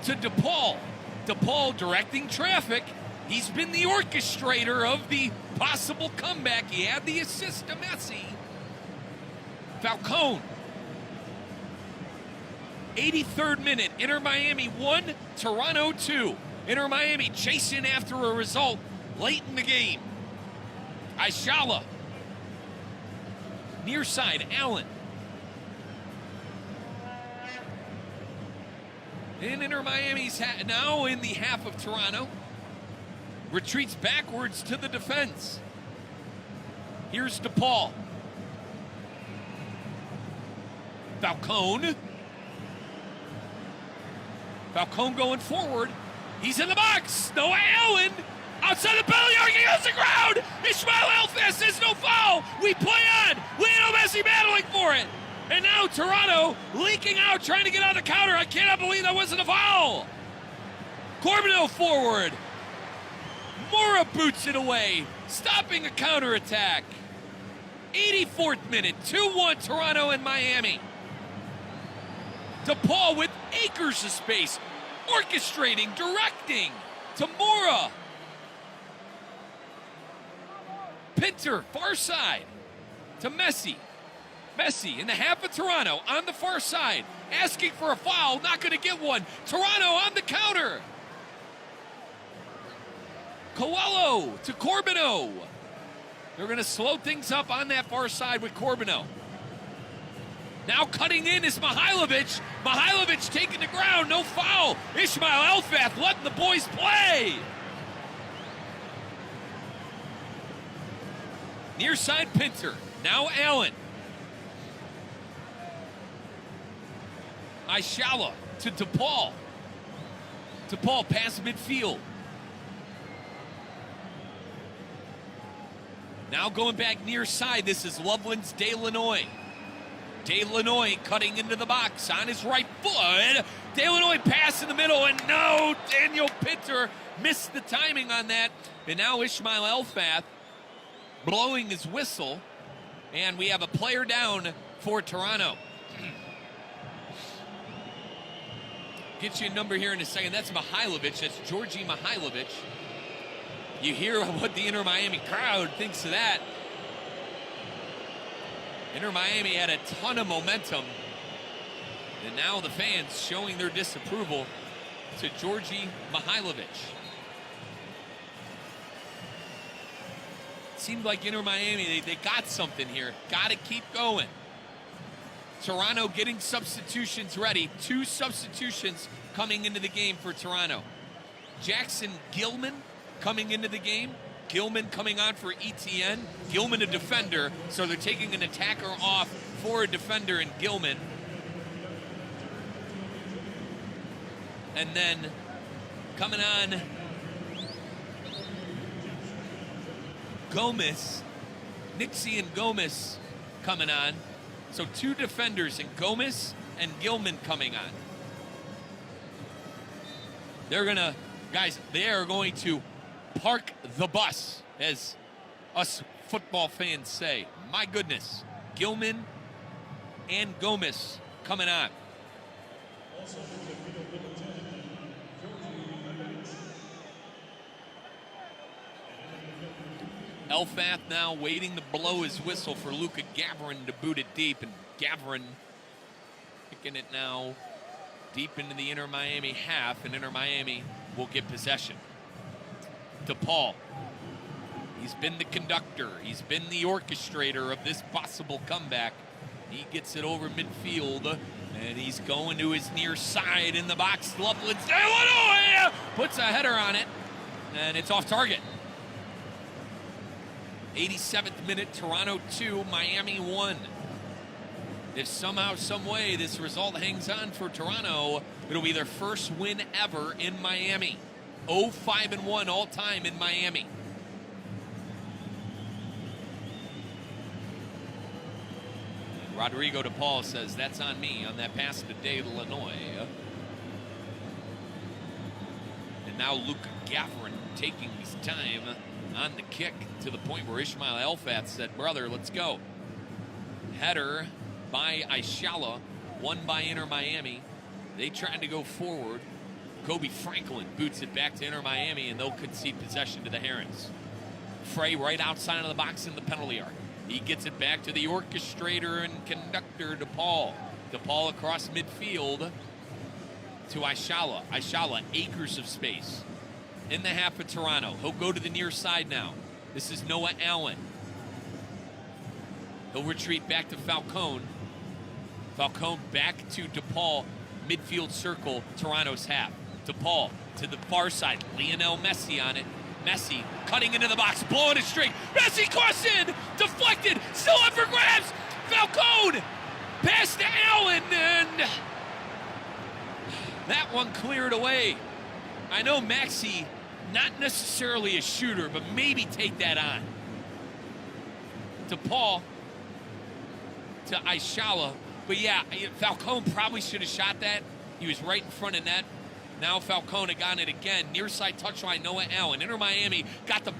to DePaul. DePaul directing traffic. He's been the orchestrator of the possible comeback. He had the assist to Messi. Falcone. 83rd minute. Inter Miami 1, Toronto 2. Inter Miami chasing after a result late in the game. Aishala Near side, Allen. In Inter Miami's now in the half of Toronto. Retreats backwards to the defense. Here's DePaul. Falcone. Falcone going forward. He's in the box. Noah Allen outside the penalty area against the ground. Ishmael Elfas says no foul. We play on. Lionel Messi battling for it. And now Toronto leaking out, trying to get on the counter. I cannot believe that wasn't a foul. Corbino forward. Mora boots it away, stopping a counterattack. 84th minute, 2-1 Toronto and Miami. DePaul with acres of space, orchestrating, directing to Mora. Pinter, far side to Messi. Messi in the half of Toronto on the far side, asking for a foul, not going to get one. Toronto on the counter. Coelho to Corbino. They're going to slow things up on that far side with Corbino. Now cutting in is Mihailovic. Mihailovic taking the ground, no foul. Ishmael Elfas letting the boys play. Near side Pinter. Now Allen. Aishala to DePaul. DePaul past midfield. Now going back near side, this is Loveland's DeLanoy. DeLanoy cutting into the box on his right foot. DeLanoy pass in the middle, and no, Daniel Pinter missed the timing on that. And now Ishmael Elfas blowing his whistle, and we have a player down for Toronto. Get you a number here in a second. That's Mihailovic. That's Georgi Mihailovic. You hear what the Inter Miami crowd thinks of that. Inter Miami had a ton of momentum, and now the fans showing their disapproval to Georgi Mihailovic. Seemed like Inter Miami, they got something here. Got to keep going. Toronto getting substitutions ready. 2 substitutions coming into the game for Toronto. Jackson Gilman coming into the game. Gilman coming on for Etienne. Gilman a defender, so they're taking an attacker off for a defender in Gilman. And then coming on, Gomez. Nixie and Gomez coming on. So 2 defenders in Gomez and Gilman coming on. They're gonna, guys, they are going to park the bus, as us football fans say. My goodness. Gilman and Gomez coming on. Elfas now waiting to blow his whistle for Luka Gavarin to boot it deep, and Gavarin kicking it now deep into the Inter Miami half, and Inter Miami will get possession. DePaul. He's been the conductor. He's been the orchestrator of this possible comeback. He gets it over midfield, and he's going to his near side in the box. Loveland, Illinois puts a header on it, and it's off target. 87th minute, Toronto 2, Miami 1. If somehow, some way, this result hangs on for Toronto, it'll be their first win ever in Miami. 0-5-1 all time in Miami. And Rodrigo DePaul says, that's on me on that pass to DeLanoy. And now Luka Gavarin taking his time on the kick to the point where Ishmael Elfas said, brother, let's go. Header by Aishala, won by Inter Miami. They tried to go forward. Kobe Franklin boots it back to Inter Miami, and they'll concede possession to the Herons. Frey right outside of the box in the penalty arc. He gets it back to the orchestrator and conductor, DePaul. DePaul across midfield to Aishala. Aishala, acres of space in the half of Toronto. He'll go to the near side now. This is Noah Allen. He'll retreat back to Falcone. Falcone back to DePaul, midfield circle, Toronto's half. DePaul to the far side, Lionel Messi on it. Messi cutting into the box, blowing a streak. Messi cross in, deflected, still up for grabs. Falcone pass to Allen, and that one cleared away. I know Maxi, not necessarily a shooter, but maybe take that on. DePaul to Aishala. But yeah, Falcone probably should have shot that. He was right in front of net. Now Falcone got it again. Near side touchline, Noah Allen. Inter Miami got the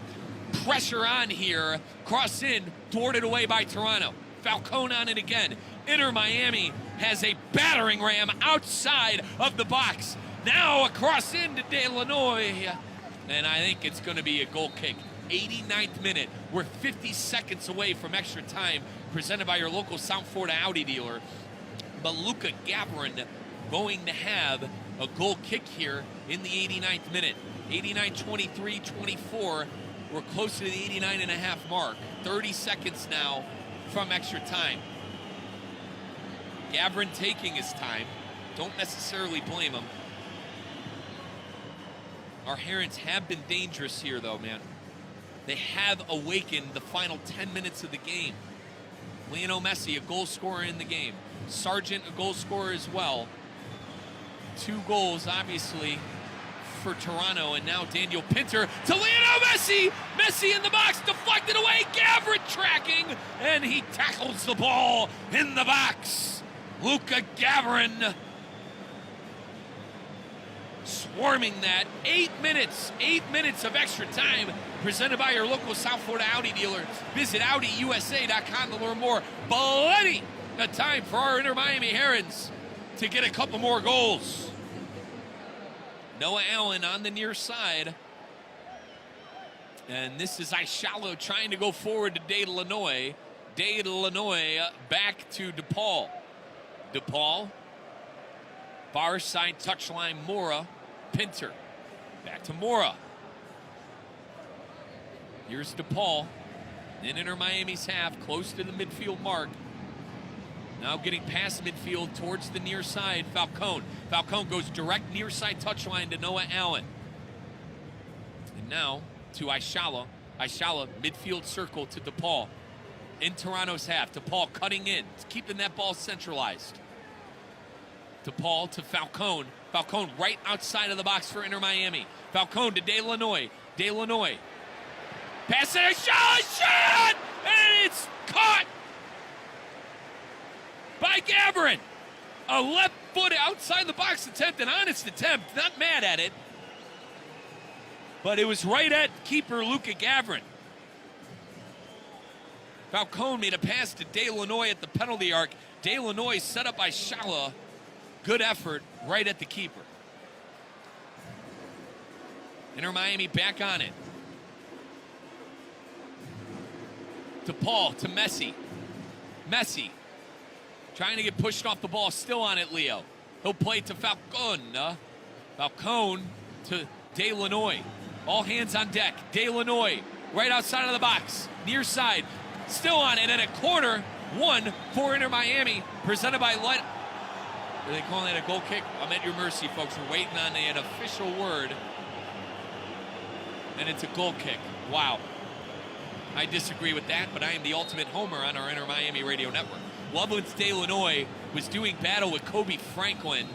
pressure on here. Cross in, thwarted away by Toronto. Falcone on it again. Inter Miami has a battering ram outside of the box. Now a cross in to Delanoy. And I think it's going to be a goal kick. 89th minute. We're 50 seconds away from extra time. Presented by your local South Florida Audi dealer. But Luka Gavrin going to have a goal kick here in the 89th minute. 89-23-24. We're close to the 89.5 mark. 30 seconds now from extra time. Gavrin taking his time. Don't necessarily blame him. Our Herons have been dangerous here, though, man. They have awakened the final 10 minutes of the game. Lionel Messi, a goal scorer in the game. Sargent, a goal scorer as well. 2 goals, obviously, for Toronto. And now Daniel Pinter to Lionel Messi. Messi in the box, deflected away. Gavrin tracking, and he tackles the ball in the box. Luka Gavrin swarming that. 8 minutes of extra time. Presented by your local South Florida Audi dealer. Visit AudiUSA.com to learn more. Plenty of time for our Inter Miami Herons to get a couple more goals. Noah Allen on the near side. And this is Aishala trying to go forward to Delanoy. Delanoy back to DePaul. DePaul. Far side touchline, Mora. Pinter. Back to Mora. Here's DePaul in Inter Miami's half, close to the midfield mark. Now getting past midfield towards the near side, Falcone. Falcone goes direct near side touchline to Noah Allen. And now to Aishala. Aishala, midfield circle to DePaul. In Toronto's half, DePaul cutting in, keeping that ball centralized. DePaul to Falcone. Falcone right outside of the box for Inter Miami. Falcone to Delanoy. Delanoy. Pass it, shot! And it's caught by Gavrin. A left foot outside the box attempt, an honest attempt. Not mad at it. But it was right at keeper Luka Gavrin. Falcone made a pass to Delanoy at the penalty arc. Delanoy set up by Shala. Good effort right at the keeper. Inter Miami back on it. To Paul, to Messi. Messi trying to get pushed off the ball, still on it, Leo. He'll play to Falcone. Falcone to Delanoy. All hands on deck. Delanoy right outside of the box. Near side. Still on it, and a corner. 1 for Inter Miami. Presented by Light. Are they calling that a goal kick? I'm at your mercy, folks. We're waiting on an official word. And it's a goal kick. Wow. I disagree with that, but I am the ultimate homer on our Inter Miami radio network. Loveland's Delanoy was doing battle with Kobe Franklin,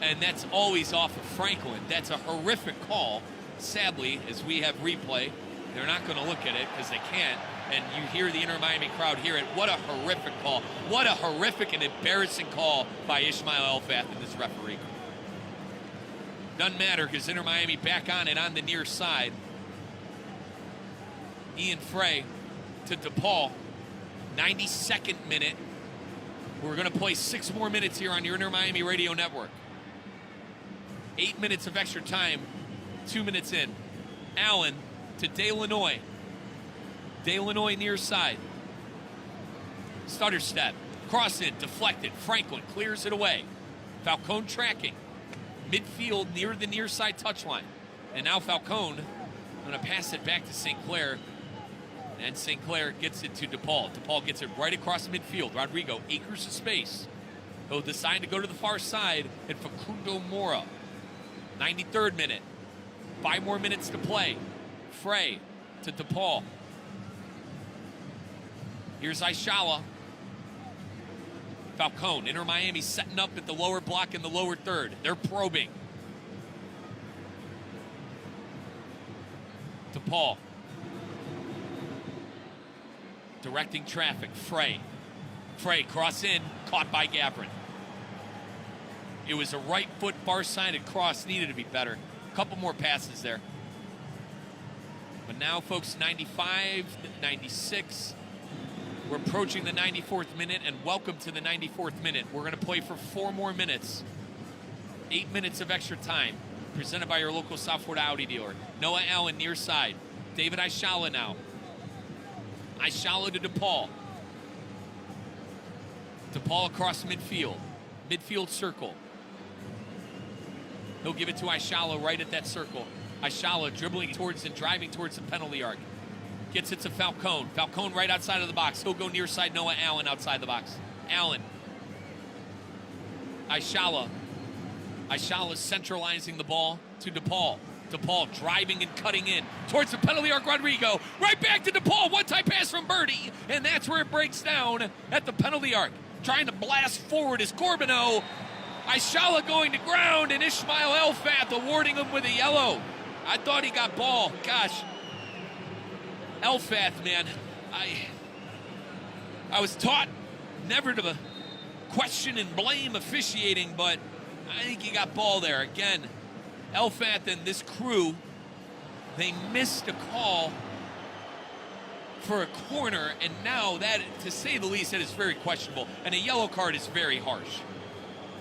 and that's always off of Franklin. That's a horrific call. Sadly, as we have replay, they're not going to look at it because they can't, and you hear the Inter Miami crowd hear it. What a horrific call. What a horrific and embarrassing call by Ishmael Elfath and this referee. Doesn't matter because Inter Miami back on it on the near side. Ian Frey to DePaul. 92nd minute. We're going to play 6 more minutes here on your Inter Miami radio network. 8 minutes of extra time. 2 minutes in. Allen to Delanoy. Delanoy near side. Stutter step. Cross in. Deflected. Franklin clears it away. Falcone tracking. Midfield near the near side touchline. And now Falcone going to pass it back to St. Clair. And St. Clair gets it to DePaul. DePaul gets it right across midfield. Rodrigo, acres of space. He'll decide to go to the far side, and Facundo Mora. 93rd minute. 5 more minutes to play. Frey to DePaul. Here's Ayala. Falcone, Inter Miami setting up at the lower block in the lower third. They're probing. DePaul. Directing traffic. Frey. Frey, cross in, caught by Gavrin. It was a right foot far-sided cross, needed to be better. A couple more passes there. But now, folks, 95, 96. We're approaching the 94th minute, and welcome to the 94th minute. We're going to play for 4 more minutes. 8 minutes of extra time, presented by your local South Florida Audi dealer. Noah Allen near side. David Ayala now. Ayala to DePaul. DePaul across midfield. Midfield circle. He'll give it to Ayala right at that circle. Ayala dribbling towards and driving towards the penalty arc. Gets it to Falcone. Falcone right outside of the box. He'll go near side. Noah Allen outside the box. Allen. Ayala. Ayala centralizing the ball to DePaul. DePaul driving and cutting in towards the penalty arc. Rodrigo right back to DePaul. One-time pass from Birdie, and that's where it breaks down at the penalty arc. Trying to blast forward is Corbino. Ayala going to ground, and Ismail Elfath awarding him with a yellow. I thought he got ball. Gosh. Elfath, man. I was taught never to question and blame officiating, but I think he got ball there. Again, Elfath and this crew, they missed a call for a corner, and now that, to say the least, that is very questionable. And a yellow card is very harsh.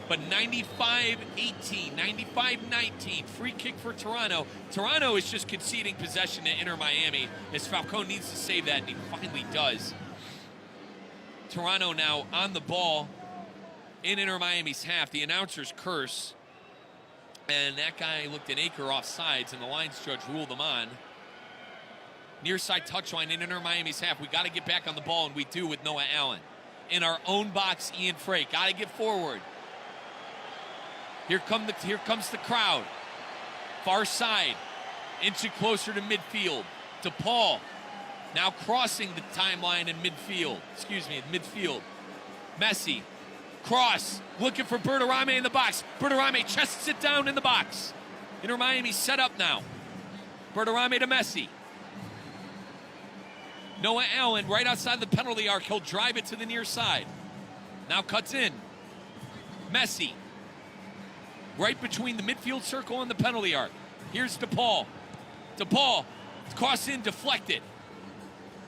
But 95-18, 95-19, free kick for Toronto. Toronto is just conceding possession to Inter Miami, as Falcone needs to save that, and he finally does. Toronto now on the ball in Inter Miami's half. The announcers curse, and that guy looked an acre off sides, and the lines judge ruled them on. Near side touchline in Inter Miami's half. We got to get back on the ball, and we do with Noah Allen. In our own box, Ian Frey. Got to get forward. Here comes the crowd. Far side. Inching closer to midfield. DePaul now crossing the timeline in midfield. Midfield. Messi. Cross. Looking for Bertarame in the box. Bertarame chests it down in the box. Inter Miami set up now. Bertarame to Messi. Noah Allen right outside the penalty arc. He'll drive it to the near side. Now cuts in. Messi. Right between the midfield circle and the penalty arc. Here's DePaul. DePaul. Cross in, deflected.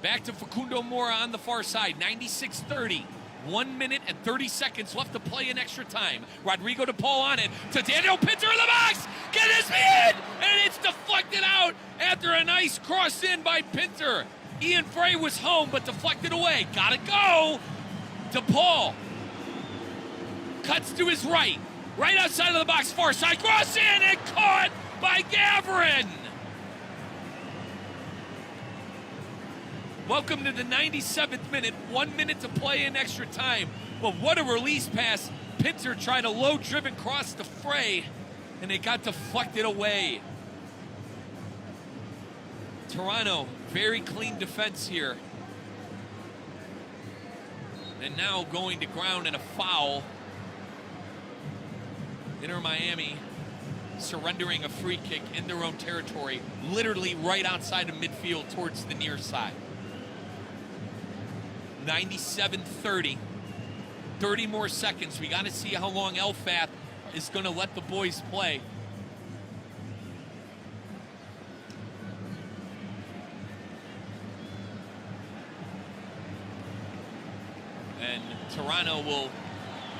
Back to Facundo Mora on the far side. 96-30. 1 minute and 30 seconds left to play in extra time. Rodrigo DePaul on it to Daniel Pinter in the box. Get his in! And it's deflected out after a nice cross in by Pinter. Ian Frey was home, but deflected away. Gotta go. DePaul cuts to his right. Right outside of the box, far side. Cross in and caught by Gavrin. Welcome to the 97th minute. 1 minute to play in extra time. Well, what a release pass. Pinter tried a low-driven cross to Frey, and it got deflected away. Toronto, very clean defense here. And now going to ground in a foul. Inter Miami surrendering a free kick in their own territory, literally right outside of midfield towards the near side. 97-30. 30 more seconds. We got to see how long Elfath is going to let the boys play. And Toronto will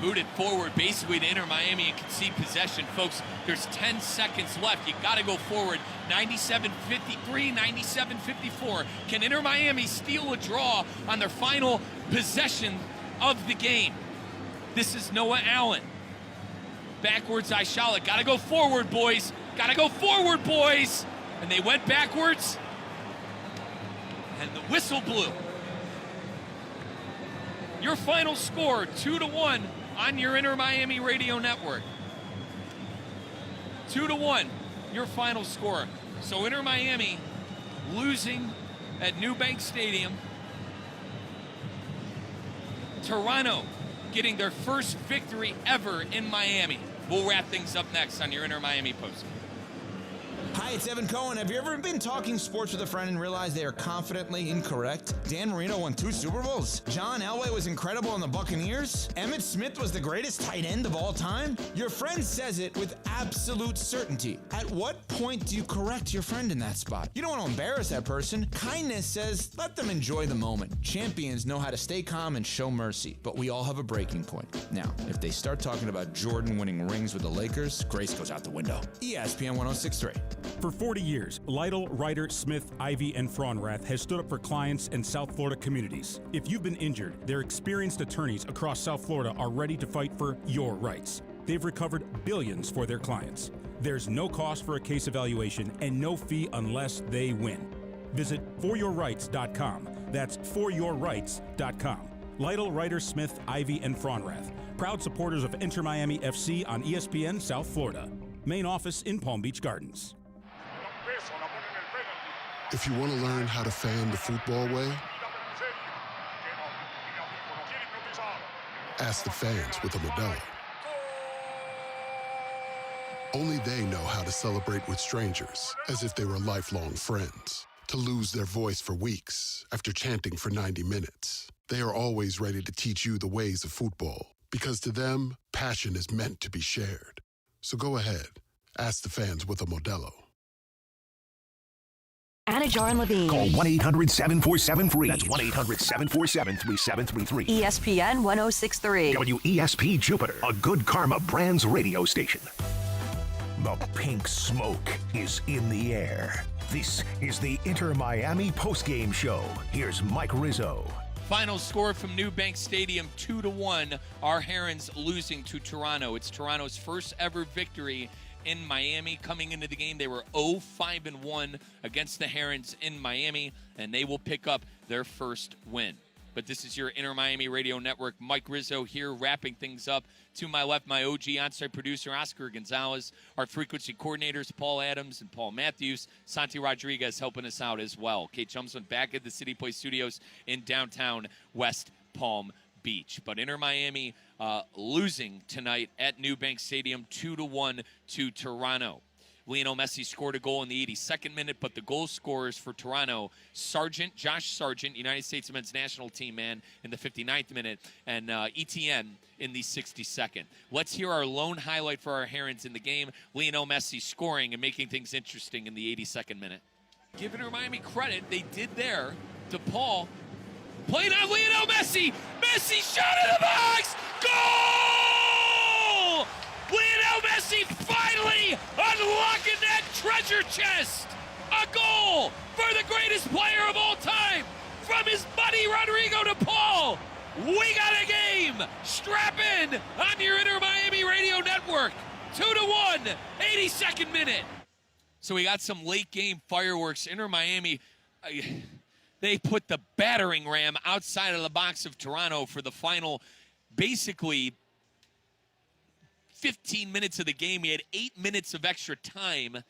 boot it forward basically to Inter Miami and concede possession. Folks, there's 10 seconds left. You got to go forward. 97-53, 97-54. Can Inter Miami steal a draw on their final possession of the game? This is Noah Allen. Backwards, Ayala. Got to go forward, boys. Got to go forward, boys. And they went backwards. And the whistle blew. Your final score, 2-1 on your Inter Miami Radio Network. 2-1, your final score. So Inter Miami losing at Newbank Stadium. Toronto getting their first victory ever in Miami. We'll wrap things up next on your Inter Miami Post. Hi, it's Evan Cohen. Have you ever been talking sports with a friend and realized they are confidently incorrect? Dan Marino won 2 Super Bowls. John Elway was incredible on the Buccaneers. Emmitt Smith was the greatest tight end of all time. Your friend says it with absolute certainty. At what point do you correct your friend in that spot? You don't want to embarrass that person. Kindness says, let them enjoy the moment. Champions know how to stay calm and show mercy, but we all have a breaking point. Now, if they start talking about Jordan winning rings with the Lakers, grace goes out the window. ESPN 106.3. For 40 years, Lytle, Ryder, Smith, Ivy, and Fraunrath has stood up for clients in South Florida communities. If you've been injured, their experienced attorneys across South Florida are ready to fight for your rights. They've recovered billions for their clients. There's no cost for a case evaluation and no fee unless they win. Visit foryourrights.com. That's foryourrights.com. Lytle, Ryder, Smith, Ivy, and Fraunrath. Proud supporters of Inter Miami FC on ESPN South Florida. Main office in Palm Beach Gardens. If you want to learn how to fan the football way, ask the fans with a Modelo. Only they know how to celebrate with strangers as if they were lifelong friends. To lose their voice for weeks after chanting for 90 minutes. They are always ready to teach you the ways of football, because to them, passion is meant to be shared. So go ahead, ask the fans with a Modelo. Anna Jar and Levine. Call 1-800-747-FREE. That's 1-800-747-3733. ESPN 1063. WESP Jupiter, a Good Karma Brands radio station. The pink smoke is in the air. This is the Inter Miami postgame show. Here's Mike Rizzo. Final score from Newbank Stadium, 2-1. Our Herons losing to Toronto. It's Toronto's first ever victory in Miami. Coming into the game, they were 0-5-1 against the Herons in Miami, and they will pick up their first win. But this is your Inter Miami Radio Network. Mike Rizzo here, wrapping things up. To my left, my OG on-site producer, Oscar Gonzalez. Our frequency coordinators, Paul Adams and Paul Matthews. Santi Rodriguez helping us out as well. Kate Chumsman back at the City Place Studios in downtown West Palm Beach. But Inter Miami losing tonight at Newbank Stadium 2-1 to Toronto. Lionel Messi scored a goal in the 82nd minute, but the goal scorers for Toronto, Sargent, Josh Sargent, United States men's national team man, in the 59th minute, and Etienne in the 62nd. Let's hear our lone highlight for our Herons in the game, Lionel Messi scoring and making things interesting in the 82nd minute. Giving Inter Miami credit, they did there to Paul. Playing on Lionel Messi. Messi shot in the box. Goal! Lionel Messi finally unlocking that treasure chest. A goal for the greatest player of all time. From his buddy Rodrigo to Paul. We got a game. Strap in on your Inter Miami Radio Network. 2-1, 82nd minute. So we got some late game fireworks. Inter Miami, they put the battering ram outside of the box of Toronto for the final, basically 15 minutes of the game. We had 8 minutes of extra time.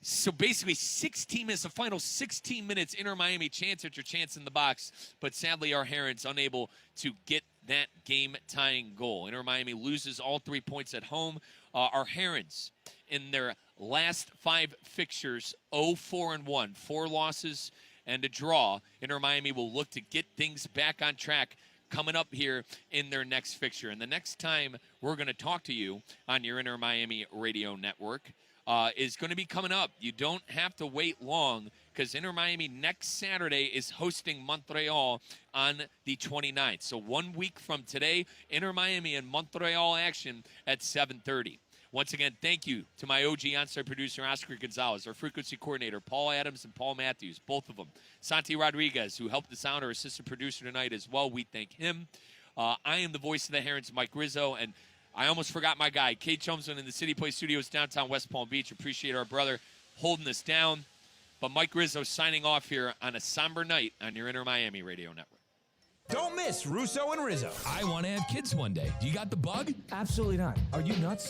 So basically 16 minutes, the final 16 minutes, Inter Miami chance after chance in the box. But sadly, our Herons unable to get that game-tying goal. Inter Miami loses all 3 points at home. Our Herons, in their last 5 fixtures, 0-4-1, 4 losses and a draw. Inter Miami will look to get things back on track coming up here in their next fixture. And the next time we're going to talk to you on your Inter Miami Radio Network is going to be coming up. You don't have to wait long, because Inter Miami next Saturday is hosting Montreal on the 29th. So 1 week from today, Inter Miami and Montreal action at 7:30. Once again, thank you to my OG on-site producer, Oscar Gonzalez, our frequency coordinator, Paul Adams and Paul Matthews, both of them. Santi Rodriguez, who helped us out, our assistant producer tonight as well. We thank him. I am the voice of the Herons, Mike Rizzo, and I almost forgot my guy, Kate Chumsman in the City Place Studios, downtown West Palm Beach. Appreciate our brother holding us down. But Mike Rizzo signing off here on a somber night on your Inter Miami Radio Network. Don't miss Russo and Rizzo. I want to have kids one day. Do you got the bug? Absolutely not. Are you nuts?